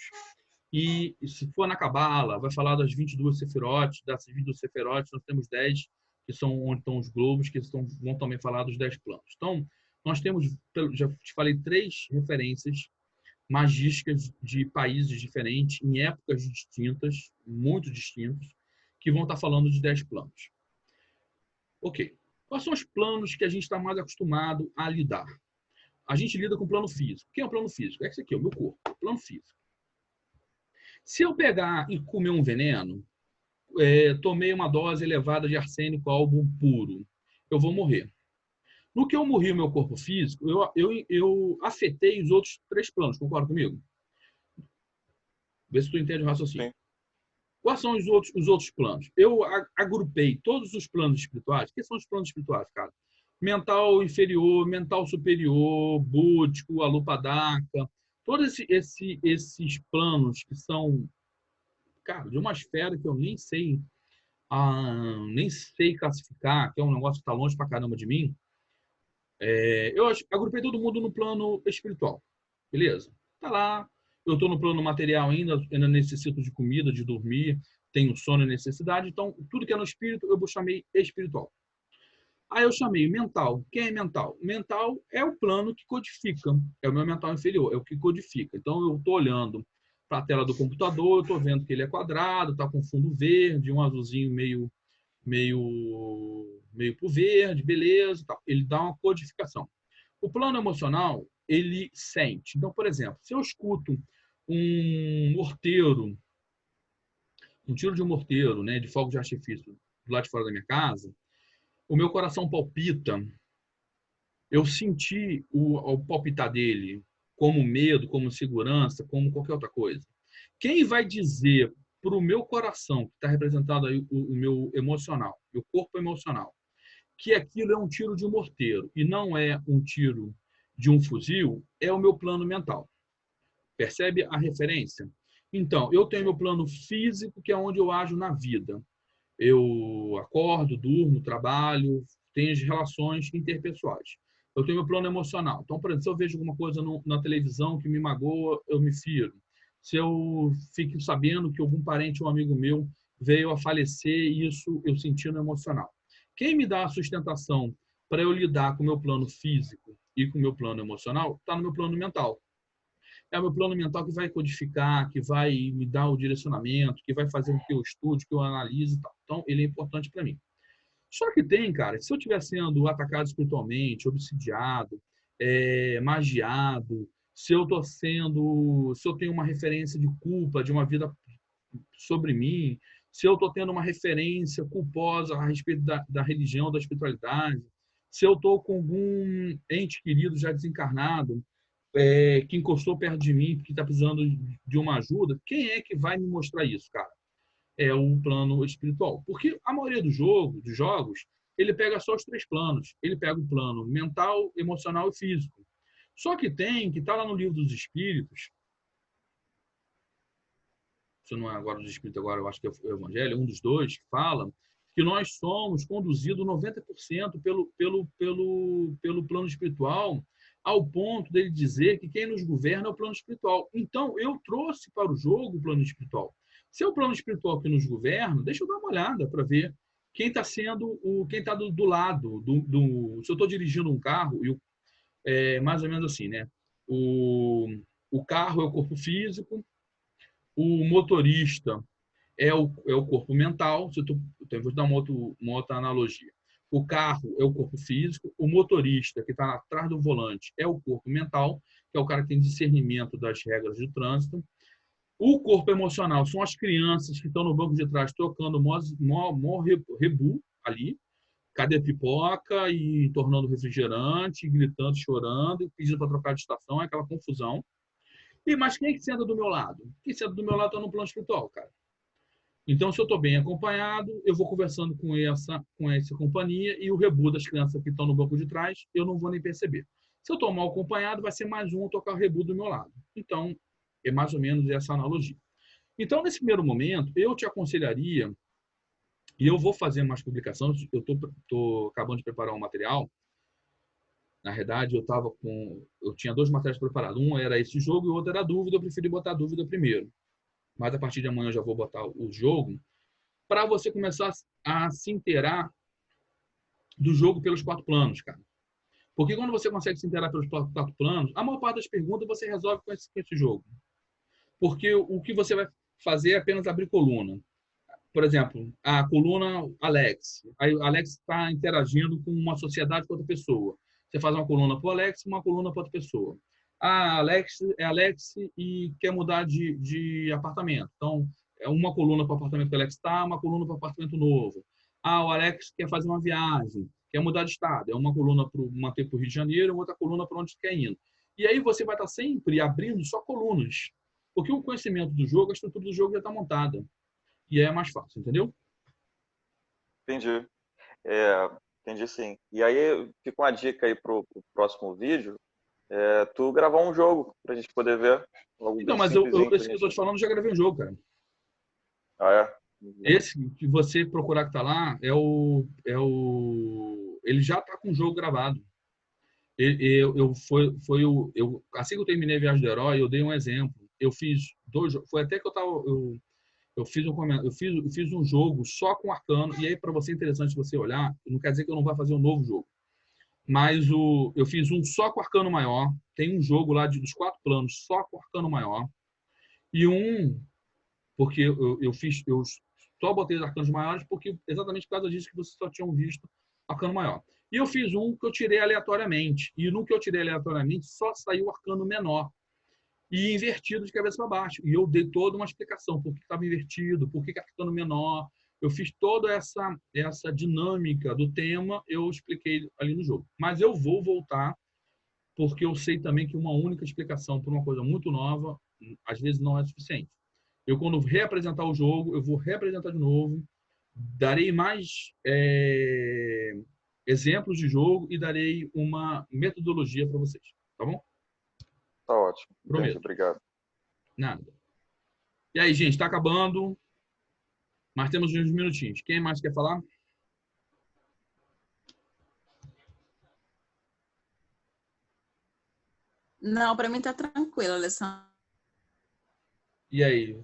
E se for na Cabala, vai falar das 22 sefirotes, das 22 sefirotes, nós temos 10, que são onde estão os globos, que vão também falar dos 10 planos. Então, nós temos, já te falei, 3 referências magísticas de países diferentes, em épocas distintas, muito distintas, que vão estar falando de 10 planos. Ok. Quais são os planos que a gente está mais acostumado a lidar? A gente lida com o plano físico. O que é o plano físico? É esse aqui, o meu corpo, plano físico. Se eu pegar e comer um veneno, tomei uma dose elevada de arsênico álbum puro, eu vou morrer. No que eu morri o meu corpo físico, eu afetei os outros 3 planos, concorda comigo? Vê se tu entende o raciocínio. Sim. Quais são os outros planos? Eu agrupei todos os planos espirituais. O que são os planos espirituais, cara? Mental inferior, mental superior, búdico, alupadaka, todos esses planos que são, cara, de uma esfera que eu nem sei classificar, que é um negócio que está longe pra caramba de mim. Eu agrupei todo mundo no plano espiritual. Beleza? Tá lá. Eu estou no plano material ainda necessito de comida, de dormir, tenho sono e necessidade. Então, tudo que é no espírito, eu chamei espiritual. Aí eu chamei mental. Quem é mental? Mental é o plano que codifica. É o meu mental inferior, é o que codifica. Então, eu estou olhando para a tela do computador, eu estou vendo que ele é quadrado, está com fundo verde, um azulzinho meio pro verde, beleza. Tal. Ele dá uma codificação. O plano emocional, ele sente. Então, por exemplo, se eu escuto um morteiro, um tiro de um morteiro, né, de fogo de artifício do lado de fora da minha casa, o meu coração palpita, eu senti o palpitar dele como medo, como segurança, como qualquer outra coisa. Quem vai dizer para o meu coração, que está representado aí o meu emocional, meu corpo emocional, que aquilo é um tiro de um morteiro e não é um tiro de um fuzil, é o meu plano mental. Percebe a referência? Então, eu tenho meu plano físico, que é onde eu ajo na vida. Eu acordo, durmo, trabalho, tenho as relações interpessoais. Eu tenho meu plano emocional. Então, por exemplo, se eu vejo alguma coisa na televisão que me magoa, eu me firo. Se eu fico sabendo que algum parente ou amigo meu veio a falecer, isso eu senti no emocional. Quem me dá a sustentação para eu lidar com o meu plano físico e com o meu plano emocional está no meu plano mental. É o meu plano mental que vai codificar, que vai me dar o direcionamento, que vai fazer com que eu estude, que eu analise e tal. Então, ele é importante para mim. Só que tem, cara, se eu estiver sendo atacado espiritualmente, obsidiado, magiado, se eu tenho uma referência de culpa de uma vida sobre mim, se eu estou tendo uma referência culposa a respeito da religião, da espiritualidade, se eu estou com algum ente querido já desencarnado, que encostou perto de mim, que está precisando de uma ajuda, quem é que vai me mostrar isso, cara? É o plano espiritual. Porque a maioria dos jogos, ele pega só os 3 planos. Ele pega o plano mental, emocional e físico. Só que que está lá no livro dos Espíritos, se não é agora dos Espíritos, agora eu acho que é o Evangelho, um dos 2, que fala que nós somos conduzidos 90% pelo plano espiritual, ao ponto dele dizer que quem nos governa é o plano espiritual. Então, eu trouxe para o jogo o plano espiritual. Se é o plano espiritual que nos governa, deixa eu dar uma olhada para ver quem está sendo quem está do lado se eu estou dirigindo um carro, mais ou menos assim, né? O carro é o corpo físico, o motorista é o corpo mental. Então, eu vou dar uma outra analogia. O carro é o corpo físico, o motorista que está atrás do volante é o corpo mental, que é o cara que tem discernimento das regras de trânsito. O corpo emocional são as crianças que estão no banco de trás tocando mó rebu ali, cadê a pipoca e tornando refrigerante, gritando, chorando, pedindo para trocar de estação, é aquela confusão. Mas quem é que senta do meu lado? Quem senta do meu lado está no plano espiritual, cara. Então, se eu estou bem acompanhado, eu vou conversando com essa companhia e o rebu das crianças que estão no banco de trás, eu não vou nem perceber. Se eu estou mal acompanhado, vai ser mais um tocar o rebu do meu lado. Então, é mais ou menos essa analogia. Então, nesse primeiro momento, eu te aconselharia, e eu vou fazer mais publicações, eu estou acabando de preparar um material. Na verdade, eu tinha 2 materiais preparados. Um era esse jogo e o outro era a dúvida. Eu preferi botar a dúvida primeiro. Mas a partir de amanhã eu já vou botar o jogo, para você começar a se inteirar do jogo pelos 4 planos, cara. Porque quando você consegue se inteirar pelos 4 planos, a maior parte das perguntas você resolve com esse jogo. Porque o que você vai fazer é apenas abrir coluna. Por exemplo, a coluna Alex. Aí o Alex está interagindo com uma sociedade com outra pessoa. Você faz uma coluna para o Alex e uma coluna para outra pessoa. Ah, Alex é Alex e quer mudar de apartamento. Então, é uma coluna para o apartamento que o Alex está, uma coluna para o apartamento novo. Ah, o Alex quer fazer uma viagem, quer mudar de estado. É uma coluna para manter para o Rio de Janeiro, outra coluna para onde quer ir. E aí você vai estar sempre abrindo só colunas. Porque o conhecimento do jogo, a estrutura do jogo já está montada. E aí é mais fácil, entendeu? Entendi. Entendi sim. E aí fica uma dica aí pro próximo vídeo, tu gravar um jogo pra gente poder ver. Algo Então, bem mas simplesinho pra esse que eu gente. estou te falando, eu já gravei um jogo, cara. Ah, é? Uhum. Esse que você procurar que tá lá ele já tá com o jogo gravado. Assim que eu terminei a Viagem do Herói, eu dei um exemplo. Eu fiz 2, foi até que eu fiz eu fiz um jogo só com arcano, e aí para você é interessante você olhar, não quer dizer que eu não vá fazer um novo jogo. Mas eu fiz um só com arcano maior, tem um jogo lá dos 4 planos só com arcano maior, e porque eu só botei os arcanos maiores porque exatamente por causa disso que vocês só tinham visto arcano maior. E eu fiz um que eu tirei aleatoriamente. E no que eu tirei aleatoriamente só saiu o arcano menor. E invertido de cabeça para baixo. E eu dei toda uma explicação por que estava invertido, por que arcano menor. Eu fiz toda essa dinâmica do tema, eu expliquei ali no jogo. Mas eu vou voltar, porque eu sei também que uma única explicação para uma coisa muito nova, às vezes não é suficiente. Eu, quando reapresentar o jogo, eu vou reapresentar de novo, darei mais exemplos de jogo e darei uma metodologia para vocês. Tá bom? Tá ótimo. Entendi, Prometo. obrigado. Nada. E aí, gente, está acabando, mas temos uns minutinhos. Quem mais quer falar? Não, para mim tá tranquilo, Alessandro. E aí?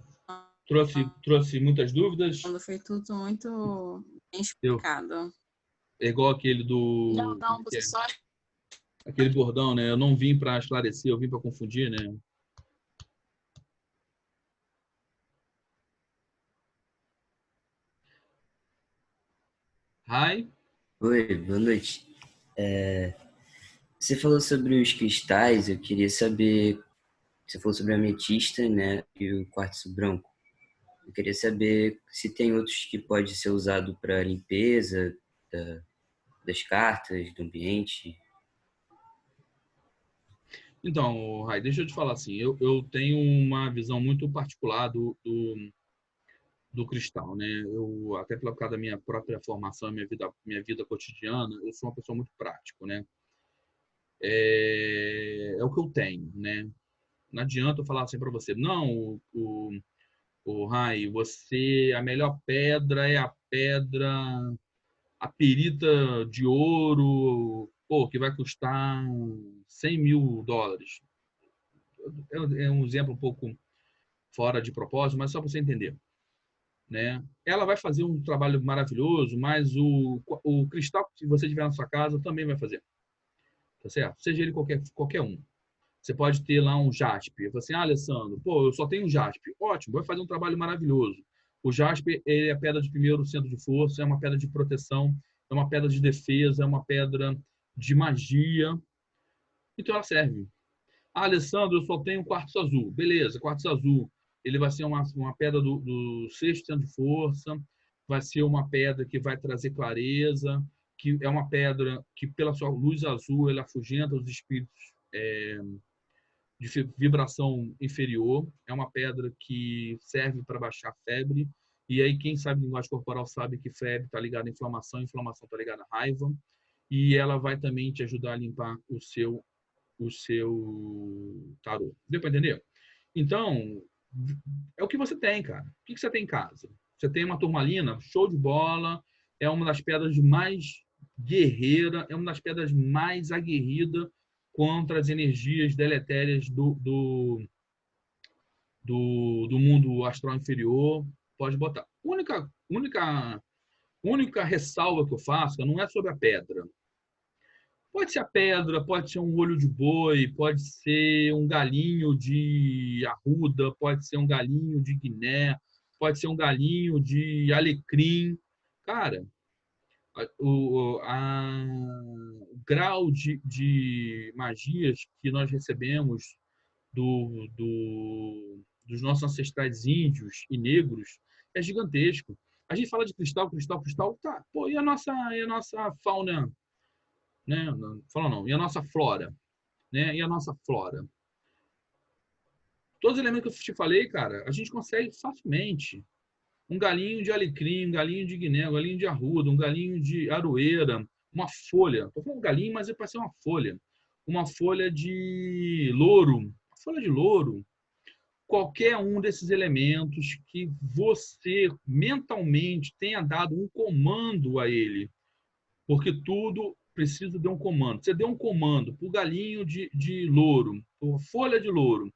Trouxe muitas dúvidas? Foi tudo muito bem explicado. É igual aquele do... Não, você só... Aquele bordão, né? Eu não vim para esclarecer, eu vim para confundir, né? Hi. Oi, boa noite. Você falou sobre os cristais, eu queria saber, você falou sobre a ametista, né, e o quartzo branco. Eu queria saber se tem outros que pode ser usado para limpeza das cartas, do ambiente. Então, Rai, deixa eu te falar assim, eu tenho uma visão muito particular do cristal, né? Eu, até pela causa da minha própria formação, minha vida cotidiana, eu sou uma pessoa muito prática, né? É o que eu tenho, né? Não adianta eu falar assim para você, não, o Rai, a melhor pedra é a pedra, a perita de ouro, pô, que vai custar $100.000. É um exemplo um pouco fora de propósito, mas só para você entender, né? Ela vai fazer um trabalho maravilhoso, mas o cristal que você tiver na sua casa também vai fazer, tá certo? Seja ele qualquer um. Você pode ter lá um jaspe. Eu falo assim, Alessandro, pô, eu só tenho um jaspe. Ótimo, vai fazer um trabalho maravilhoso. O jaspe é a pedra de primeiro centro de força, é uma pedra de proteção, é uma pedra de defesa, é uma pedra de magia. Então ela serve. Ah, Alessandro, eu só tenho quartzo azul. Beleza, quartzo azul. Ele vai ser uma pedra do sexto centro de força, vai ser uma pedra que vai trazer clareza, que é uma pedra que, pela sua luz azul, ela afugenta os espíritos de vibração inferior. É uma pedra que serve para baixar febre. E aí, quem sabe linguagem corporal sabe que febre está ligada à inflamação, inflamação está ligada à raiva. E ela vai também te ajudar a limpar o seu tarô. Deu para entender? Então, é o que você tem, cara. O que você tem em casa? Você tem uma turmalina, show de bola, é uma das pedras mais guerreira, é uma das pedras mais aguerrida contra as energias deletérias do mundo astral inferior. Pode botar. O única ressalva que eu faço não é sobre a pedra. Pode ser a pedra, pode ser um olho de boi, pode ser um galinho de arruda, pode ser um galinho de Guiné, pode ser um galinho de alecrim. Cara, o grau de magias que nós recebemos dos nossos ancestrais índios e negros é gigantesco. A gente fala de cristal, tá. Pô, e a nossa fauna, né? Não, fala não. E a nossa flora, né? E a nossa flora. Todos os elementos que eu te falei, cara, a gente consegue facilmente. Um galinho de alecrim, um galinho de Guiné, um galinho de arruda, um galinho de aroeira, uma folha. Estou falando galinho, mas é para ser uma folha. Uma folha de louro. Uma folha de louro. Qualquer um desses elementos que você mentalmente tenha dado um comando a ele. Porque tudo precisa de um comando. Você deu um comando para o galinho de louro, por folha de louro,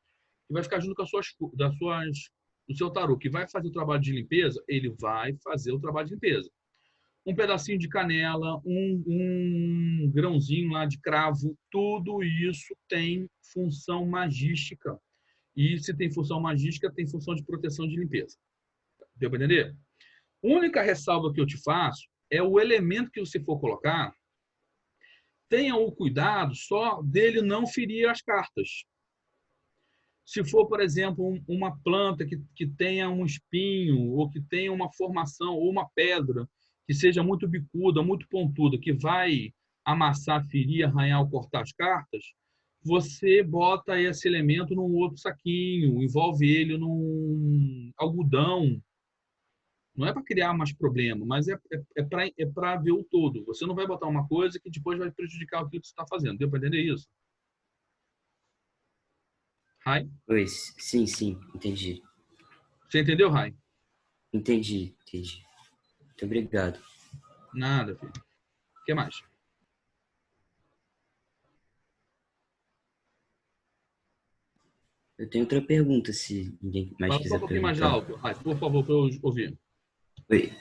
que vai ficar junto com o seu tarô, que vai fazer o trabalho de limpeza, ele vai fazer o trabalho de limpeza. Um pedacinho de canela, um grãozinho lá de cravo, tudo isso tem função magística. E se tem função magística, tem função de proteção de limpeza. Deu para entender? A única ressalva que eu te faço é o elemento que você for colocar, tenha o cuidado só dele não ferir as cartas. Se for, por exemplo, uma planta que tenha um espinho, ou que tenha uma formação, ou uma pedra que seja muito bicuda, muito pontuda, que vai amassar, ferir, arranhar ou cortar as cartas, você bota esse elemento num outro saquinho, envolve ele num algodão. Não é para criar mais problema, mas é para ver o todo. Você não vai botar uma coisa que depois vai prejudicar o que você está fazendo. Deu para entender isso? Rai? Pois, sim, entendi. Você entendeu, Rai? Entendi. Muito obrigado. Nada, filho. O que mais? Eu tenho outra pergunta, se ninguém mais Fala quiser um pouquinho mais perguntar. alto, Rai, por favor, para eu ouvir.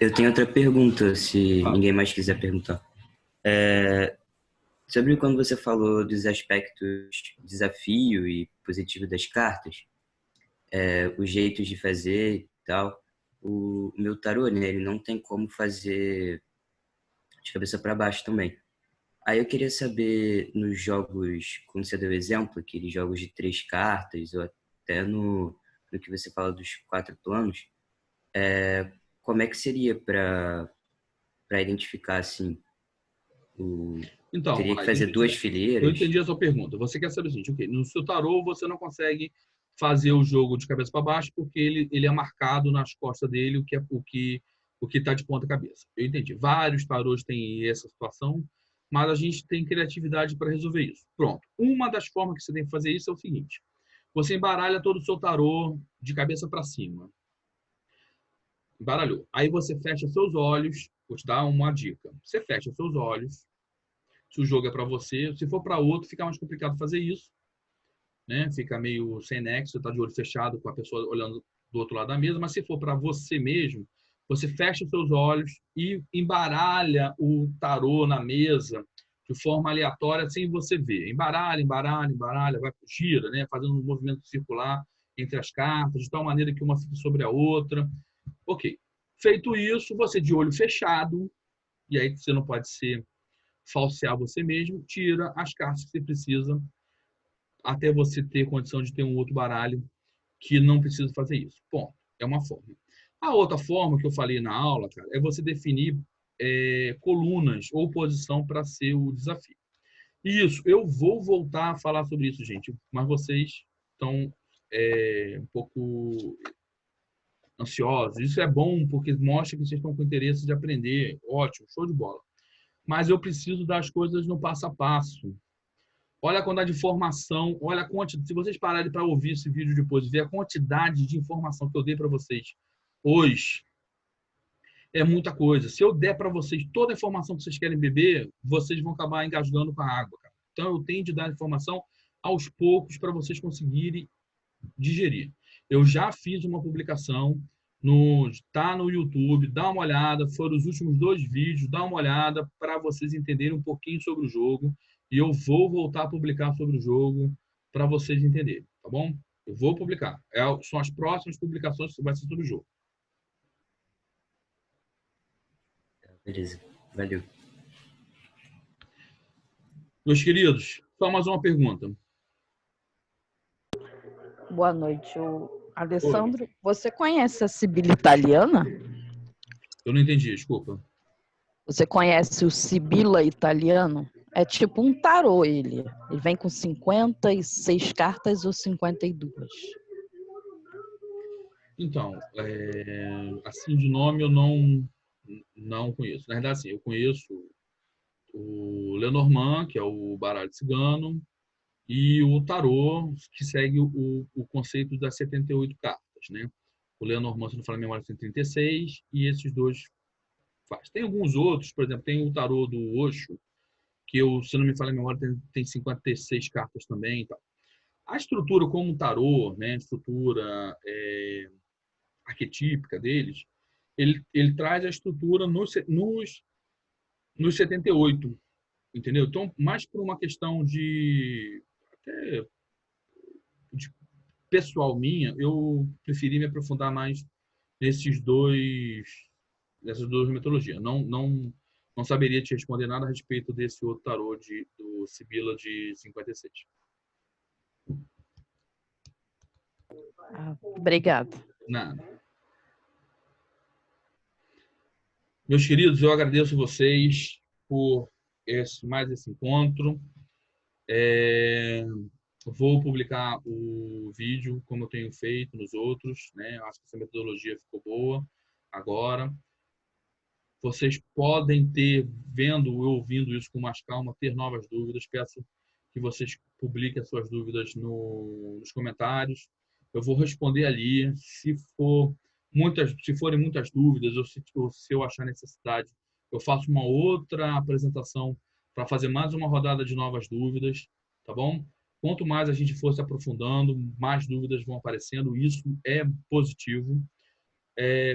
Eu tenho outra pergunta, se Fala. ninguém mais quiser perguntar. Sobre quando você falou dos aspectos desafio e positivo das cartas, os jeitos de fazer e tal, o meu tarô, né, ele não tem como fazer de cabeça para baixo também. Aí eu queria saber, nos jogos, como você deu exemplo, aqueles jogos de 3 cartas, ou até no que você fala dos 4 planos, como é que seria para identificar, assim, Então, teria que fazer 2 eu fileiras? entendi a sua pergunta. Você quer saber o seguinte, okay, no seu tarô você não consegue fazer o jogo de cabeça para baixo porque ele é marcado nas costas dele o que está de ponta cabeça. Eu entendi. Vários tarôs têm essa situação, mas a gente tem criatividade para resolver isso. Pronto. Uma das formas que você tem que fazer isso é o seguinte. Você embaralha todo o seu tarô de cabeça para cima. Embaralhou. Aí você fecha seus olhos. Vou te dar uma dica. Você fecha seus olhos. Se o jogo é para você. Se for para outro, fica mais complicado fazer isso. Né? Fica meio sem nexo. Você está de olho fechado com a pessoa olhando do outro lado da mesa. Mas se for para você mesmo, você fecha os seus olhos e embaralha o tarô na mesa de forma aleatória, sem você ver. Embaralha, vai, gira, né? Fazendo um movimento circular entre as cartas, de tal maneira que uma fique sobre a outra. Ok. Feito isso, você de olho fechado, e aí você não pode falsear você mesmo, tira as cartas que você precisa até você ter condição de ter um outro baralho que não precisa fazer isso. Bom, é uma forma. A outra forma que eu falei na aula, cara, é você definir colunas ou posição para ser o desafio. Isso, eu vou voltar a falar sobre isso, gente, mas vocês estão um pouco ansiosos. Isso é bom porque mostra que vocês estão com interesse de aprender. Ótimo, show de bola. Mas eu preciso das coisas no passo a passo. Olha a quantidade de informação, olha a quantidade. Se vocês pararem para ouvir esse vídeo depois e ver a quantidade de informação que eu dei para vocês hoje, é muita coisa. Se eu der para vocês toda a informação que vocês querem beber, vocês vão acabar engasgando com a água, cara. Então, eu tenho de dar informação aos poucos para vocês conseguirem digerir. Eu já fiz uma publicação Tá no YouTube, dá uma olhada, foram os últimos 2 vídeos, dá uma olhada para vocês entenderem um pouquinho sobre o jogo, e eu vou voltar a publicar sobre o jogo para vocês entenderem, tá bom? Eu vou publicar. São as próximas publicações que vai ser sobre o jogo. Beleza, valeu. Meus queridos, só mais uma pergunta. Boa noite, Alessandro. Você conhece a Sibila italiana? Eu não entendi, desculpa. Você conhece o Sibila italiano? É tipo um tarô ele. Ele vem com 56 cartas ou 52. Então, assim de nome eu não conheço. Na verdade, assim, eu conheço o Lenormand, que é o baralho cigano, e o tarô, que segue o conceito das 78 cartas, né? O Lenormand, se não falar a memória, tem 36, e esses dois faz. Tem alguns outros, por exemplo, tem o tarô do Osho, que se não me falha a memória, tem 56 cartas também e tal. A estrutura como tarô, né, a estrutura arquetípica deles, ele traz a estrutura nos 78, entendeu? Então, mais por uma questão até de pessoal minha, eu preferi me aprofundar mais nessas duas metodologias. Não saberia te responder nada a respeito desse outro tarô do Sibila de 56. Obrigada. Nada. Meus queridos, eu agradeço vocês por mais esse encontro. Vou publicar o vídeo como eu tenho feito nos outros, né? Acho que essa metodologia ficou boa agora. Vocês podem vendo ou ouvindo isso com mais calma, ter novas dúvidas. Peço que vocês publiquem as suas dúvidas nos comentários. Eu vou responder ali. Se forem muitas dúvidas ou se eu achar necessidade, eu faço uma outra apresentação para fazer mais uma rodada de novas dúvidas, tá bom? Quanto mais a gente for se aprofundando, mais dúvidas vão aparecendo. Isso é positivo.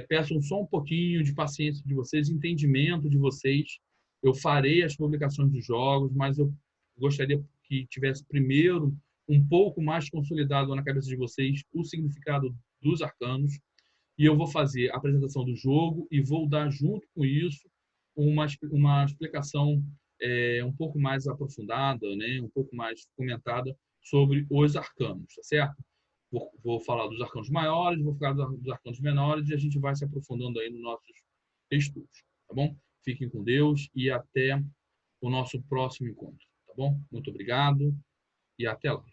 Peço só um pouquinho de paciência de vocês, entendimento de vocês. Eu farei as publicações dos jogos, mas eu gostaria que tivesse primeiro um pouco mais consolidado na cabeça de vocês o significado dos arcanos. E eu vou fazer a apresentação do jogo e vou dar junto com isso uma explicação um pouco mais aprofundada, né? Um pouco mais comentada sobre os arcanos, tá certo? Vou falar dos arcanos maiores, vou falar dos arcanos menores e a gente vai se aprofundando aí nos nossos estudos, tá bom? Fiquem com Deus e até o nosso próximo encontro, tá bom? Muito obrigado e até lá.